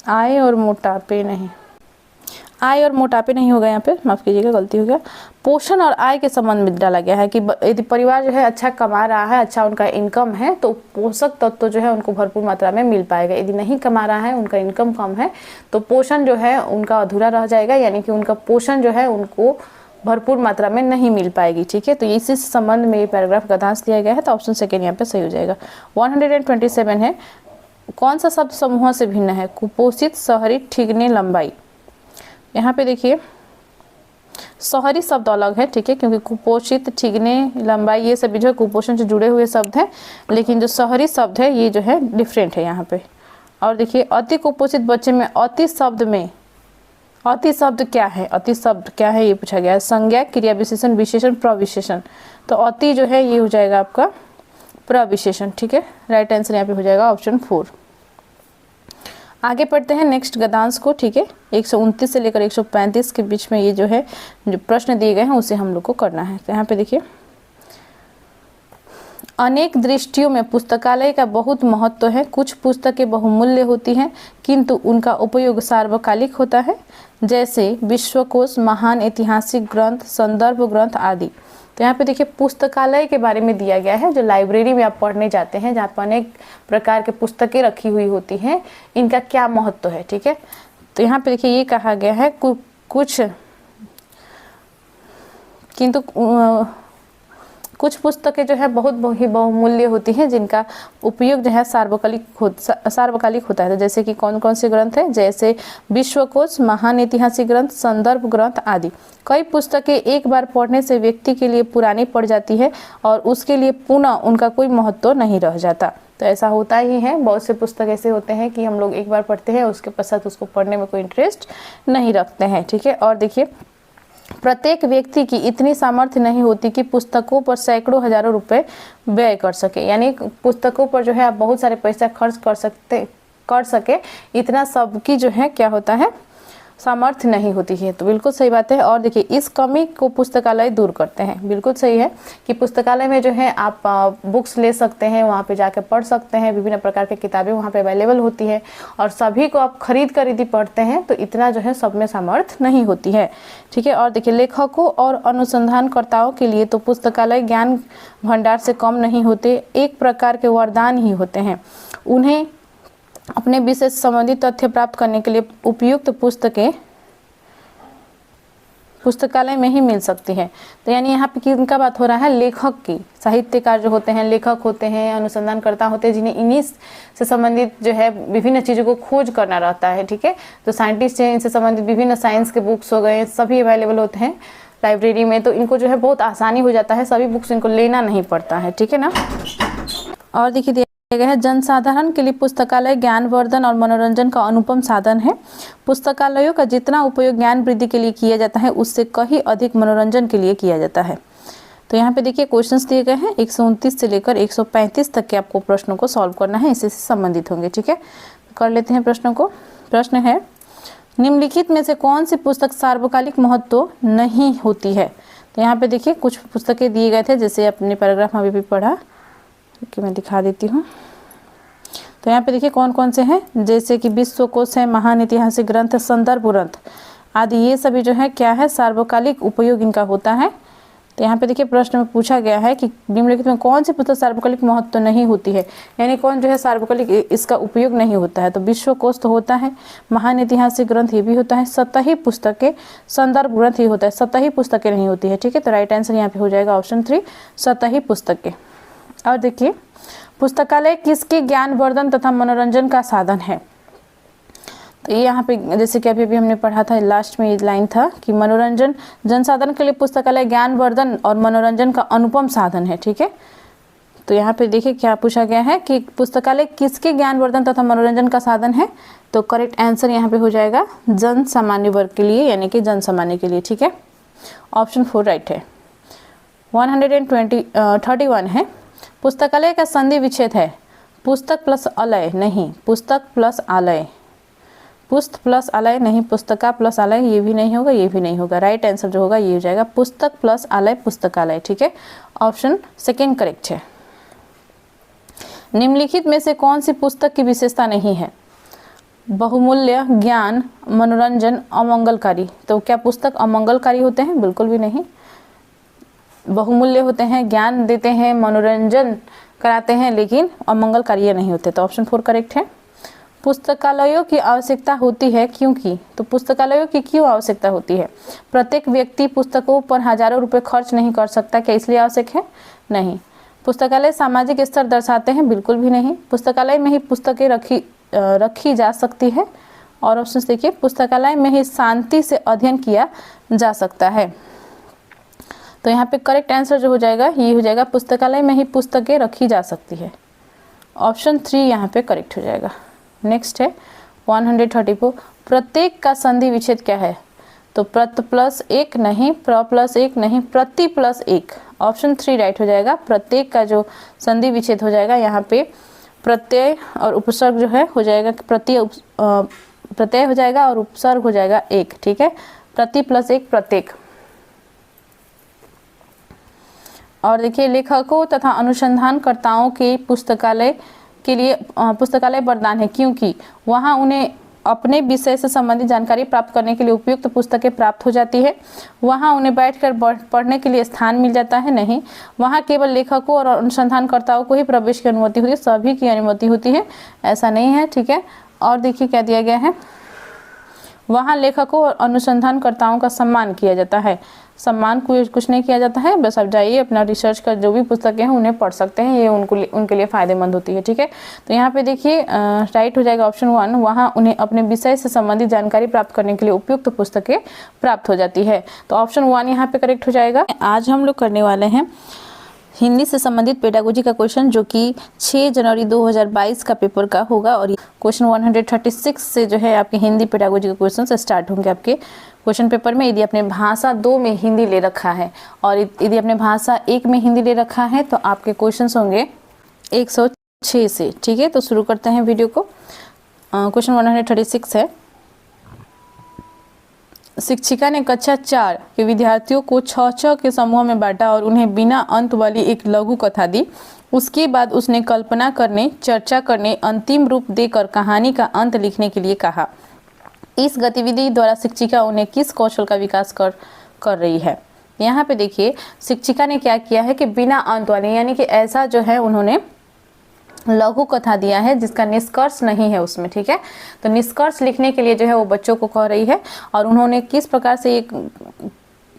आय और मोटापे नहीं, आय और मोटापे नहीं होगा, यहाँ पे माफ कीजिएगा गलती हो गया, पोषण और आय के संबंध में डाला गया है कि यदि परिवार जो है अच्छा कमा रहा है, अच्छा उनका इनकम है, तो पोषक तत्व जो है उनको भरपूर मात्रा में मिल पाएगा। यदि नहीं कमा रहा है, उनका इनकम कम है, तो पोषण जो है उनका अधूरा रह जाएगा, यानी कि उनका पोषण जो है उनको भरपूर मात्रा में नहीं मिल पाएगी। ठीक है, तो इसी संबंध में ये पैराग्राफ गद्यांश दिया गया है, तो ऑप्शन सेकेंड यहाँ पे सही हो जाएगा। 127 है, कौन सा शब्द समूह से भिन्न है? कुपोषित, शहरी, ठिगने, लंबाई। यहाँ पे देखिए शहरी शब्द अलग है, ठीक है, क्योंकि कुपोषित, ठिगने, लंबाई ये सभी जो है कुपोषण से जुड़े हुए शब्द हैं, लेकिन जो शहरी शब्द है ये जो है डिफरेंट है यहाँ पे। और देखिए अति कुपोषित बच्चे में अति शब्द में, अति शब्द क्या है, अति शब्द क्या है ये पूछा गया है। संज्ञा, क्रिया विशेषण, विशेषण, प्रविशेषण। तो अति जो है ये हो जाएगा आपका प्रविशेषण। ठीक है, राइट आंसर यहाँ पे हो जाएगा ऑप्शन 4। आगे पढ़ते हैं नेक्स्ट गद्यांश को। ठीक है, 129 से लेकर 135 के बीच में ये जो है जो प्रश्न दिए गए हैं उसे हम लोग को करना है। तो यहाँ पे देखिए, अनेक दृष्टियों में पुस्तकालय का बहुत महत्व है। कुछ पुस्तकें बहुमूल्य होती हैं किंतु उनका उपयोग सार्वकालिक होता है, जैसे विश्वकोश, महान ऐतिहासिक ग्रंथ, संदर्भ ग्रंथ आदि। तो यहाँ पे देखिए पुस्तकालय के बारे में दिया गया है, जो लाइब्रेरी में आप पढ़ने जाते हैं जहाँ पर अनेक प्रकार के पुस्तकें रखी हुई होती हैं, इनका क्या महत्व है। ठीक है, तो यहाँ पे देखिए ये कहा गया है कुछ पुस्तकें जो है बहुत ही बहुमूल्य होती हैं, जिनका उपयोग जो है सार्वकालिक होता है। तो जैसे कि कौन कौन से ग्रंथ हैं, जैसे विश्वकोश, महान ऐतिहासिक ग्रंथ, संदर्भ ग्रंथ आदि। कई पुस्तकें एक बार पढ़ने से व्यक्ति के लिए पुरानी पड़ जाती है और उसके लिए पुनः उनका कोई महत्व नहीं रह जाता। तो ऐसा होता ही है, बहुत से पुस्तक ऐसे होते हैं कि हम लोग एक बार पढ़ते हैं, उसके पश्चात उसको पढ़ने में कोई इंटरेस्ट नहीं रखते हैं। ठीक है, और देखिए प्रत्येक व्यक्ति की इतनी सामर्थ्य नहीं होती कि पुस्तकों पर सैकड़ों हजारों रुपए व्यय कर सके, यानी पुस्तकों पर जो है आप बहुत सारे पैसा खर्च कर सके इतना सबकी जो है क्या होता है सामर्थ्य नहीं होती है। तो बिल्कुल सही बात है। और देखिए इस कमी को पुस्तकालय दूर करते हैं। बिल्कुल सही है कि पुस्तकालय में जो है आप बुक्स ले सकते हैं, वहाँ पे जाकर पढ़ सकते हैं, विभिन्न प्रकार की किताबें वहाँ पे अवेलेबल होती है और सभी को आप खरीद कर यदि पढ़ते हैं तो इतना जो है सब में सामर्थ्य नहीं होती है। ठीक है। और देखिए लेखकों और अनुसंधानकर्ताओं के लिए तो पुस्तकालय ज्ञान भंडार से कम नहीं होते, एक प्रकार के वरदान ही होते हैं। उन्हें अपने विषय से संबंधित तथ्य प्राप्त करने के लिए उपयुक्त पुस्तकें पुस्तकालय में ही मिल सकती है। तो यानी यहाँ पे किनका बात हो रहा है, लेखक की। साहित्यकार जो होते हैं, लेखक होते हैं, अनुसंधानकर्ता होते हैं, जिन्हें इन्हीं से संबंधित जो है विभिन्न चीज़ों को खोज करना रहता है। ठीक है। तो साइंटिस्ट हैं, इनसे संबंधित विभिन्न साइंस के बुक्स हो गए, सभी अवेलेबल होते हैं लाइब्रेरी में, तो इनको जो है बहुत आसानी हो जाता है, सभी बुक्स इनको लेना नहीं पड़ता है। ठीक है ना। और देखिए दिया गया है जनसाधारण के लिए पुस्तकालय ज्ञानवर्धन और मनोरंजन का अनुपम साधन है। पुस्तकालयों का जितना उपयोग ज्ञान वृद्धि के लिए किया जाता है उससे कहीं अधिक मनोरंजन के लिए किया जाता है। तो यहाँ पे देखिए क्वेश्चंस दिए गए हैं 129 से लेकर 135 तक के आपको प्रश्नों को सॉल्व करना है, इसी से संबंधित होंगे। ठीक है। कर लेते हैं प्रश्नों को। प्रश्न है निम्नलिखित में से कौन सी पुस्तक सार्वकालिक महत्व नहीं होती है। तो यहाँ पे देखिए कुछ पुस्तकें दिए गए थे, जैसे अपने पैराग्राफ में अभी पढ़ा कि मैं दिखा देती हूँ। तो यहाँ पे देखिए कौन कौन से हैं, जैसे कि विश्वकोश है, महान ऐतिहासिक ग्रंथ, संदर्भ ग्रंथ आदि, ये सभी जो है क्या है सार्वकालिक उपयोग इनका होता है। तो यहाँ पे देखिए प्रश्न में पूछा गया है कि निम्नलिखित में कौन सी पुस्तक सार्वकालिक महत्व नहीं होती है, यानी कौन जो है सार्वकालिक इसका उपयोग नहीं होता है। तो विश्वकोश तो होता है, महान ऐतिहासिक ग्रंथ ये भी होता है, सतही पुस्तकें, संदर्भ ग्रंथ ये होता है, सतही पुस्तकें नहीं होती है। ठीक है। तो राइट आंसर यहाँ पे हो जाएगा ऑप्शन 3 सतही पुस्तकें। और देखिए पुस्तकालय किसके ज्ञानवर्धन तथा मनोरंजन का साधन है। तो ये यहाँ पे जैसे कि अभी भी हमने पढ़ा था, लास्ट में ये लाइन था कि मनोरंजन जनसाधन के लिए पुस्तकालय ज्ञानवर्धन और मनोरंजन का अनुपम साधन है। ठीक है। तो यहाँ पे देखिए क्या पूछा गया है कि पुस्तकालय किसके ज्ञानवर्धन तथा मनोरंजन का साधन है। तो करेक्ट आंसर यहाँ पे हो जाएगा जन सामान्य वर्ग के लिए, यानी कि जन सामान्य के लिए। ठीक है। ऑप्शन 4 राइट है। 131 है पुस्तकालय का संधि विच्छेद है पुस्तक प्लस अलय नहीं, पुस्तक प्लस आलय, पुस्त प्लस आलय नहीं, पुस्तका प्लस आलय, ये भी नहीं होगा, ये भी नहीं होगा। राइट आंसर जो होगा ये हो जाएगा पुस्तक प्लस आलय पुस्तकालय। ठीक है। ऑप्शन 2 करेक्ट है। निम्नलिखित में से कौन सी पुस्तक की विशेषता नहीं है, बहुमूल्य, ज्ञान, मनोरंजन, अमंगलकारी। तो क्या पुस्तक अमंगलकारी होते हैं, बिल्कुल भी नहीं। बहुमूल्य होते हैं, ज्ञान देते हैं, मनोरंजन कराते हैं, लेकिन अमंगलकारी नहीं होते। तो ऑप्शन 4 करेक्ट है। पुस्तकालयों की आवश्यकता होती है क्योंकि, तो पुस्तकालयों की क्यों आवश्यकता होती है, प्रत्येक व्यक्ति पुस्तकों पर हजारों रुपए खर्च नहीं कर सकता, क्या इसलिए आवश्यक है, नहीं। पुस्तकालय सामाजिक स्तर दर्शाते हैं, बिल्कुल भी नहीं। पुस्तकालय में ही पुस्तकें रखी जा सकती है। और ऑप्शन देखिए पुस्तकालय में ही शांति से अध्ययन किया जा सकता है। तो यहाँ पे करेक्ट आंसर जो हो जाएगा ये हो जाएगा पुस्तकालय में ही पुस्तकें रखी जा सकती है। ऑप्शन 3 यहाँ पे करेक्ट हो जाएगा। नेक्स्ट है 134 प्रत्येक का संधि विच्छेद क्या है। तो प्रत प्लस 1 नहीं, प्र प्लस 1 नहीं, प्रति प्लस 1। ऑप्शन 3 राइट हो जाएगा। प्रत्येक का जो संधि विच्छेद हो जाएगा यहाँ पे प्रत्यय और उपसर्ग जो है हो जाएगा, प्रत्यय हो जाएगा और उपसर्ग हो जाएगा 1। ठीक है। प्रति प्लस 1 प्रत्येक। और देखिए लेखकों तथा अनुसंधानकर्ताओं के पुस्तकालय के लिए पुस्तकालय वरदान है क्योंकि वहाँ उन्हें अपने विषय से संबंधित जानकारी प्राप्त करने के लिए उपयुक्त पुस्तकें प्राप्त हो जाती है। वहाँ उन्हें बैठकर पढ़ने के लिए स्थान मिल जाता है, नहीं। वहाँ केवल लेखकों और अनुसंधानकर्ताओं को ही प्रवेश की अनुमति होती है, सभी की अनुमति होती है, ऐसा नहीं है। ठीक है। और देखिए क्या दिया गया है, वहाँ लेखकों और अनुसंधानकर्ताओं का सम्मान किया जाता है। सम्मान कुछ नहीं किया जाता है, बस आप जाइए अपना रिसर्च का जो भी पुस्तकें हैं उन्हें पढ़ सकते हैं, ये उनके लिए फ़ायदेमंद होती है। ठीक है। तो यहाँ पे देखिए राइट हो जाएगा ऑप्शन 1, वहाँ उन्हें अपने विषय से संबंधित जानकारी प्राप्त करने के लिए उपयुक्त पुस्तकें प्राप्त हो जाती है। तो ऑप्शन 1 यहाँ पे करेक्ट हो जाएगा। आज हम लोग करने वाले हैं हिंदी से संबंधित पेडागोजी का क्वेश्चन, जो कि 6 जनवरी 2022 का पेपर का होगा। और क्वेश्चन 136 से जो है आपके हिंदी पेडागोजी के क्वेश्चन से स्टार्ट होंगे आपके क्वेश्चन पेपर में। यदि आपने भाषा 2 में हिंदी ले रखा है और यदि आपने भाषा 1 में हिंदी ले रखा है तो आपके क्वेश्चन होंगे 106 से। ठीक है। तो शुरू करते हैं वीडियो को। क्वेश्चन 136 है, शिक्षिका ने कक्षा 4 के विद्यार्थियों को 6-6 के समूह में बांटा और उन्हें बिना अंत वाली एक लघु कथा दी। उसके बाद उसने कल्पना करने, चर्चा करने, अंतिम रूप देकर कहानी का अंत लिखने के लिए कहा। इस गतिविधि द्वारा शिक्षिका उन्हें किस कौशल का विकास कर रही है? यहाँ पे देखिए शिक्षिका ने क्या किया है कि बिना अंत वाले, यानी कि ऐसा जो है उन्होंने लघु कथा दिया है जिसका निष्कर्ष नहीं है उसमें, ठीक है। तो निष्कर्ष लिखने के लिए जो है वो बच्चों को कह रही है और उन्होंने किस प्रकार से एक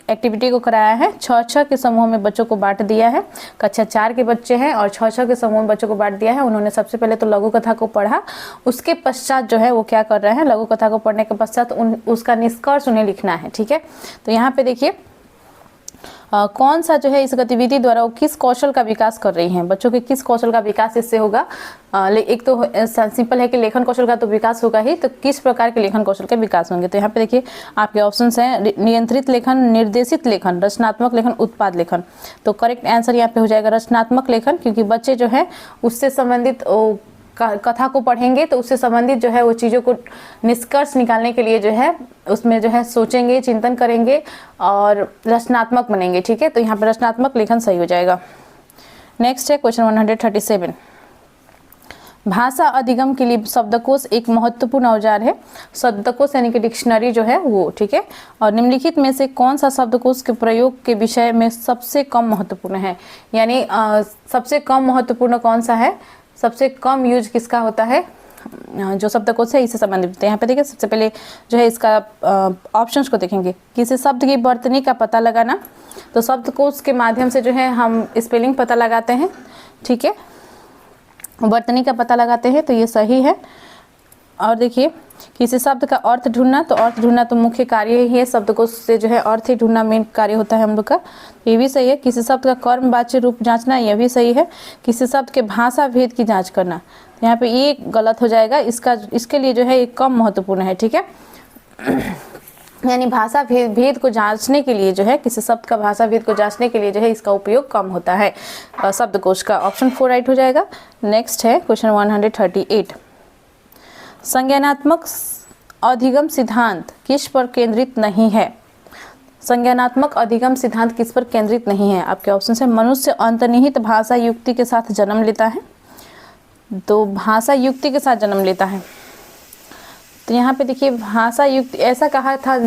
एक्टिविटी को कराया है, 6-6 के समूह में बच्चों को बांट दिया है। कक्षा 4 के बच्चे हैं और 6-6 के समूह में बच्चों को बांट दिया है। उन्होंने सबसे पहले तो लघु कथा को पढ़ा, उसके पश्चात जो है वो क्या कर रहे हैं, लघु कथा को पढ़ने के पश्चात उसका निष्कर्ष उन्हें लिखना है, ठीक है। तो यहाँ पे देखिए कौन सा जो है इस गतिविधि द्वारा वो किस कौशल का विकास कर रही हैं, बच्चों के किस कौशल का विकास इससे होगा। एक तो सिंपल है कि लेखन कौशल का तो विकास होगा ही, तो किस प्रकार के लेखन कौशल के विकास होंगे। तो यहाँ पे देखिए आपके ऑप्शंस हैं, नियंत्रित लेखन, निर्देशित लेखन, रचनात्मक लेखन, उत्पाद लेखन। तो करेक्ट आंसर यहाँ पे हो जाएगा रचनात्मक लेखन, क्योंकि बच्चे जो है उससे संबंधित कथा को पढ़ेंगे तो उससे संबंधित जो है वो चीज़ों को निष्कर्ष निकालने के लिए जो है उसमें जो है सोचेंगे, चिंतन करेंगे और रचनात्मक बनेंगे, ठीक है। तो यहाँ पर रचनात्मक लेखन सही हो जाएगा। नेक्स्ट है क्वेश्चन 137, भाषा अधिगम के लिए शब्दकोश एक महत्वपूर्ण औजार है। शब्दकोश यानी कि डिक्शनरी जो है वो, ठीक है। और निम्नलिखित में से कौन सा शब्दकोश के प्रयोग के विषय में सबसे कम महत्वपूर्ण है, यानी सबसे कम महत्वपूर्ण कौन सा है, सबसे कम यूज किसका होता है, जो शब्दकोश है इससे संबंधित है। यहाँ पे देखिए सबसे पहले जो है इसका ऑप्शंस को देखेंगे। किसी शब्द की वर्तनी का पता लगाना, तो शब्दकोश के माध्यम से जो है हम स्पेलिंग पता लगाते हैं, ठीक है, वर्तनी का पता लगाते हैं, तो ये सही है। और देखिए किसी शब्द का अर्थ ढूंढना, तो अर्थ ढूंढना तो मुख्य कार्य ही है, शब्दकोश से जो है अर्थ ही ढूंढना मेन कार्य होता है हम लोग का, ये भी सही है। किसी शब्द का कर्मवाच्य रूप जांचना, यह भी सही है। किसी शब्द के भाषा भेद की जांच करना, यहाँ पे ये गलत हो जाएगा, इसके लिए जो है ये कम महत्वपूर्ण है, ठीक है। यानी भाषा भेद को जांचने के लिए जो है, किसी शब्द का भाषा भेद को जांचने के लिए जो है इसका उपयोग कम होता है शब्दकोश का। ऑप्शन 4 राइट हो जाएगा। नेक्स्ट है क्वेश्चन 138, संज्ञानात्मक अधिगम सिद्धांत किस पर केंद्रित नहीं है। संज्ञानात्मक अधिगम सिद्धांत किस पर केंद्रित नहीं है? आपके ऑप्शन है, मनुष्य अंतर्निहित भाषा युक्ति के साथ जन्म लेता है, तो भाषा युक्ति के साथ जन्म लेता है। तो यहाँ पे देखिए भाषा युक्ति ऐसा कहा था,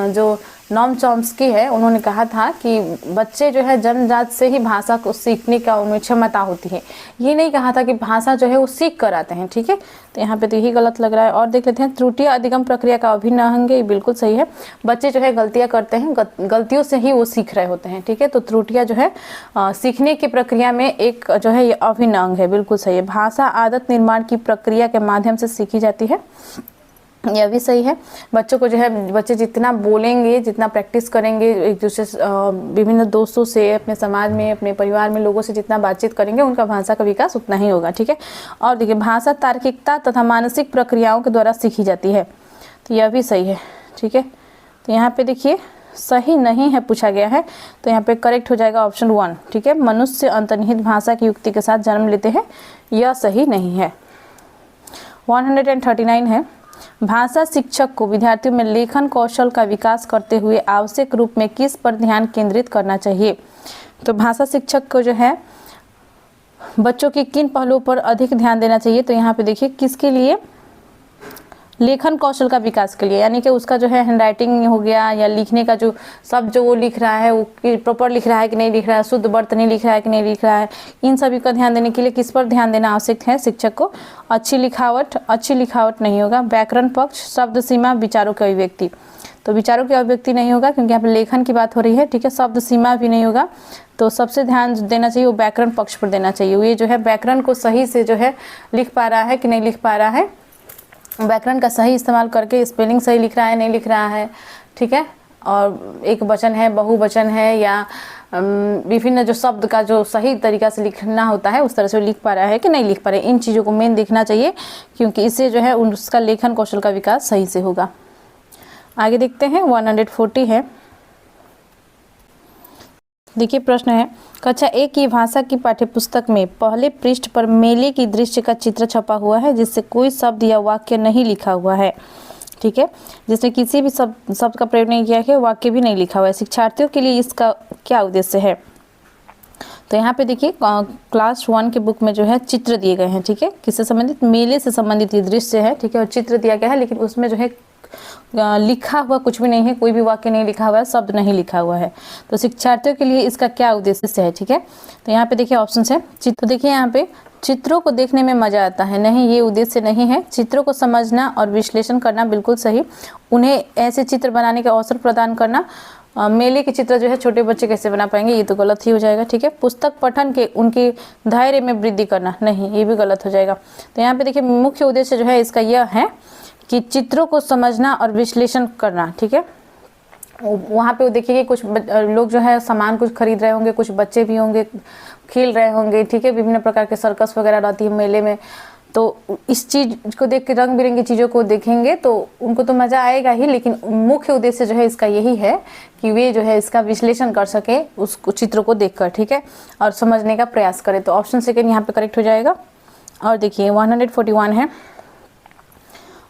जो नॉम चॉम्स्की है उन्होंने कहा था कि बच्चे जो है जन्मजात से ही भाषा को सीखने का उनमें क्षमता होती है, ये नहीं कहा था कि भाषा जो है वो सीख कर आते हैं, ठीक है। तो यहाँ पे तो यही गलत लग रहा है। और देख लेते हैं, त्रुटियां अधिगम प्रक्रिया का अभिन्न अंग है, बिल्कुल सही है। बच्चे जो है गलतियां करते हैं, गलतियों से ही वो सीख रहे होते हैं, ठीक है। तो त्रुटियां जो है सीखने की प्रक्रिया में एक जो है ये अभिन्न अंग है, बिल्कुल सही है। भाषा आदत निर्माण की प्रक्रिया के माध्यम से सीखी जाती है, यह भी सही है। बच्चों को जो है, बच्चे जितना बोलेंगे, जितना प्रैक्टिस करेंगे, एक दूसरे विभिन्न दोस्तों से, अपने समाज में, अपने परिवार में लोगों से जितना बातचीत करेंगे, उनका भाषा का विकास उतना ही होगा, ठीक है। और देखिए भाषा तार्किकता तथा मानसिक प्रक्रियाओं के द्वारा सीखी जाती है, तो यह भी सही है, ठीक है। तो यहाँ पे देखिए सही नहीं है पूछा गया है, तो यहाँ पे करेक्ट हो जाएगा ऑप्शन 1, ठीक है। मनुष्य अंतर्निहित भाषा की युक्ति के साथ जन्म लेते हैं, यह सही नहीं है। 139 है, भाषा शिक्षक को विद्यार्थियों में लेखन कौशल का विकास करते हुए आवश्यक रूप में किस पर ध्यान केंद्रित करना चाहिए। तो भाषा शिक्षक को जो है बच्चों के किन पहलुओं पर अधिक ध्यान देना चाहिए, तो यहाँ पे देखिए किसके लिए, लेखन कौशल का विकास के लिए, यानी कि उसका जो है हैंड राइटिंग हो गया या लिखने का जो शब्द जो वो लिख रहा है वो प्रॉपर लिख रहा है कि नहीं लिख रहा है, शुद्ध वर्तनी लिख रहा है कि नहीं लिख रहा है, इन सभी का ध्यान देने के लिए किस पर ध्यान देना आवश्यक है शिक्षक को। अच्छी लिखावट नहीं होगा, व्याकरण पक्ष, शब्द सीमा, विचारों की अभिव्यक्ति। तो विचारों की अभिव्यक्ति नहीं होगा क्योंकि यहाँ पे लेखन की बात हो रही है, ठीक है। शब्द सीमा भी नहीं होगा, तो सबसे ध्यान देना चाहिए वो व्याकरण पक्ष पर देना चाहिए। वो ये जो है व्याकरण को सही से जो है लिख पा रहा है कि नहीं लिख पा रहा है, व्याकरण का सही इस्तेमाल करके स्पेलिंग सही लिख रहा है नहीं लिख रहा है, ठीक है। और एक वचन है, बहुवचन है, या विभिन्न जो शब्द का जो सही तरीका से लिखना होता है उस तरह से लिख पा रहा है कि नहीं लिख पा रहे, इन चीज़ों को मेन देखना चाहिए, क्योंकि इससे जो है उसका लेखन कौशल का विकास सही से होगा। आगे देखते हैं 140 है, देखिए प्रश्न है, कक्षा 1 की भाषा की पाठ्यपुस्तक में पहले पृष्ठ पर मेले की दृश्य का चित्र छपा हुआ है जिससे कोई शब्द या वाक्य नहीं लिखा हुआ है। ठीक है, जिसमें किसी भी शब्द का प्रयोग नहीं किया है, वाक्य भी नहीं लिखा हुआ है। शिक्षार्थियों के लिए इसका क्या उद्देश्य है? तो यहाँ पे देखिए क्लास 1 के बुक में जो है चित्र दिए गए हैं। ठीक है, किससे संबंधित? मेले से संबंधित ये दृश्य है। ठीक है, और चित्र दिया गया है, लेकिन उसमें जो है लिखा हुआ कुछ भी नहीं है, कोई भी वाक्य नहीं लिखा हुआ है, शब्द नहीं लिखा हुआ है। तो शिक्षार्थियों के लिए इसका क्या उद्देश्य है? ठीक है, तो यहाँ पे देखिए ऑप्शन है चित्र। देखिए यहाँ पे चित्रों को देखने में मजा आता है, नहीं, ये उद्देश्य नहीं है। चित्रों को समझना और विश्लेषण करना, बिल्कुल सही। उन्हें ऐसे चित्र बनाने का अवसर प्रदान करना। मेले के चित्र जो है छोटे बच्चे कैसे बना पाएंगे, ये तो गलत ही हो जाएगा। ठीक है, पुस्तक पठन के उनके धैर्य में वृद्धि करना, नहीं, ये भी गलत हो जाएगा। तो यहाँ पे देखिए मुख्य उद्देश्य जो है इसका यह है कि चित्रों को समझना और विश्लेषण करना। ठीक है, वहाँ पे देखिए कि कुछ लोग जो है सामान कुछ खरीद रहे होंगे, कुछ बच्चे भी होंगे, खेल रहे होंगे। ठीक है, विभिन्न प्रकार के सर्कस वगैरह रहती है मेले में, तो इस चीज़ को देख के, रंग बिरंगी चीज़ों को देखेंगे तो उनको तो मज़ा आएगा ही, लेकिन मुख्य उद्देश्य जो है इसका यही है कि वे जो है इसका विश्लेषण कर सके उस चित्र को देखकर। ठीक है, और समझने का प्रयास करें। तो ऑप्शन सेकेंड यहाँ पे करेक्ट हो जाएगा। और देखिए 141 है,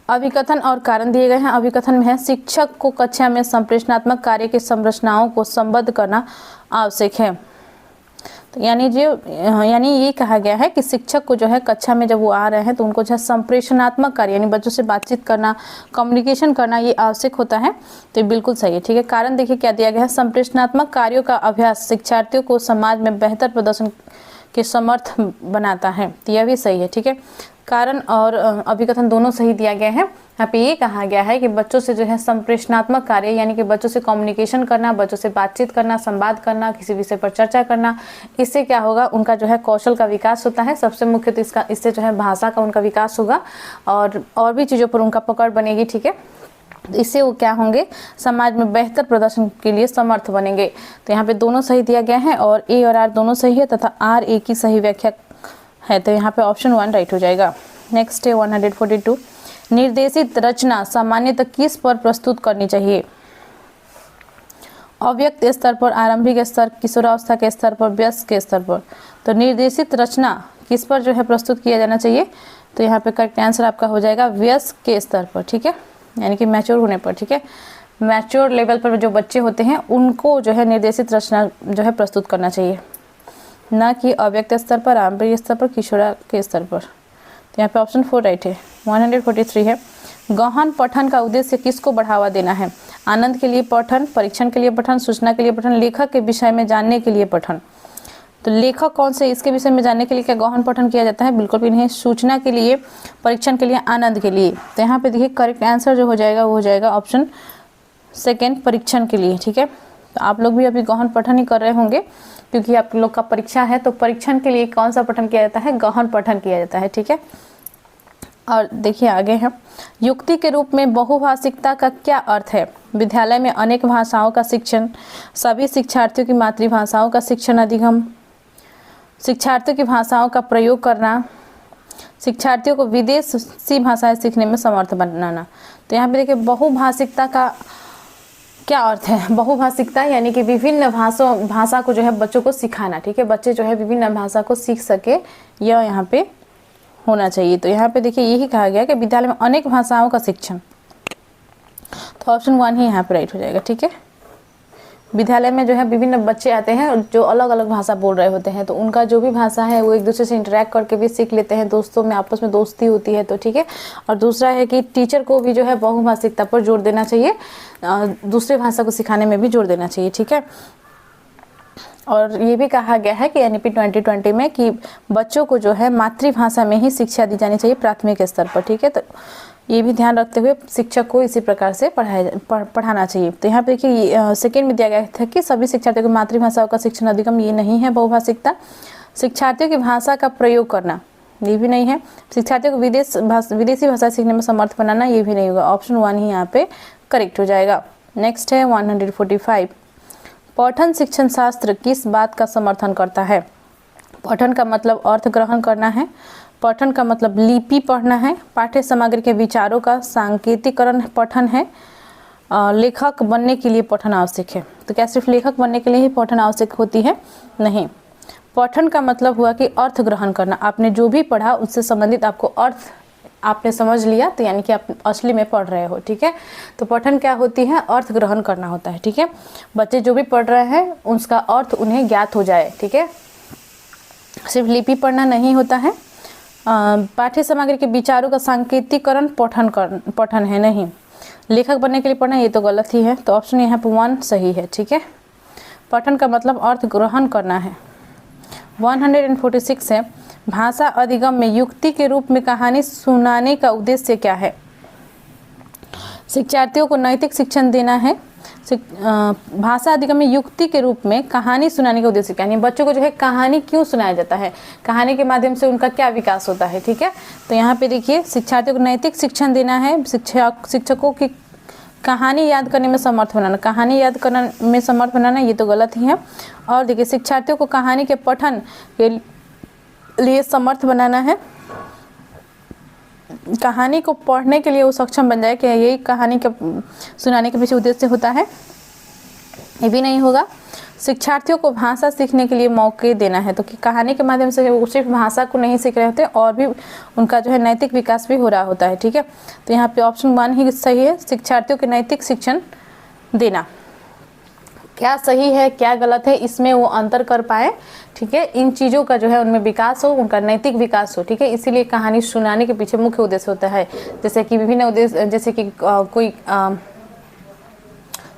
अभिकथन और कारण दिए गए हैं। अभिकथन में है, शिक्षक को कक्षा में संप्रेषणात्मक कार्य की संरचनाओं को संबद्ध करना आवश्यक है। तो यानी ये कहा गया है कि शिक्षक को जो है कक्षा में जब वो आ रहे हैं तो उनको जो है संप्रेषणात्मक कार्य यानी बच्चों से बातचीत करना, कम्युनिकेशन करना, ये आवश्यक होता है। तो ये बिल्कुल सही है। ठीक है, कारण देखिए क्या दिया गया है, संप्रेषणात्मक कार्यों का अभ्यास शिक्षार्थियों को समाज में बेहतर प्रदर्शन के समर्थ बनाता है। तो यह भी सही है। ठीक है, कारण और अभिकथन दोनों सही दिया गया है। यहाँ पे ये कहा गया है कि बच्चों से जो है संप्रेषणात्मक कार्य यानी कि बच्चों से कम्युनिकेशन करना, बच्चों से बातचीत करना, संवाद करना, किसी विषय पर चर्चा करना, इससे क्या होगा, उनका जो है कौशल का विकास होता है। सबसे मुख्य तो इससे जो है भाषा का उनका विकास होगा और भी चीज़ों पर उनका पकड़ बनेगी। ठीक है, इससे वो क्या होंगे, समाज में बेहतर प्रदर्शन के लिए समर्थ बनेंगे। तो यहाँ पे दोनों सही दिया गया है और ए और आर दोनों सही है तथा आर ए की सही व्याख्या है। तो यहाँ पे ऑप्शन 1 राइट हो जाएगा। नेक्स्ट है 142, निर्देशित रचना सामान्यतः किस पर प्रस्तुत करनी चाहिए? अव्यक्त स्तर पर, आरंभिक स्तर, किशोरावस्था के स्तर पर, वयस्क के स्तर पर। तो निर्देशित रचना किस पर जो है प्रस्तुत किया जाना चाहिए? तो यहाँ पे करेक्ट आंसर आपका हो जाएगा वयस्क के स्तर पर। ठीक है, यानी कि मैच्योर होने पर। ठीक है, मैच्योर लेवल पर जो बच्चे होते हैं उनको जो है निर्देशित रचना जो है प्रस्तुत करना चाहिए, न कि अव्यक्त स्तर पर, आरंभिक स्तर पर, किशोरा के स्तर पर। तो यहाँ पे ऑप्शन 4 राइट है। 143 है, गहन पठन का उद्देश्य किसको बढ़ावा देना है? आनंद के लिए पठन, परीक्षण के लिए पठन, सूचना के लिए पठन, लेखक के विषय में जानने के लिए पठन। तो लेखक कौन से, इसके विषय में जानने के लिए क्या गहन पठन किया जाता है? बिल्कुल भी नहीं। सूचना के लिए, परीक्षण के लिए, आनंद के लिए। तो यहाँ पे देखिए करेक्ट आंसर जो हो जाएगा वो हो जाएगा ऑप्शन सेकेंड, परीक्षण के लिए। ठीक है, तो आप लोग भी अभी गहन पठन ही कर रहे होंगे क्योंकि आप लोग का परीक्षा है, तो परीक्षण के लिए कौन सा पठन किया जाता है? गहन पठन किया जाता है। ठीक है, और देखिए आगे है, युक्ति के रूप में बहुभाषिकता का क्या अर्थ है? विद्यालय में अनेक भाषाओं का शिक्षण, सभी शिक्षार्थियों की मातृभाषाओं का शिक्षण अधिगम, शिक्षार्थियों की भाषाओं का प्रयोग करना, शिक्षार्थियों को विदेशी भाषाएं सीखने में समर्थ बनाना। तो यहाँ पे देखिए बहुभाषिकता का क्या अर्थ है? बहुभाषिकता यानी कि विभिन्न भाषा को जो है बच्चों को सिखाना। ठीक है, बच्चे जो है विभिन्न भाषा को सीख सके, यह यहाँ पे होना चाहिए। तो यहाँ पे देखिए यही कहा गया कि विद्यालय में अनेक भाषाओं का शिक्षण। तो ऑप्शन 1 ही यहाँ पे राइट हो जाएगा। ठीक है, विद्यालय में जो है विभिन्न बच्चे आते हैं जो अलग अलग भाषा बोल रहे होते हैं, तो उनका जो भी भाषा है वो एक दूसरे से इंटरेक्ट करके भी सीख लेते हैं, दोस्तों में आपस में दोस्ती होती है। तो ठीक है, और दूसरा है कि टीचर को भी जो है बहुभाषिकता पर जोर देना चाहिए, दूसरे भाषा को सिखाने में भी जोर देना चाहिए। ठीक है, और ये भी कहा गया है कि एनईपी 2020 में कि बच्चों को जो है मातृभाषा में ही शिक्षा दी जानी चाहिए प्राथमिक स्तर पर। ठीक है, तो ये भी ध्यान रखते हुए शिक्षक को इसी प्रकार से पढ़ाना चाहिए। तो यहाँ पे देखिए सेकेंड में दिया गया था कि सभी शिक्षार्थियों को मातृभाषाओं का शिक्षण अधिगम, ये नहीं है बहुभाषिकता। शिक्षार्थियों की भाषा का प्रयोग करना, ये भी नहीं है। शिक्षार्थियों को विदेशी भाषा सीखने में समर्थ बनाना, ये भी नहीं होगा। ऑप्शन 1 ही यहाँ पे करेक्ट हो जाएगा। नेक्स्ट है 145, पठन शिक्षण शास्त्र किस बात का समर्थन करता है? पठन का मतलब अर्थ ग्रहण करना है, पठन का मतलब लिपि पढ़ना है, पाठ्य सामग्री के विचारों का सांकेतिकरण पठन है, लेखक बनने के लिए पठन आवश्यक है। तो क्या सिर्फ लेखक बनने के लिए ही पठन आवश्यक होती है? नहीं। पठन का मतलब हुआ कि अर्थ ग्रहण करना। आपने जो भी पढ़ा उससे संबंधित आपको अर्थ आपने समझ लिया, तो यानी कि आप असली में पढ़ रहे हो। ठीक है, तो पठन क्या होती है? अर्थ ग्रहण करना होता है। ठीक है, बच्चे जो भी पढ़ रहे हैं उसका अर्थ उन्हें ज्ञात हो जाए। ठीक है, सिर्फ लिपि पढ़ना नहीं होता है। पाठ्य सामग्री के विचारों का सांकेतिकरण पठन है, नहीं। लेखक बनने के लिए पढ़ना, ये तो गलत ही है। तो ऑप्शन यहाँ पे 1 सही है। ठीक है, पठन का मतलब अर्थ ग्रहण करना है। 146 है, भाषा अधिगम में युक्ति के रूप में कहानी सुनाने का उद्देश्य क्या है? शिक्षार्थियों को नैतिक शिक्षण देना है। भाषा अधिगम में युक्ति के रूप में कहानी सुनाने का उद्देश्य क्या है? बच्चों को जो है कहानी क्यों सुनाया जाता है, कहानी के माध्यम से उनका क्या विकास होता है। ठीक है, तो यहाँ पे देखिए, शिक्षार्थियों को नैतिक शिक्षण देना है, शिक्षकों की कहानी याद करने में समर्थ बनाना। कहानी याद करने में समर्थ बनाना, ये तो गलत ही है। और देखिए, शिक्षार्थियों को कहानी के पठन के लिए समर्थ बनाना है। कहानी को पढ़ने के लिए वो सक्षम बन जाए कि यही कहानी के सुनाने के पीछे उद्देश्य होता है, ये भी नहीं होगा। शिक्षार्थियों को भाषा सीखने के लिए मौके देना है। तो कि कहानी के माध्यम से वो सिर्फ भाषा को नहीं सीख रहे होते, और भी उनका जो है नैतिक विकास भी हो रहा होता है। ठीक है, तो यहाँ पे ऑप्शन 1 ही सही है, शिक्षार्थियों के नैतिक शिक्षण देना। क्या सही है क्या गलत है, इसमें वो अंतर कर पाए। ठीक है, इन चीज़ों का जो है उनमें विकास हो, उनका नैतिक विकास हो। ठीक है, इसीलिए कहानी सुनाने के पीछे मुख्य उद्देश्य होता है। जैसे कि विभिन्न उद्देश्य, जैसे कि कोई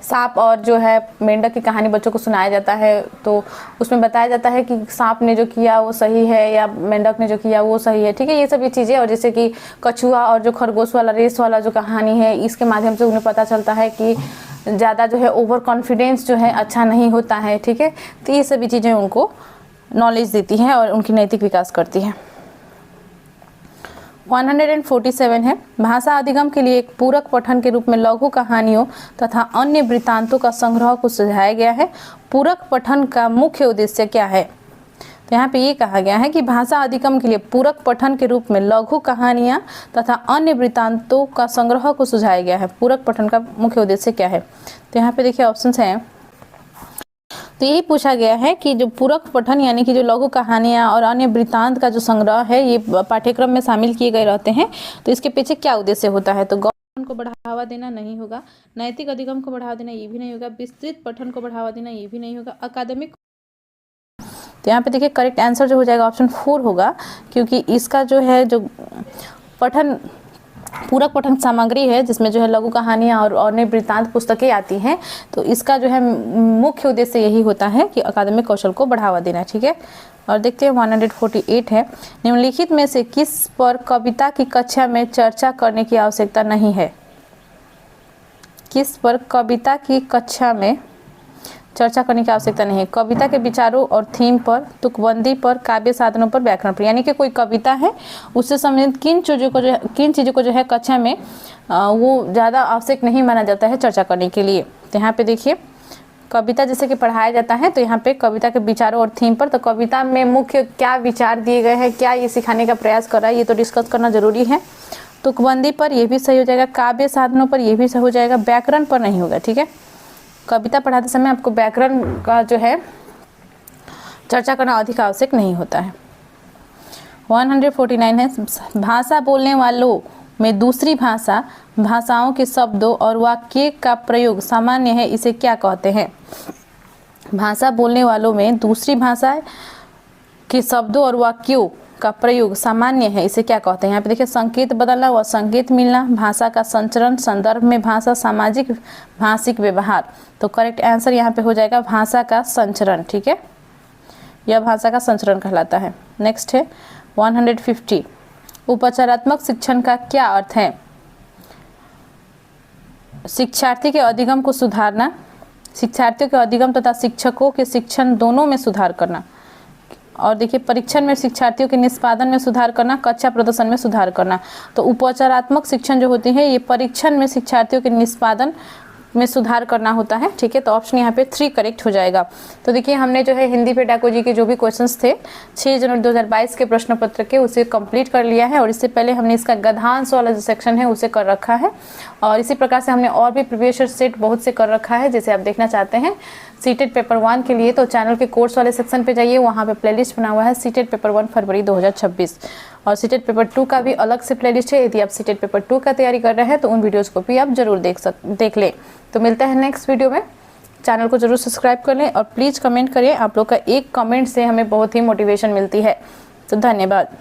सांप और जो है मेंढक की कहानी बच्चों को सुनाया जाता है, तो उसमें बताया जाता है कि सांप ने जो किया वो सही है या मेंढक ने जो किया वो सही है। ठीक है, ये सभी चीज़ें। और जैसे कि कछुआ और जो खरगोश वाला रेस वाला जो कहानी है, इसके माध्यम से उन्हें पता चलता है कि ज़्यादा जो है ओवर कॉन्फिडेंस जो है अच्छा नहीं होता है। ठीक है, तो ये सभी चीज़ें उनको नॉलेज देती हैं और उनकी नैतिक विकास करती है। 147 है, भाषा अधिगम के लिए एक पूरक पठन के रूप में लघु कहानियों तथा अन्य वृत्तांतों का संग्रह को सुझाया गया है। पूरक पठन का मुख्य उद्देश्य क्या है? तो यहाँ पे ये कहा गया है कि भाषा अधिगम के लिए पूरक पठन के रूप में लघु कहानियाँ तथा अन्य वृत्तांतों का संग्रह को सुझाया गया है। पूरक पठन का मुख्य उद्देश्य क्या है? तो यहाँ पे देखिए ऑप्शंस हैं। तो यही पूछा गया है कि जो पूरक पठन यानी कि जो लघु कहानियाँ और अन्य वृत्तांत का जो संग्रह है, ये पाठ्यक्रम में शामिल किए गए रहते हैं, तो इसके पीछे क्या उद्देश्य होता है? तो गौण को बढ़ावा देना नहीं होगा, नैतिक अधिगम को बढ़ावा देना ये भी नहीं होगा, विस्तृत पठन को बढ़ावा देना ये भी नहीं होगा, अकादमिक। तो यहाँ पे देखिए करेक्ट आंसर जो हो जाएगा ऑप्शन 4 होगा, क्योंकि इसका जो है जो पठन पूरक पठन सामग्री है जिसमें जो है लघु कहानियाँ और अन्य वृत्तांत पुस्तकें आती हैं, तो इसका जो है मुख्य उद्देश्य यही होता है कि अकादमिक कौशल को बढ़ावा देना। ठीक है, और देखते हैं 148 है, निम्नलिखित में से किस पर कविता की कक्षा में चर्चा करने की आवश्यकता नहीं है? किस पर कविता की कक्षा में चर्चा करने की आवश्यकता नहीं है? कविता के विचारों और थीम पर, तुकबंदी पर, काव्य साधनों पर, व्याकरण पर। यानी कि कोई कविता है उससे संबंधित किन चीज़ों को जो है कक्षा में वो ज़्यादा आवश्यक नहीं माना जाता है चर्चा करने के लिए। तो यहाँ पे देखिए कविता जैसे कि पढ़ाया जाता है, तो यहाँ पे कविता के विचारों और थीम पर, तो कविता में मुख्य क्या विचार दिए गए हैं, क्या ये सिखाने का प्रयास कर रहा है, ये तो डिस्कस करना जरूरी है। तुकबंदी पर ये भी सही हो जाएगा, काव्य साधनों पर ये भी सही हो जाएगा, व्याकरण पर नहीं होगा। ठीक है, कविता पढ़ाते समय आपको व्याकरण का जो है चर्चा करना अधिक आवश्यक नहीं होता है। 149 है, भाषा बोलने वालों में दूसरी भाषाओं के शब्दों और वाक्य का प्रयोग सामान्य है, इसे क्या कहते हैं? भाषा बोलने वालों में दूसरी भाषा के शब्दों और वाक्यों का प्रयोग सामान्य है, इसे क्या कहते हैं? यहाँ पे देखिए संकेत बदलना व संकेत मिलना, भाषा का संचरण, संदर्भ में भाषा, सामाजिक भाषिक व्यवहार। तो करेक्ट आंसर यहाँ पे हो जाएगा भाषा का संचरण। ठीक है, यह भाषा का संचरण कहलाता है। नेक्स्ट है 150, उपचारात्मक शिक्षण का क्या अर्थ है? शिक्षार्थी के अधिगम को सुधारना, शिक्षार्थियों के अधिगम तथा शिक्षकों के शिक्षण दोनों में सुधार करना। और देखिए परीक्षण में शिक्षार्थियों के निष्पादन में सुधार करना, कक्षा प्रदर्शन में सुधार करना। तो उपचारात्मक शिक्षण जो होती है ये परीक्षण में शिक्षार्थियों के निष्पादन में सुधार करना होता है। ठीक है, तो ऑप्शन यहाँ पे 3 करेक्ट हो जाएगा। तो देखिए हमने जो है हिंदी पेडागोजी के जो भी क्वेश्चंस थे 6 जनवरी 2022 के प्रश्न पत्र के उसे कंप्लीट कर लिया है, और इससे पहले हमने इसका गद्यांश वाला जो सेक्शन है उसे कर रखा है। और इसी प्रकार से हमने और भी प्रीवियस ईयर सेट बहुत से कर रखा है। जैसे आप देखना चाहते हैं सीटेट पेपर 1 के लिए तो चैनल के कोर्स वाले सेक्शन पे जाइए, वहाँ पे प्लेलिस्ट बना हुआ है सीटेट पेपर 1 फरवरी 2026, और सीटेट पेपर 2 का भी अलग से प्लेलिस्ट है। यदि आप सीटेट पेपर 2 का तैयारी कर रहे हैं तो उन वीडियोस को भी आप जरूर देख लें। तो मिलता है नेक्स्ट वीडियो में। चैनल को जरूर सब्सक्राइब कर लें और प्लीज़ कमेंट करें। आप लोग का एक कमेंट से हमें बहुत ही मोटिवेशन मिलती है। तो धन्यवाद।